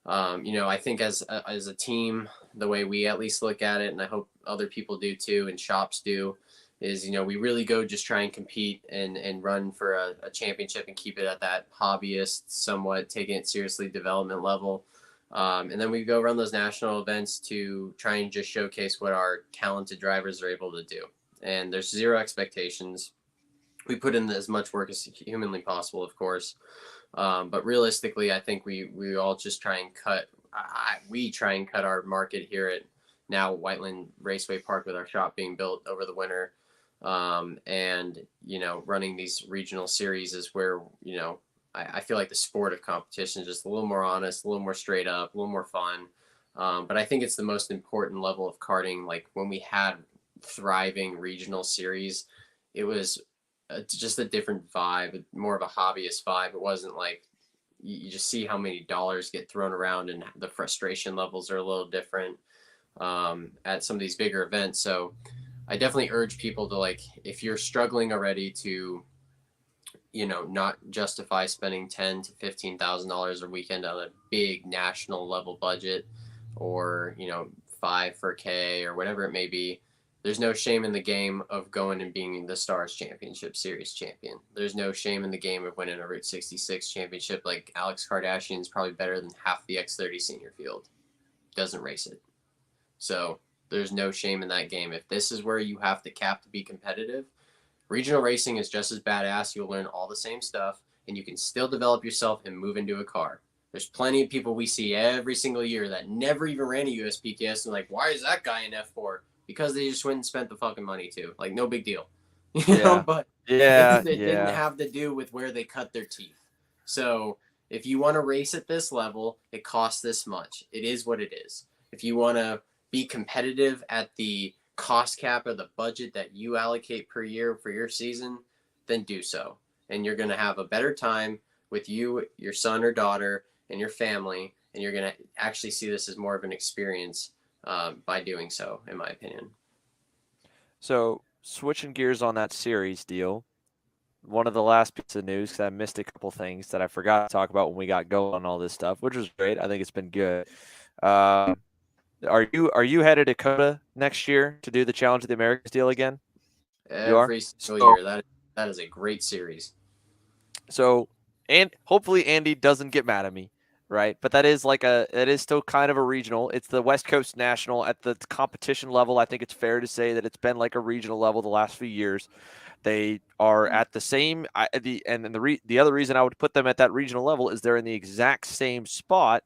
I think as a team, the way we at least look at it, and I hope other people do too, and shops do, is, we really go just try and compete and run for a championship and keep it at that hobbyist, somewhat taking it seriously development level. And then we go run those national events to try and just showcase what our talented drivers are able to do. And there's zero expectations. We put in as much work as humanly possible, of course. But realistically, I think we all just try and cut our market here at now Whiteland Raceway Park, with our shop being built over the winter. And running these regional series is where, I feel like the sport of competition is just a little more honest, a little more straight up, a little more fun. But I think it's the most important level of karting. Like, when we had thriving regional series, it was just a different vibe, more of a hobbyist vibe. It wasn't like you just see how many dollars get thrown around, and the frustration levels are a little different at some of these bigger events. So I definitely urge people to, like, if you're struggling already to, not justify spending $10,000 to $15,000 a weekend on a big national level budget, or, $5,000 for K or whatever it may be. There's no shame in the game of going and being the Stars Championship Series champion. There's no shame in the game of winning a Route 66 championship. Like, Alex Kardashian is probably better than half the X30 senior field. Doesn't race it. So there's no shame in that game. If this is where you have to cap to be competitive, regional racing is just as badass. You'll learn all the same stuff, and you can still develop yourself and move into a car. There's plenty of people we see every single year that never even ran a USPTS, and like, why is that guy in F4? Because they just went and spent the fucking money too. Like, no big deal. But it didn't have to do with where they cut their teeth. So if you want to race at this level, it costs this much. It is what it is. If you want to be competitive at the cost cap or the budget that you allocate per year for your season, then do so. And you're going to have a better time with you, your son or daughter, and your family. And you're going to actually see this as more of an experience by doing so, in my opinion. So, switching gears on that series deal, one of the last pieces of news, because I missed a couple things that I forgot to talk about when we got going on all this stuff, which was great. I think it's been good. Are you headed to Dakota next year to do the Challenge of the Americas deal again? Every single year. That is a great series. So, and hopefully Andy doesn't get mad at me, right? But that is still kind of a regional. It's the West Coast National at the competition level. I think it's fair to say that it's been like a regional level the last few years. They are at the same the other reason I would put them at that regional level is they're in the exact same spot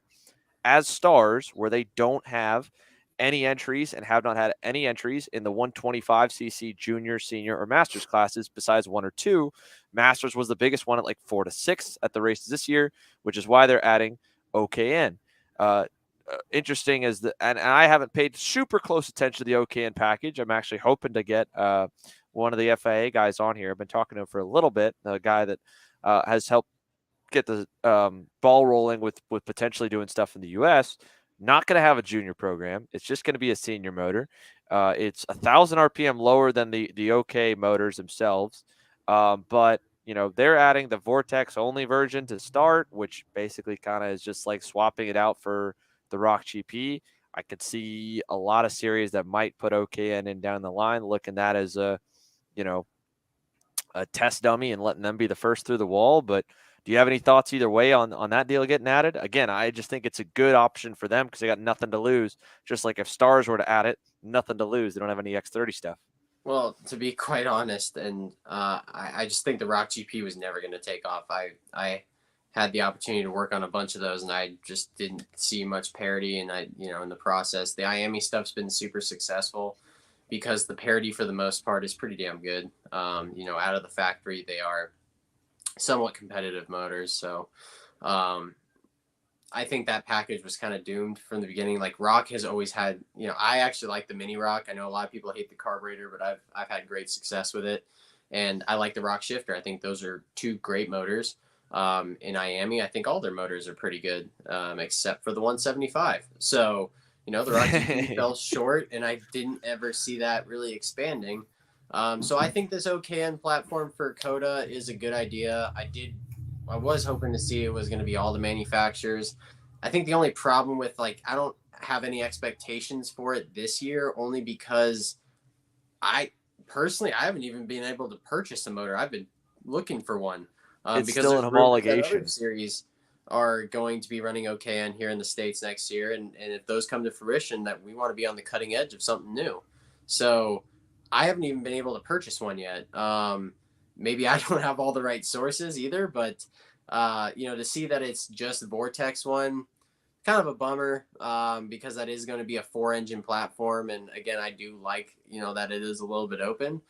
as Stars, where they don't have any entries and have not had any entries in the 125cc junior, senior, or masters classes besides one or two. Masters was the biggest one at like 4 to 6 at the races this year, which is why they're adding OKN. Interesting is and I haven't paid super close attention to the OKN package. I'm actually hoping to get one of the FIA guys on here. I've been talking to him for a little bit, a guy that has helped get the ball rolling with potentially doing stuff in the U.S. Not going to have a junior program. It's just going to be a senior motor. It's 1,000 RPM lower than the OK motors themselves. But, they're adding the Vortex only version to start, which basically kind of is just like swapping it out for the Rock GP. I could see a lot of series that might put OKN in down the line, looking at that as a test dummy and letting them be the first through the wall. But do you have any thoughts either way on that deal getting added? Again, I just think it's a good option for them because they got nothing to lose. Just like if Stars were to add it, nothing to lose. They don't have any X30 stuff. Well, to be quite honest, and I just think the Rock GP was never going to take off. I had the opportunity to work on a bunch of those, and I just didn't see much parity. And in the process, the IAME stuff's been super successful because the parity for the most part is pretty damn good. Out of the factory, they are somewhat competitive motors. So I think that package was kind of doomed from the beginning. Like Rock has always had, I actually like the Mini Rock. I know a lot of people hate the carburetor, but I've had great success with it, and I like the Rock shifter. I think those are two great motors. In IAME, I think all their motors are pretty good, except for the 175. So the Rock GP fell short, and I didn't ever see that really expanding. So I think this OKN platform for Coda is a good idea. I was hoping to see it was going to be all the manufacturers. I think the only problem with I don't have any expectations for it this year, only because I haven't even been able to purchase a motor. I've been looking for one It's because still there's an rumors that other homologation. series are going to be running OKN here in the States next year. And if those come to fruition, that we want to be on the cutting edge of something new. So I haven't even been able to purchase one yet. Maybe I don't have all the right sources either, but to see that it's just Vortex one, kind of a bummer, because that is going to be a 4-engine platform. And again, I do like, that it is a little bit open.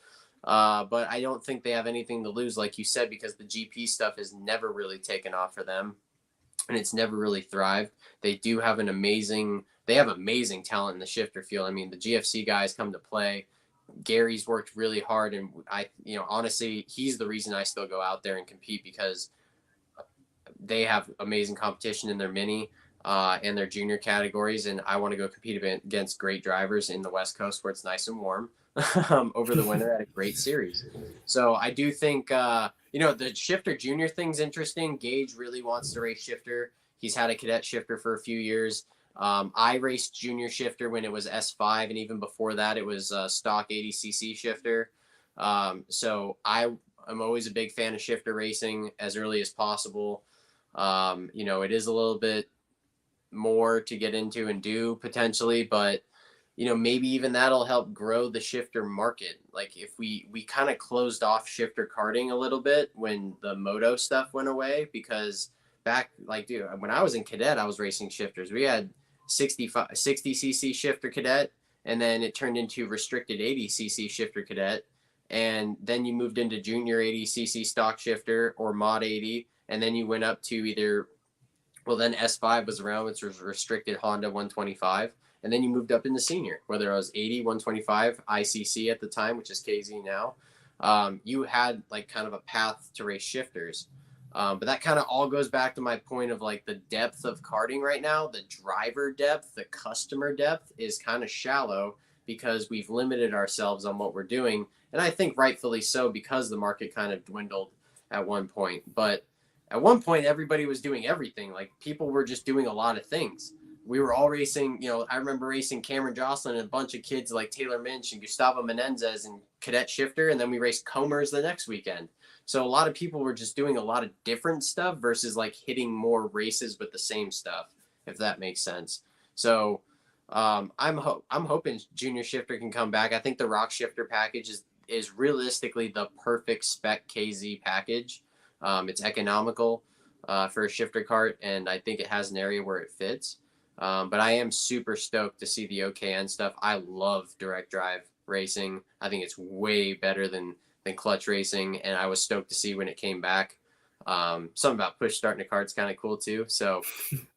But I don't think they have anything to lose, like you said, because the GP stuff has never really taken off for them, and it's never really thrived. They have amazing talent in the shifter field. I mean, the GFC guys come to play. Gary's worked really hard, and honestly, he's the reason I still go out there and compete, because they have amazing competition in their mini and their junior categories, and I want to go compete against great drivers in the West Coast where it's nice and warm over the winter at a great series. So I do think the shifter junior thing's interesting. Gage really wants to race shifter. He's had a cadet shifter for a few years. I raced junior shifter when it was S5, and even before that, it was stock 80cc shifter. So I'm always a big fan of shifter racing as early as possible. It is a little bit more to get into and do potentially, but maybe even that'll help grow the shifter market. Like if we kind of closed off shifter karting a little bit when the moto stuff went away, because back when I was in cadet, I was racing shifters. We had 60cc shifter cadet, and then it turned into restricted 80cc shifter cadet, and then you moved into junior 80cc stock shifter or mod 80, and then you went up to then S5 was around, which was restricted Honda 125, and then you moved up into senior, whether I was 80, 125, ICC at the time, which is KZ now. You had kind of a path to race shifters. But that kind of all goes back to my point of the depth of karting right now. The driver depth, the customer depth is kind of shallow because we've limited ourselves on what we're doing. And I think rightfully so, because the market kind of dwindled at one point. But at one point, everybody was doing everything. People were just doing a lot of things. We were all racing, I remember racing Cameron Jocelyn and a bunch of kids like Taylor Minch and Gustavo Menendez and cadet shifter. And then we raced Comers the next weekend. So a lot of people were just doing a lot of different stuff versus hitting more races with the same stuff, if that makes sense. So I'm hoping junior shifter can come back. I think the Rock shifter package is realistically the perfect spec KZ package. It's economical for a shifter kart, and I think it has an area where it fits. But I am super stoked to see the OKN stuff. I love direct drive racing. I think it's way better than clutch racing, and I was stoked to see when it came back. Something about push starting a kart's kind of cool too. So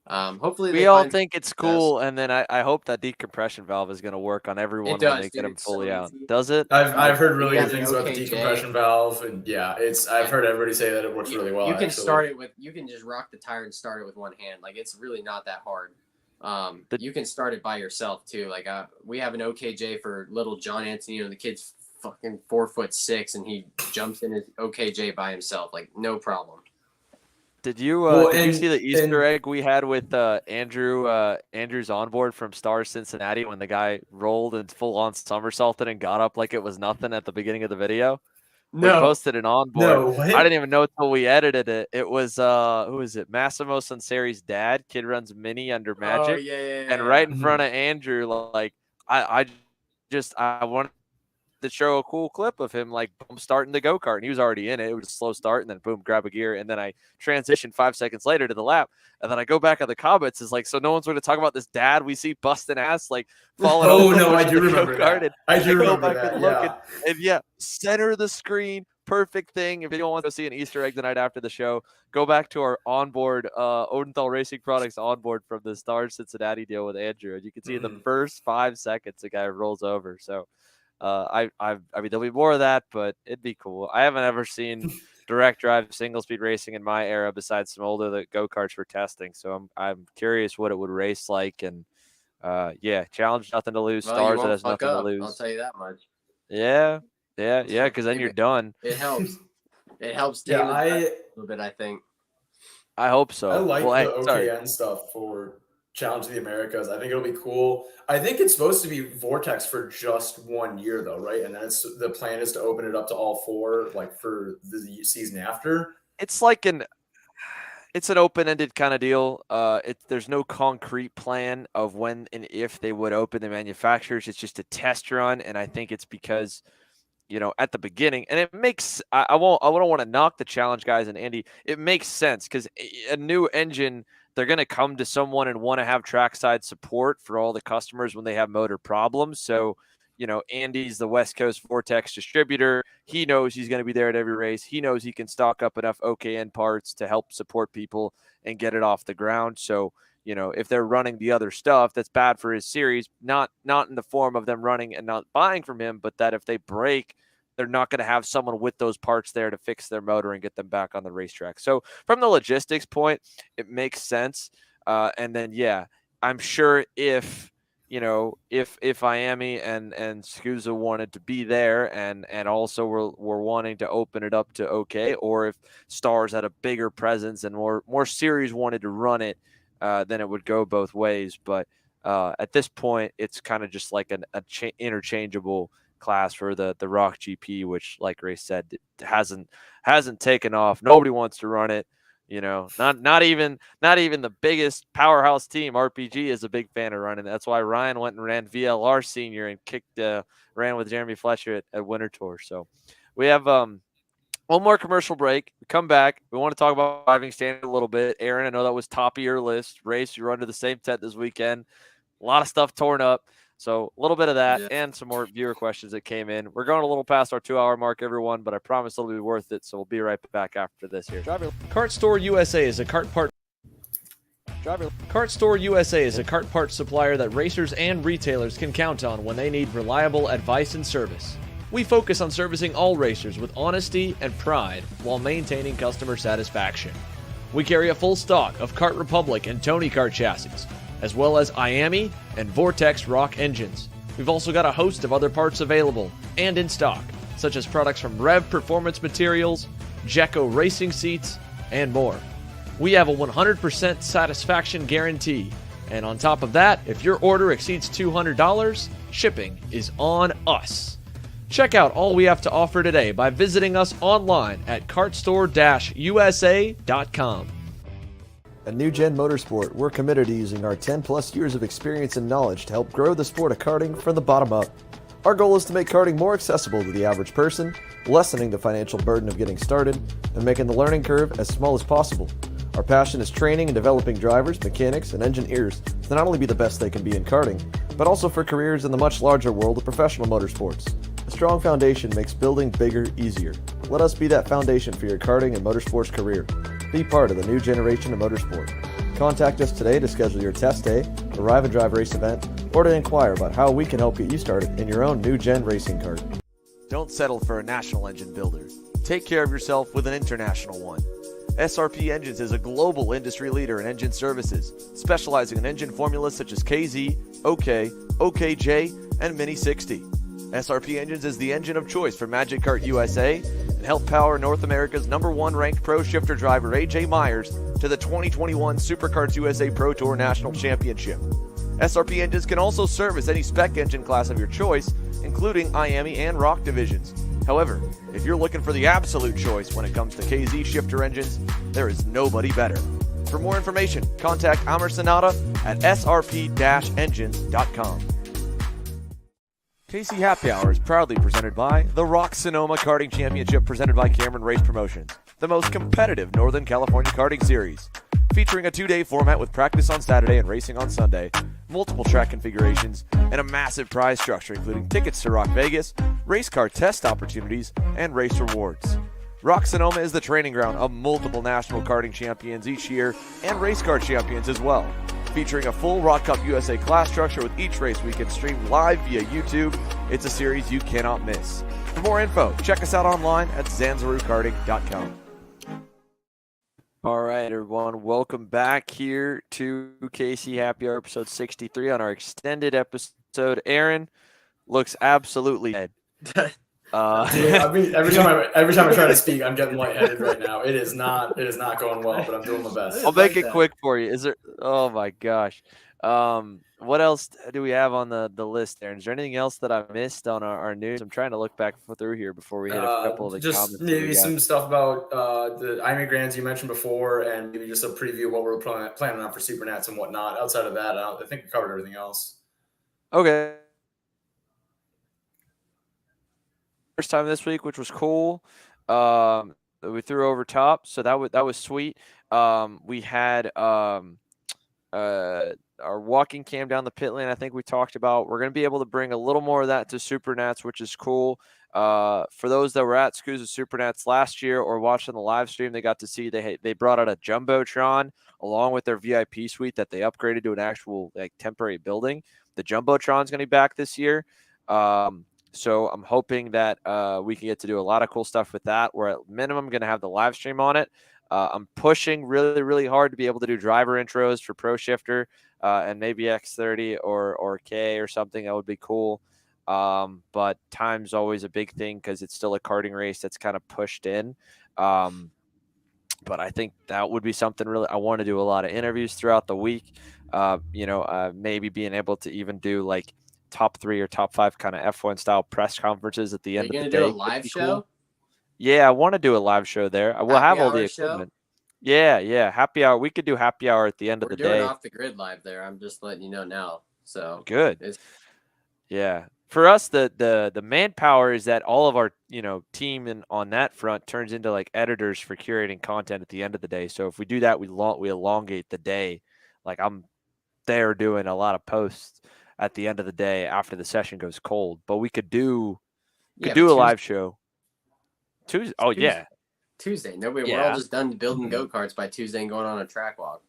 hopefully we all think it's cool, and then I hope that decompression valve is going to work on everyone when they get them fully out. Does it? I've heard really good things about the OKJ. decompression valve, and I've heard everybody say that it works really well. You can start it you can just rock the tire and start it with one hand. It's really not that hard. You can start it by yourself too. We have an OKJ for little John Antonino. The kid's fucking 4'6", and he jumps in his OKJ by himself, no problem. Did you see the Easter egg we had with Andrew's onboard from Stars Cincinnati when the guy rolled and full on somersaulted and got up like it was nothing at the beginning of the video? No. We posted an onboard. No, what? I didn't even know until we edited it. It was who is it? Massimo Sanseri's dad. Kid runs mini under Magic. Oh, yeah. And right in front of Andrew, I wanted that show a cool clip of him like boom starting the go-kart, and he was already in it. It was a slow start, and then boom, grab a gear, and then I transitioned 5 seconds later to the lap, and then I go back on the comments. Is like, so no one's going to talk about this dad we see busting ass like falling Oh over. no, I do the remember go-kart, that. and I do go remember back that. and look, Yeah. and yeah, center of the screen. Perfect thing. If anyone wants to see an Easter egg the night after the show, go back to our onboard, Odenthal Racing Products onboard from the Star Cincinnati deal with Andrew, and you can see in the first 5 seconds the guy rolls over. So, I mean, there'll be more of that, but it'd be cool. I haven't ever seen direct drive single speed racing in my era besides some older go karts for testing. So I'm curious what it would race like, and yeah, challenge nothing to lose, Well, stars that has nothing to lose. I'll tell you that much. Yeah, because then you're done. It helps. It helps Yeah, tame a little bit, I think. I hope so. I like Well, the OKN stuff for Challenge of the Americas. I think it'll be cool. I think it's supposed to be Vortex for just 1 year though, right? And then the plan is to open it up to all 4 like for the season after. It's like it's an open-ended kind of deal. There's no concrete plan of when and if they would open the manufacturers. It's just a test run, and I think it's because at the beginning, and it makes I don't want to knock the challenge guys and Andy. It makes sense because a new engine, they're going to come to someone and want to have trackside support for all the customers when they have motor problems. So, Andy's the West Coast Vortex distributor. He knows he's going to be there at every race. He knows he can stock up enough OKN parts to help support people and get it off the ground. So, if they're running the other stuff that's bad for his series, not in the form of them running and not buying from him, but that if they break, they're not going to have someone with those parts there to fix their motor and get them back on the racetrack. So from the logistics point, it makes sense. And then, yeah, I'm sure if IAME and SKUSA wanted to be there and also were wanting to open it up to OK, or if Stars had a bigger presence and more series wanted to run it, then it would go both ways. But at this point, it's kind of just like an interchangeable class for the Rock GP, which, like Ray said, hasn't taken off. Nobody wants to run it. Not even the biggest powerhouse team, RPG, is a big fan of running. That's why Ryan went and ran VLR Senior and ran with Jeremy Fletcher at Winter Tour. So we have one more commercial break. We come back. We want to talk about driving standard a little bit. Aaron, I know that was top of your list. Race, you run to the same tent this weekend. A lot of stuff torn up. So a little bit of that and some more viewer questions that came in. We're going a little past our 2-hour mark, everyone, but I promise it'll be worth it. So we'll be right back after this here. Kart Store USA is a kart parts supplier that racers and retailers can count on when they need reliable advice and service. We focus on servicing all racers with honesty and pride while maintaining customer satisfaction. We carry a full stock of Kart Republic and Tony Kart chassis, as well as IAME and Vortex Rock engines. We've also got a host of other parts available and in stock, such as products from Rev Performance Materials, Jekko Racing Seats, and more. We have a 100% satisfaction guarantee, and on top of that, if your order exceeds $200, shipping is on us. Check out all we have to offer today by visiting us online at kartstore-usa.com. At New Gen Motorsport, we're committed to using our 10-plus years of experience and knowledge to help grow the sport of karting from the bottom up. Our goal is to make karting more accessible to the average person, lessening the financial burden of getting started, and making the learning curve as small as possible. Our passion is training and developing drivers, mechanics, and engineers to not only be the best they can be in karting, but also for careers in the much larger world of professional motorsports. A strong foundation makes building bigger easier. Let us be that foundation for your karting and motorsports career. Be part of the new generation of motorsport. Contact us today to schedule your test day, arrive and drive race event, or to inquire about how we can help get you started in your own new gen racing kart. Don't settle for a national engine builder. Take care of yourself with an international one. SRP Engines is a global industry leader in engine services, specializing in engine formulas such as KZ, OK, OKJ, and Mini 60. SRP Engines is the engine of choice for Magic Kart USA and helped power North America's #1 ranked pro shifter driver AJ Myers to the 2021 Supercross USA Pro Tour National Championship. SRP Engines can also service any spec engine class of your choice, including IAME and Rock divisions. However, if you're looking for the absolute choice when it comes to KZ shifter engines, there is nobody better. For more information, contact Amar Sanada at srp-engines.com. KC Happy Hour is proudly presented by the Rock Sonoma Karting Championship, presented by Cameron Race Promotions, the most competitive Northern California karting series. Featuring a 2-day format with practice on Saturday and racing on Sunday, multiple track configurations, and a massive prize structure including tickets to Rock Vegas, race car test opportunities, and race rewards. Rock Sonoma is the training ground of multiple national karting champions each year and race car champions as well. Featuring a full Rock Cup USA class structure with each race weekend streamed live via YouTube, it's a series you cannot miss. For more info, check us out online at zanzarukarting.com. All right, everyone. Welcome back here to KC Happy Hour, episode 63 on our extended episode. Aaron looks absolutely dead. I mean, every time I try to speak, I'm getting lightheaded right now. It is not going well, but I'm doing my best. I'll make it quick for you. Is there? Oh my gosh. What else do we have on the list there? Is there anything else that I missed on our news? I'm trying to look back through here before we hit a couple of the just comments. maybe some stuff about the IAME Grands you mentioned before, and maybe just a preview of what we're planning on for Supernats and whatnot. Outside of that, I think we covered everything else. Okay. First time this week, which was cool. We threw over top, so that was sweet. We had our walking cam down the pit lane. I think we talked about. We're going to be able to bring a little more of that to Supernats, which is cool. For those that were at SKUSA Supernats last year or watching the live stream, they got to see they brought out a Jumbotron along with their VIP suite that they upgraded to an actual temporary building. The Jumbotron's going to be back this year. So I'm hoping that we can get to do a lot of cool stuff with that. We're at minimum going to have the live stream on it. I'm pushing really, really hard to be able to do driver intros for Pro Shifter and maybe X30 or K or something. That would be cool. But time's always a big thing because it's still a karting race that's kind of pushed in. But I think that would be something really. I want to do a lot of interviews throughout the week. Maybe being able to even do like top 3 or top 5 kind of F1 style press conferences at the end of the day. Are you going to do a live show? Cool. Yeah, I want to do a live show there. I will have all the equipment. Yeah. Happy hour. We could do happy hour at the end of the day. We're doing off the grid live there. I'm just letting you know now. So good. Yeah. For us, the manpower is that all of our team on that front turns into like editors for curating content at the end of the day. So if we do that, we elongate the day. Like I'm there doing a lot of posts at the end of the day after the session goes cold. But we could do a live show. Tuesday. Oh, yeah. Tuesday. We're all just done building go-karts by Tuesday and going on a track walk.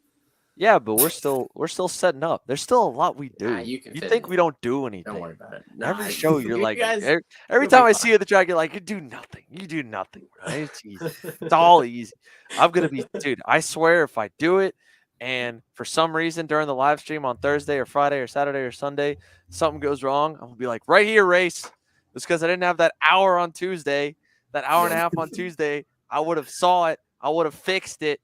Yeah, but we're still setting up. There's still a lot we do. You think we don't do anything? Don't worry about it. Every show you're like, every time I see you at the track, you're like, you do nothing. You do nothing. Right? It's easy. It's all easy. I'm gonna be, dude. I swear, if I do it, and for some reason during the live stream on Thursday or Friday or Saturday or Sunday, something goes wrong, I'm gonna be like, right here, race. It's because I didn't have that hour on Tuesday, that hour and a half on Tuesday. I would have saw it. I would have fixed it.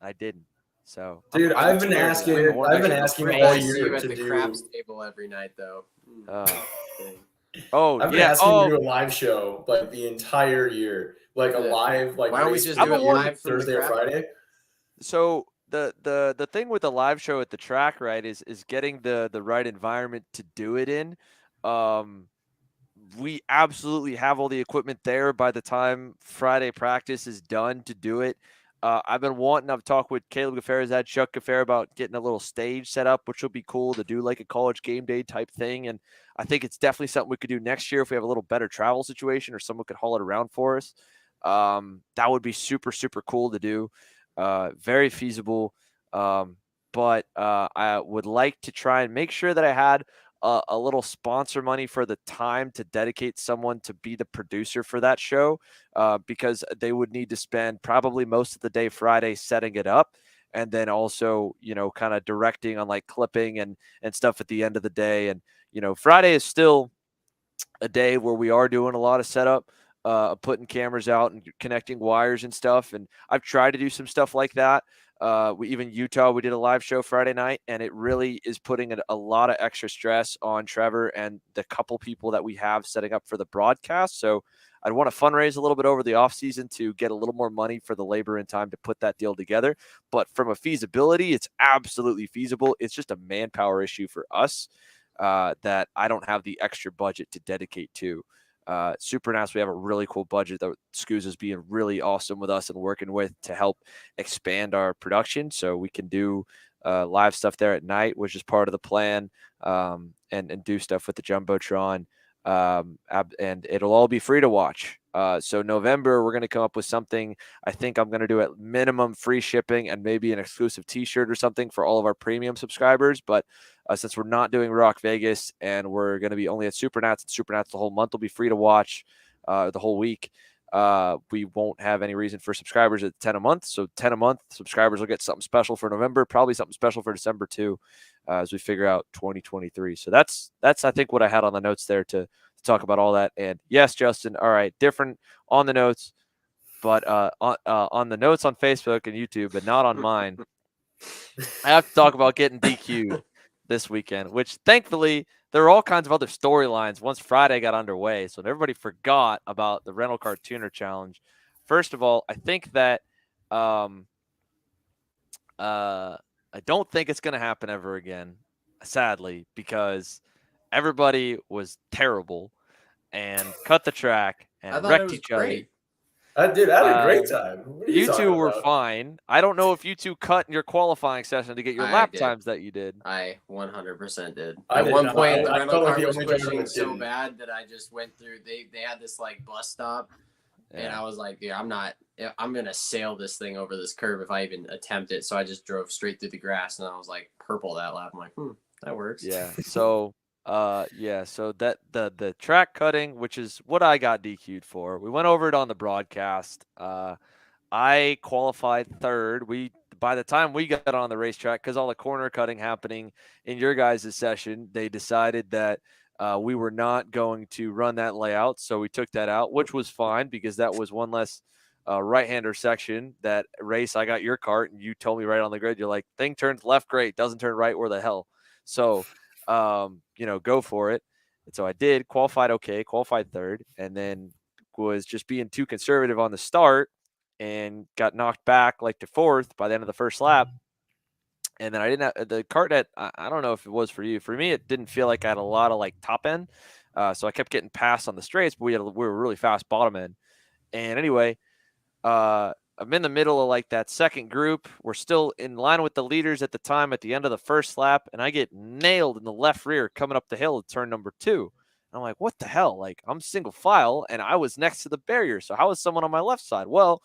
I didn't. So, dude, I've been asking all year at to the do craps table every night, though. I've been asking to do a live show like the entire year, like a live like. Why don't we just do it live Thursday or Friday? So the thing with the live show at the track, right, is getting the right environment to do it in. We absolutely have all the equipment there by the time Friday practice is done to do it. I've talked with Caleb Gaffare's dad, Chuck Gaffare, about getting a little stage set up, which will be cool to do like a college game day type thing. And I think it's definitely something we could do next year if we have a little better travel situation or someone could haul it around for us. That would be super, super cool to do. Very feasible. But I would like to try and make sure that I had a little sponsor money for the time to dedicate someone to be the producer for that show, because they would need to spend probably most of the day Friday setting it up, and then also, kind of directing on like clipping and stuff at the end of the day. And, Friday is still a day where we are doing a lot of setup, putting cameras out and connecting wires and stuff. And I've tried to do some stuff like that. We did a live show Friday night, and it really is putting a lot of extra stress on Trevor and the couple people that we have setting up for the broadcast. So I'd want to fundraise a little bit over the off season to get a little more money for the labor and time to put that deal together. But from a feasibility, it's absolutely feasible. It's just a manpower issue for us. that I don't have the extra budget to dedicate to. Supernats, we have a really cool budget that SKUSA is being really awesome with us and working with to help expand our production so we can do live stuff there at night, which is part of the plan, and do stuff with the Jumbotron. And it'll all be free to watch. So November, we're going to come up with something. I think I'm going to do at minimum free shipping and maybe an exclusive t-shirt or something for all of our premium subscribers. But since we're not doing Rock Vegas and we're going to be only at Supernats, and Supernats the whole month will be free to watch the whole week, we won't have any reason for subscribers at 10 a month. So 10 a month, subscribers will get something special for November, probably something special for December too, as we figure out 2023. So that's I think what I had on the notes there to talk about all that. And yes, Justin, all right, different on the notes, but on the notes on Facebook and YouTube, but not on mine. I have to talk about getting DQ'd this weekend, which thankfully there were all kinds of other storylines once Friday got underway. So everybody forgot about the rental car tuner challenge. First of all, I think that I don't think it's going to happen ever again, sadly, because everybody was terrible and cut the track and wrecked each other. Dude, I had a great time. What are You two talking were about? fine. I don't know if you two cut in your qualifying session to get your lap times that you did. I 100% did. I At did one not. point, the I rental felt like car the was only driver pushing that so didn't. bad that I just went through. They had this like bus stop, and I was like, yeah, I'm gonna sail this thing over this curb if I even attempt it. So I just drove straight through the grass, and I was like purple that lap. I'm like, that works. Yeah. So so that the track cutting, which is what I got DQ'd for, we went over it on the broadcast. I qualified third. By the time we got on the racetrack, because all the corner cutting happening in your guys' session, they decided that we were not going to run that layout. So we took that out, which was fine because that was one less right-hander section. That race, I got your cart, and you told me right on the grid, you're like, thing turns left, great, doesn't turn right, where the hell? So, go for it. And so I did, qualified third, and then was just being too conservative on the start and got knocked back like to fourth by the end of the first lap. And then I didn't have the cart at, I don't know if it was for you. For me, it didn't feel like I had a lot of like top end. So I kept getting passed on the straights, but we were really fast bottom end. And anyway, I'm in the middle of like that second group. We're still in line with the leaders at the time at the end of the first lap. And I get nailed in the left rear coming up the hill at turn number 2. And I'm like, what the hell? Like, I'm single file and I was next to the barrier. So how was someone on my left side? Well,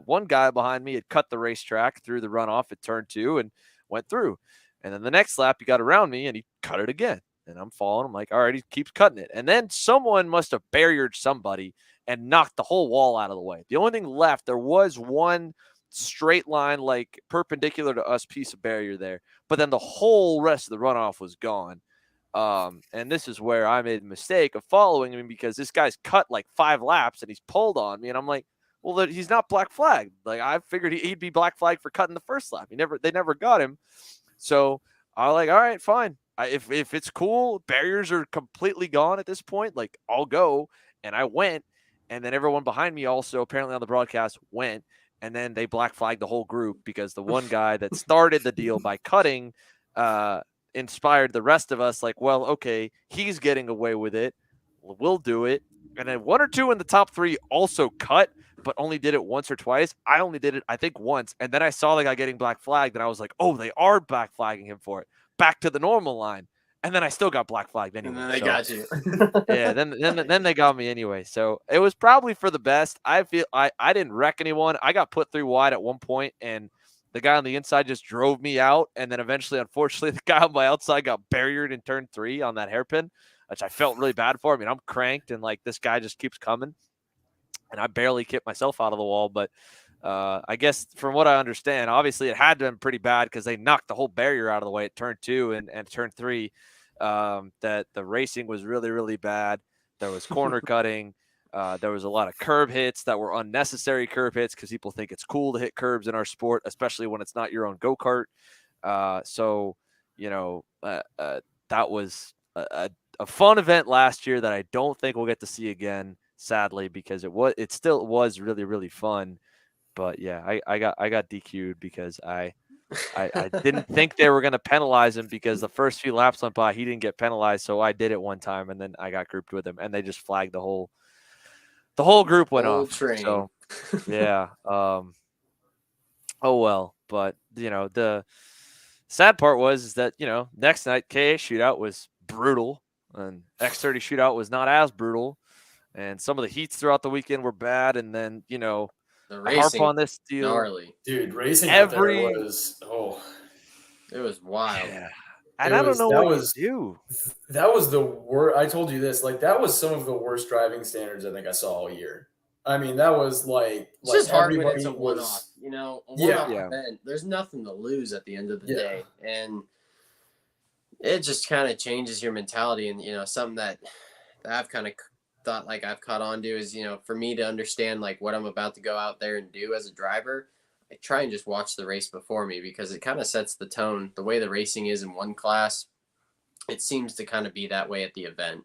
one guy behind me had cut the racetrack through the runoff at turn 2 and went through. And then the next lap, he got around me and he cut it again. And I'm following. I'm like, all right, he keeps cutting it. And then someone must have barriered somebody and knocked the whole wall out of the way. The only thing left, there was one straight line, like perpendicular to us piece of barrier there. But then the whole rest of the runoff was gone. And this is where I made the mistake of following him because this guy's cut like 5 laps and he's pulled on me. And I'm like, well, he's not black flagged. Like I figured he'd be black flagged for cutting the first lap. They never got him. So I was like, all right, fine. If it's cool, barriers are completely gone at this point. Like I'll go. And I went. And then everyone behind me also apparently on the broadcast went. And then they black flagged the whole group because the one guy that started the deal by cutting inspired the rest of us. Like, well, okay, he's getting away with it. We'll do it. And then 1 or 2 in the top 3 also cut, but only did it once or twice. I only did it, I think, once. And then I saw the guy getting black flagged, and I was like, oh, they are black flagging him for it. Back to the normal line. And then I still got black flagged anyway. And then they got you. Yeah, then they got me anyway. So it was probably for the best. I feel I didn't wreck anyone. I got put through wide at one point, and the guy on the inside just drove me out. And then eventually, unfortunately, the guy on my outside got barriered in turn 3 on that hairpin, which I felt really bad for. I mean, I'm cranked, and like this guy just keeps coming, and I barely kicked myself out of the wall. But I guess from what I understand, obviously it had to have been pretty bad because they knocked the whole barrier out of the way at turn 2 and turn 3. That the racing was really, really bad. There was corner cutting. There was a lot of curb hits that were unnecessary curb hits because people think it's cool to hit curbs in our sport, especially when it's not your own go-kart. So, that was a fun event last year that I don't think we'll get to see again, sadly, because it still was really, really fun. But yeah, I got DQ'd because I I didn't think they were going to penalize him because the first few laps went by, he didn't get penalized. So I did it one time, and then I got grouped with him, and they just flagged the whole group went Whole off. train. So yeah. Oh well, but the sad part was that next night KA shootout was brutal, and X30 shootout was not as brutal, and some of the heats throughout the weekend were bad, and then The I harp racing on this deal. gnarly. Dude, racing out there Every was It was wild. yeah, and I don't know what you do. that was the worst. I told you this, like that was some of the worst driving standards I think I saw all year. I mean, that was It's just hard when everybody it's a one-off. was. A one-off Yeah. event. There's nothing to lose at the end of the Yeah. day, and it just kind of changes your mentality. And something that I've kind of thought like I've caught on to is for me to understand like what I'm about to go out there and do as a driver. I try and just watch the race before me because it kind of sets the tone. The way the racing is in one class, it seems to kind of be that way at the event.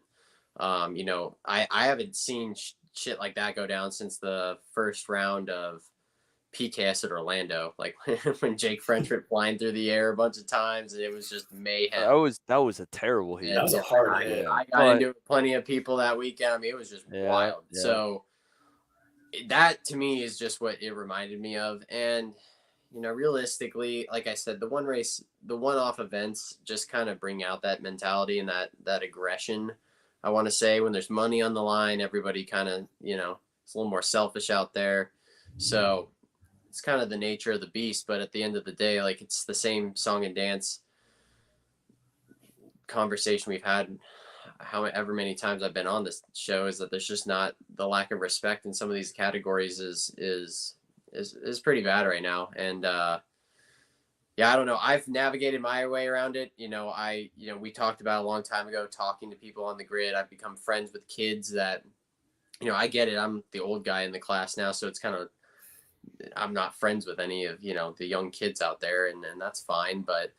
I haven't seen shit like that go down since the first round of PKS at Orlando. Like when Jake French went flying through the air a bunch of times, and it was just mayhem. That was a terrible heat. That was a hard hit. I got into it with plenty of people that weekend. I mean, it was just wild. Yeah. So that to me is just what it reminded me of. And realistically, like I said, the one-off events just kind of bring out that mentality and that aggression. I want to say when there's money on the line, everybody kind of, it's a little more selfish out there. So it's kind of the nature of the beast. But at the end of the day, like it's the same song and dance conversation we've had however many times I've been on this show, is that there's just not the lack of respect in some of these categories is pretty bad right now. And I don't know. I've navigated my way around it. We talked about a long time ago, talking to people on the grid. I've become friends with kids that, I get it. I'm the old guy in the class now. So it's kind of, I'm not friends with any of, the young kids out there, and that's fine. But,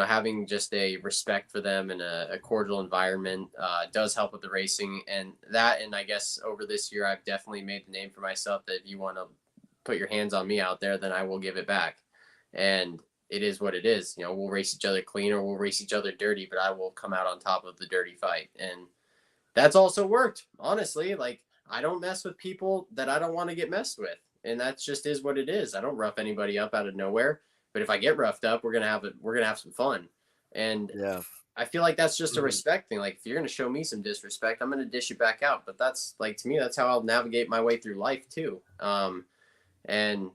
having just a respect for them and a cordial environment does help with the racing. And I guess over this year, I've definitely made the name for myself that if you want to put your hands on me out there, then I will give it back. And it is what it is. We'll race each other clean or we'll race each other dirty, but I will come out on top of the dirty fight. And that's also worked, honestly. Like, I don't mess with people that I don't want to get messed with. And that just is what it is. I don't rough anybody up out of nowhere. But if I get roughed up, we're gonna have some fun. And I feel like that's just a respect thing. Like if you're gonna show me some disrespect, I'm gonna dish it back out. But that's like, to me, that's how I'll navigate my way through life too. And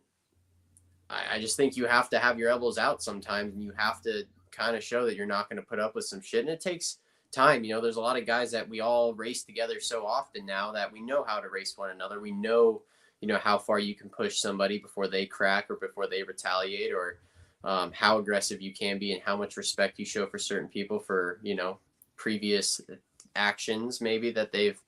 I just think you have to have your elbows out sometimes, and you have to kind of show that you're not going to put up with some shit. And it takes time. There's a lot of guys that we all race together so often now that we know how to race one another. We know, how far you can push somebody before they crack or before they retaliate, or how aggressive you can be and how much respect you show for certain people for, previous actions maybe that they've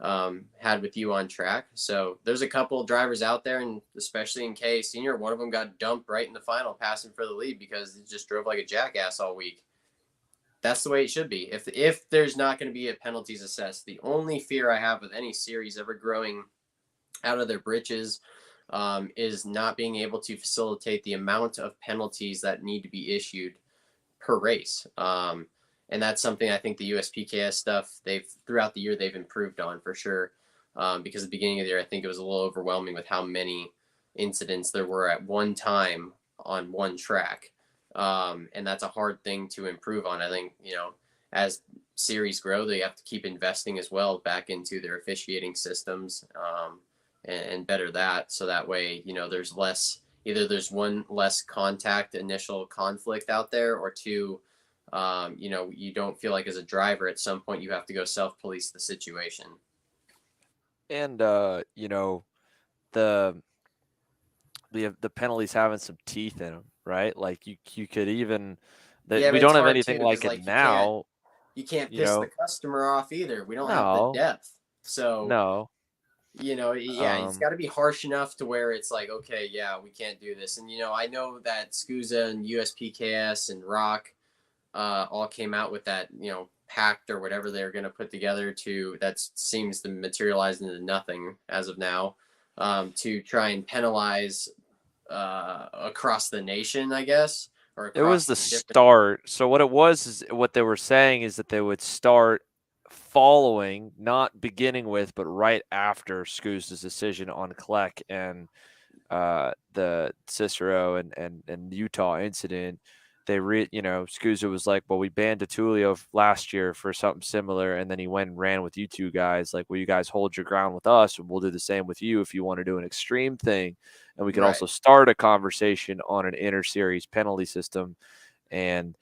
had with you on track. So there's a couple of drivers out there, and especially in K Senior, one of them got dumped right in the final, passing for the lead because he just drove like a jackass all week. That's the way it should be. If there's not going to be a penalties assessed, the only fear I have with any series ever growing out of their britches is not being able to facilitate the amount of penalties that need to be issued per race. And that's something I think the USPKS stuff, throughout the year, they've improved on for sure. Because at the beginning of the year, I think it was a little overwhelming with how many incidents there were at one time on one track. And that's a hard thing to improve on. I think, as series grow, they have to keep investing as well back into their officiating systems and better that. So that way, there's there's one less contact, initial conflict out there, or two, you don't feel like as a driver at some point you have to go self-police the situation. And the penalties having some teeth in them, right? Like you could even we don't have anything like it now. You can't piss the customer off either. We don't have the depth. So no. It's got to be harsh enough to where it's like, okay, yeah, we can't do this. And I know that SKUSA and USPKS and Rock all came out with that, pact or whatever they're going to put together that seems to materialize into nothing as of now, to try and penalize across the nation, I guess, or It was across the different? start. So what it was is what they were saying is that they would start following, not beginning with, but right after SKUSA's decision on Kleck and the Cicero and Utah incident. SKUSA was like, well, we banned Tutulio last year for something similar, and then he went and ran with you two guys. Like, well, you guys hold your ground with us, and we'll do the same with you if you want to do an extreme thing, and we can Right. also start a conversation on an inter-series penalty system. And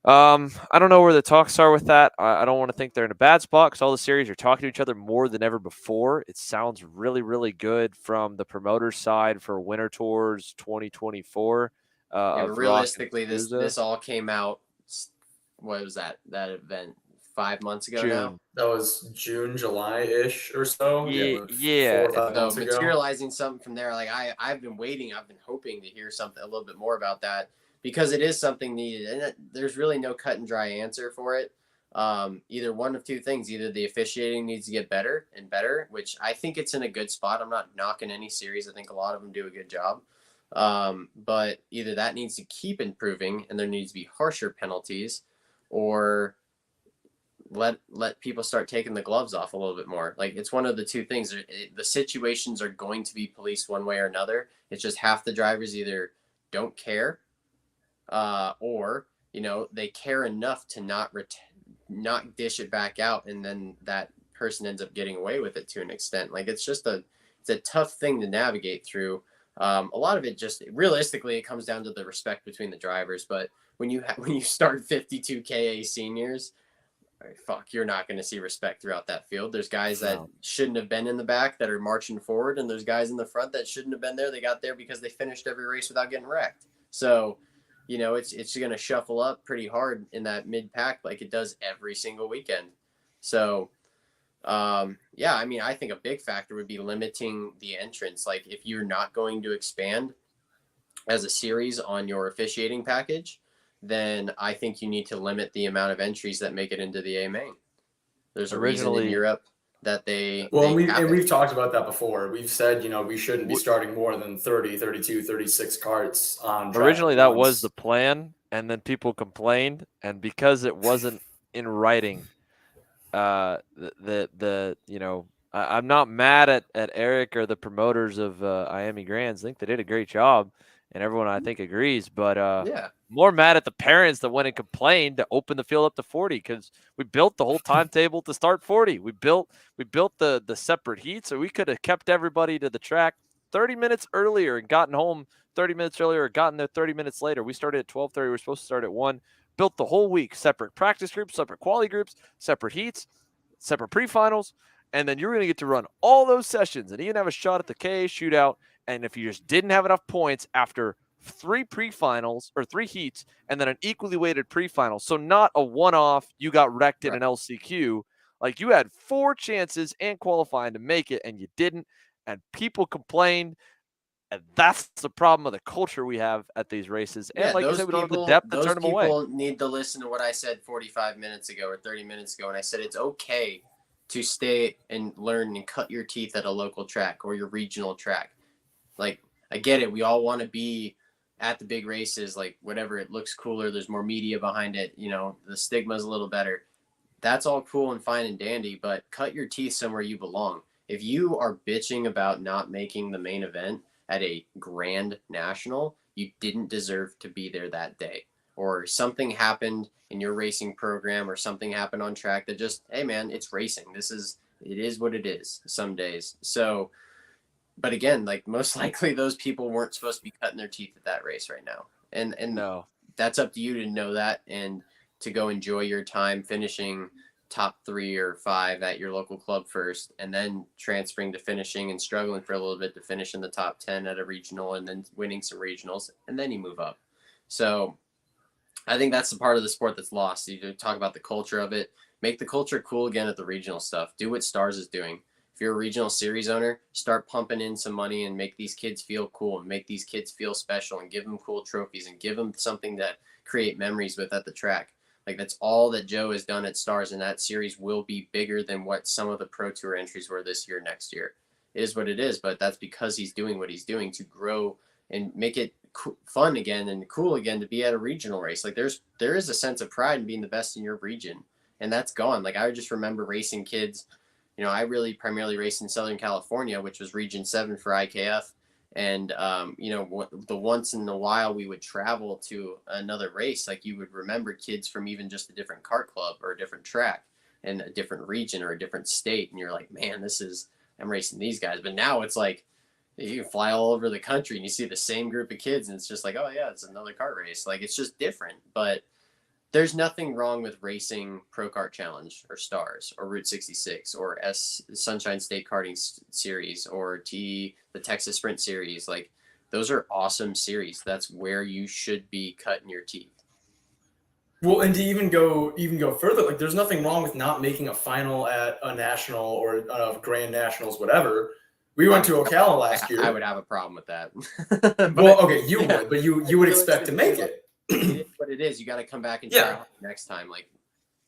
I don't know where the talks are with that. I don't want to think they're in a bad spot because all the series are talking to each other more than ever before. It sounds really, really good from the promoter side for Winter Tours 2024. Yeah, Of but Rock and realistically, this SKUSA. all came out. What was that event 5 months ago now? June. That was June, July-ish or so. Yeah, About 4 yeah. or 5 So months ago. materializing something from there, like I've been waiting, I've been hoping to hear something a little bit more about that because it is something needed, and there's really no cut and dry answer for it. Either one of two things: either the officiating needs to get better and better, which I think it's in a good spot. I'm not knocking any series; I think a lot of them do a good job. But either that needs to keep improving, and there needs to be harsher penalties, or let people start taking the gloves off a little bit more. Like, it's one of the two things. The situations are going to be policed one way or another. It's just half the drivers either don't care, or they care enough to not dish it back out, and then that person ends up getting away with it to an extent. Like, it's a tough thing to navigate through. A lot of it just realistically it comes down to the respect between the drivers. But when you start 52 KA seniors, fuck, you're not going to see respect throughout that field. There's guys that shouldn't have been in the back that are marching forward, and there's guys in the front that shouldn't have been there. They got there because they finished every race without getting wrecked. So, it's going to shuffle up pretty hard in that mid pack like it does every single weekend. So, yeah, I mean, I think a big factor would be limiting the entrance. Like, if you're not going to expand as a series on your officiating package, then I think you need to limit the amount of entries that make it into the A main. There's a reason in Europe that we've talked about that before. We've said, we shouldn't be starting more than 30, 32, 36 carts on track. Originally, that was the plan, and then people complained, and because it wasn't in writing, I'm not mad at Eric or the promoters of IAME Grands. I think they did a great job, and everyone I think agrees. But more mad at the parents that went and complained to open the field up to 40 because we built the whole timetable to start 40. We built the separate heat, so we could have kept everybody to the track 30 minutes earlier and gotten home 30 minutes earlier, or gotten there 30 minutes later. We started at 12:30. We were supposed to start at 1. Built the whole week, separate practice groups, separate quality groups, separate heats, separate pre-finals, and then you're going to get to run all those sessions and even have a shot at the KA shootout. And if you just didn't have enough points after 3 pre-finals or 3 heats and then an equally weighted pre-final, so not a one-off, you got wrecked in an LCQ, like you had 4 chances and qualifying to make it and you didn't, and people complained. And that's the problem of the culture we have at these races. And like you said, we don't have the depth to turn them away. Those people need to listen to what I said 45 minutes ago or 30 minutes ago. And I said, it's okay to stay and learn and cut your teeth at a local track or your regional track. Like, I get it. We all want to be at the big races, like whatever, it looks cooler. There's more media behind it. The stigma's a little better. That's all cool and fine and dandy, but cut your teeth somewhere you belong. If you are bitching about not making the main event at a Grand National, you didn't deserve to be there that day, or something happened in your racing program, or something happened on track that just, hey man, it's racing. It is what it is some days. So, but again, like, most likely those people weren't supposed to be cutting their teeth at that race right now. And no, that's up to you to know that and to go enjoy your time finishing top 3 or 5 at your local club first, and then transferring to finishing and struggling for a little bit to finish in the top 10 at a regional, and then winning some regionals, and then you move up. So I think that's the part of the sport that's lost. You talk about the culture of it, make the culture cool again at the regional stuff. Do what Stars is doing. If you're a regional series owner, start pumping in some money and make these kids feel cool and make these kids feel special and give them cool trophies and give them something to create memories with at the track. Like, that's all that Joe has done at Stars, and that series will be bigger than what some of the Pro Tour entries were this year, next year. It is what it is, but that's because he's doing what he's doing to grow and make it fun again and cool again to be at a regional race. Like there is a sense of pride in being the best in your region, and that's gone. Like I just remember racing kids. I really primarily raced in Southern California, which was Region 7 for IKF. And, the once in a while we would travel to another race, like you would remember kids from even just a different kart club or a different track in a different region or a different state. And you're like, man, I'm racing these guys. But now it's like you can fly all over the country and you see the same group of kids. And it's just like, oh, yeah, it's another kart race. Like it's just different. But there's nothing wrong with racing Pro Kart Challenge or Stars or Route 66 or Sunshine State Karting Series or the Texas Sprint Series. Like those are awesome series. That's where you should be cutting your teeth. Well, and to even go further, like there's nothing wrong with not making a final at a national or Grand Nationals, whatever. We went to Ocala last year. I would have a problem with that. Well, okay, you would, but you would expect to make it. It is what it is. You got to come back and try next time. Like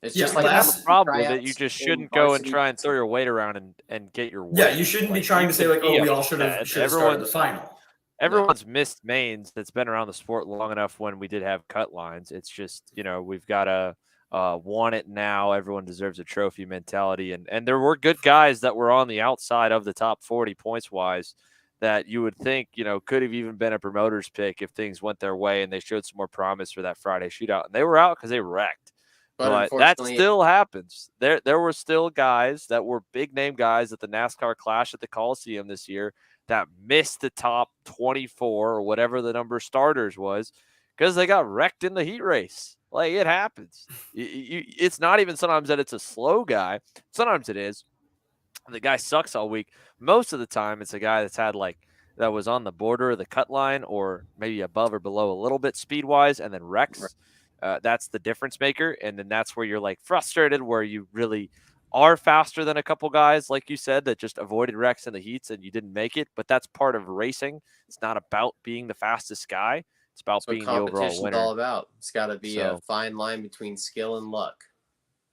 it's just like I have a problem with it. You just shouldn't go and try and throw your weight around and get your weight. Yeah, you shouldn't be trying to say like, oh, we all should have started the final. Everyone's missed mains that's been around the sport long enough when we did have cut lines. It's just, we've got to want it now. Everyone deserves a trophy mentality. And there were good guys that were on the outside of the top 40 points wise that you would think, could have even been a promoter's pick if things went their way and they showed some more promise for that Friday shootout. And they were out because they wrecked. But that still happens. There were still guys that were big name guys at the NASCAR Clash at the Coliseum this year that missed the top 24 or whatever the number of starters was because they got wrecked in the heat race. Like, it happens. It's not even sometimes that it's a slow guy. Sometimes it is. The guy sucks all week. Most of the time, it's a guy that's had that was on the border of the cut line or maybe above or below a little bit speed-wise and then wrecks. That's the difference maker. And then that's where you're frustrated, where you really are faster than a couple guys, like you said, that just avoided wrecks in the heats and you didn't make it. But that's part of racing. It's not about being the fastest guy. It's about being the overall winner. All about. It's got to be a fine line between skill and luck.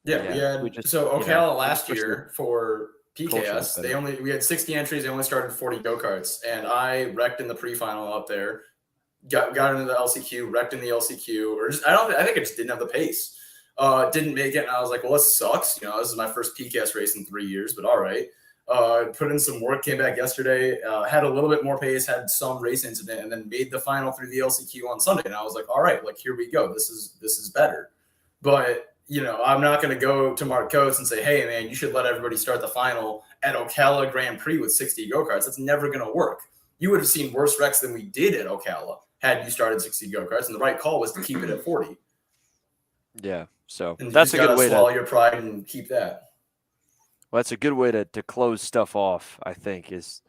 Yeah. So Ocala last year for PKS, we had 60 entries. They only started 40 go-karts, and I wrecked in the pre-final up there. Got into the LCQ, wrecked in the LCQ, I think I just didn't have the pace. Didn't make it, and I was like, well, this sucks. This is my first PKS race in 3 years, but all right. Put in some work, came back yesterday, had a little bit more pace, had some race incident, and then made the final through the LCQ on Sunday. And I was like, all right, here we go. This is better. But I'm not going to go to Mark Coates and say, hey, man, you should let everybody start the final at Ocala Grand Prix with 60 go-karts. That's never going to work. You would have seen worse wrecks than we did at Ocala had you started 60 go-karts, and the right call was to keep it at 40. Yeah, so and that's a good way to swallow your pride and keep that. Well, that's a good way to close stuff off, I think, is,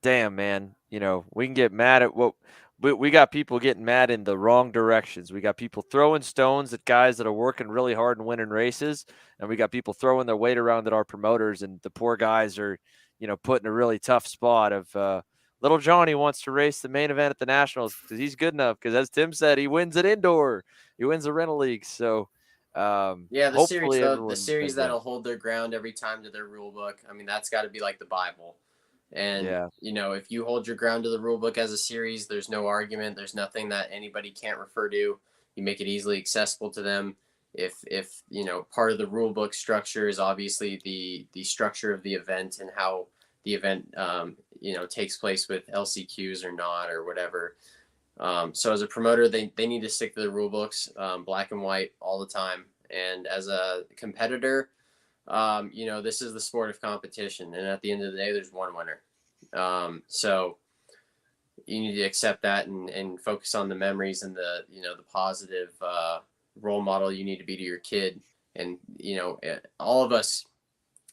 damn, man, we can get mad at what – we got people getting mad in the wrong directions. We got people throwing stones at guys that are working really hard and winning races, and we got people throwing their weight around at our promoters, and the poor guys are, put in a really tough spot of little Johnny wants to race the main event at the Nationals because he's good enough because, as Tim said, he wins it indoor. He wins the rental league. So, the series that'll hold their ground every time to their rule book, I mean, that's got to be like the Bible. And, if you hold your ground to the rule book as a series, there's no argument. There's nothing that anybody can't refer to. You make it easily accessible to them. If part of the rule book structure is obviously the structure of the event and how the event, takes place with LCQs or not or whatever. So as a promoter, they need to stick to the rule books, black and white all the time. And as a competitor, this is the sport of competition, and at the end of the day, there's one winner. So you need to accept that and focus on the memories and the positive role model you need to be to your kid. And, all of us,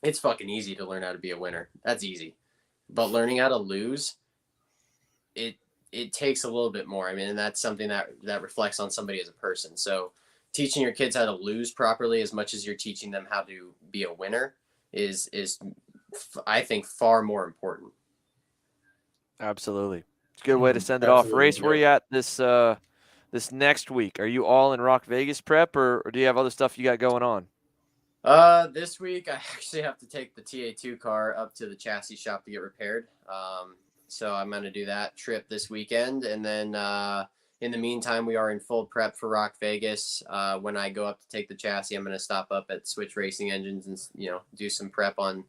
it's fucking easy to learn how to be a winner. That's easy. But learning how to lose, it takes a little bit more. I mean, and that's something that reflects on somebody as a person. So teaching your kids how to lose properly as much as you're teaching them how to be a winner is I think, far more important. Absolutely. It's a good way to send it off. Race, where are you at this next week? Are you all in Rock Vegas prep, or do you have other stuff you got going on? This week I actually have to take the TA2 car up to the chassis shop to get repaired. So I'm going to do that trip this weekend. And then in the meantime, we are in full prep for Rock Vegas. When I go up to take the chassis, I'm going to stop up at Switch Racing Engines and, do some prep on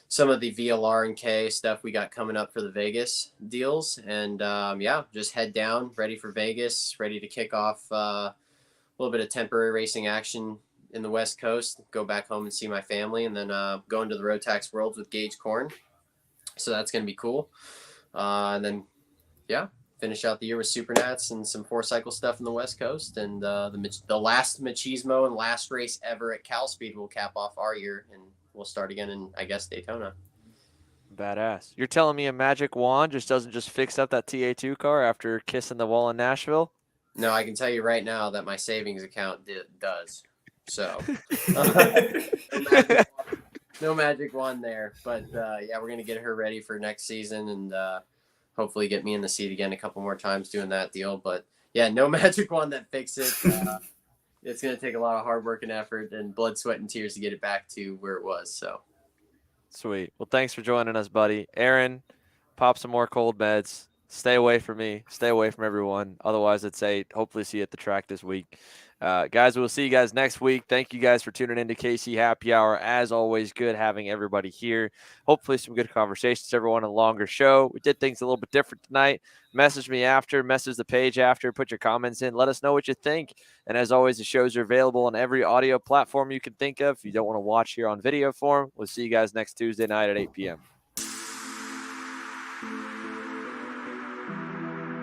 some of the VLR and K stuff we got coming up for the Vegas deals. And just head down, ready for Vegas, ready to kick off a little bit of temporary racing action in the West Coast, go back home and see my family, and then go into the Road Tax Worlds with Gage Korn. So that's going to be cool. And then, finish out the year with Supernats and some 4-cycle stuff in the West Coast. And the last machismo and last race ever at Cal Speed will cap off our year, and we'll start again in, I guess, Daytona. Badass. You're telling me a magic wand doesn't just fix up that TA2 car after kissing the wall in Nashville? No, I can tell you right now that my savings account does. So no magic wand there, but we're going to get her ready for next season and hopefully get me in the seat again a couple more times doing that deal. But no magic wand that fixes it. It's going to take a lot of hard work and effort and blood, sweat, and tears to get it back to where it was. So sweet. Well, thanks for joining us, buddy. Aaron, pop some more cold meds. Stay away from me. Stay away from everyone. Otherwise, I'd say hopefully see you at the track this week. Guys, we'll see you guys next week. Thank you guys for tuning into KC Happy Hour. As always, good having everybody here. Hopefully some good conversations, everyone, a longer show. We did things a little bit different tonight. Message me after, message the page after, put your comments in. Let us know what you think. And as always, the shows are available on every audio platform you can think of. If you don't want to watch here on video form, we'll see you guys next Tuesday night at 8 p.m.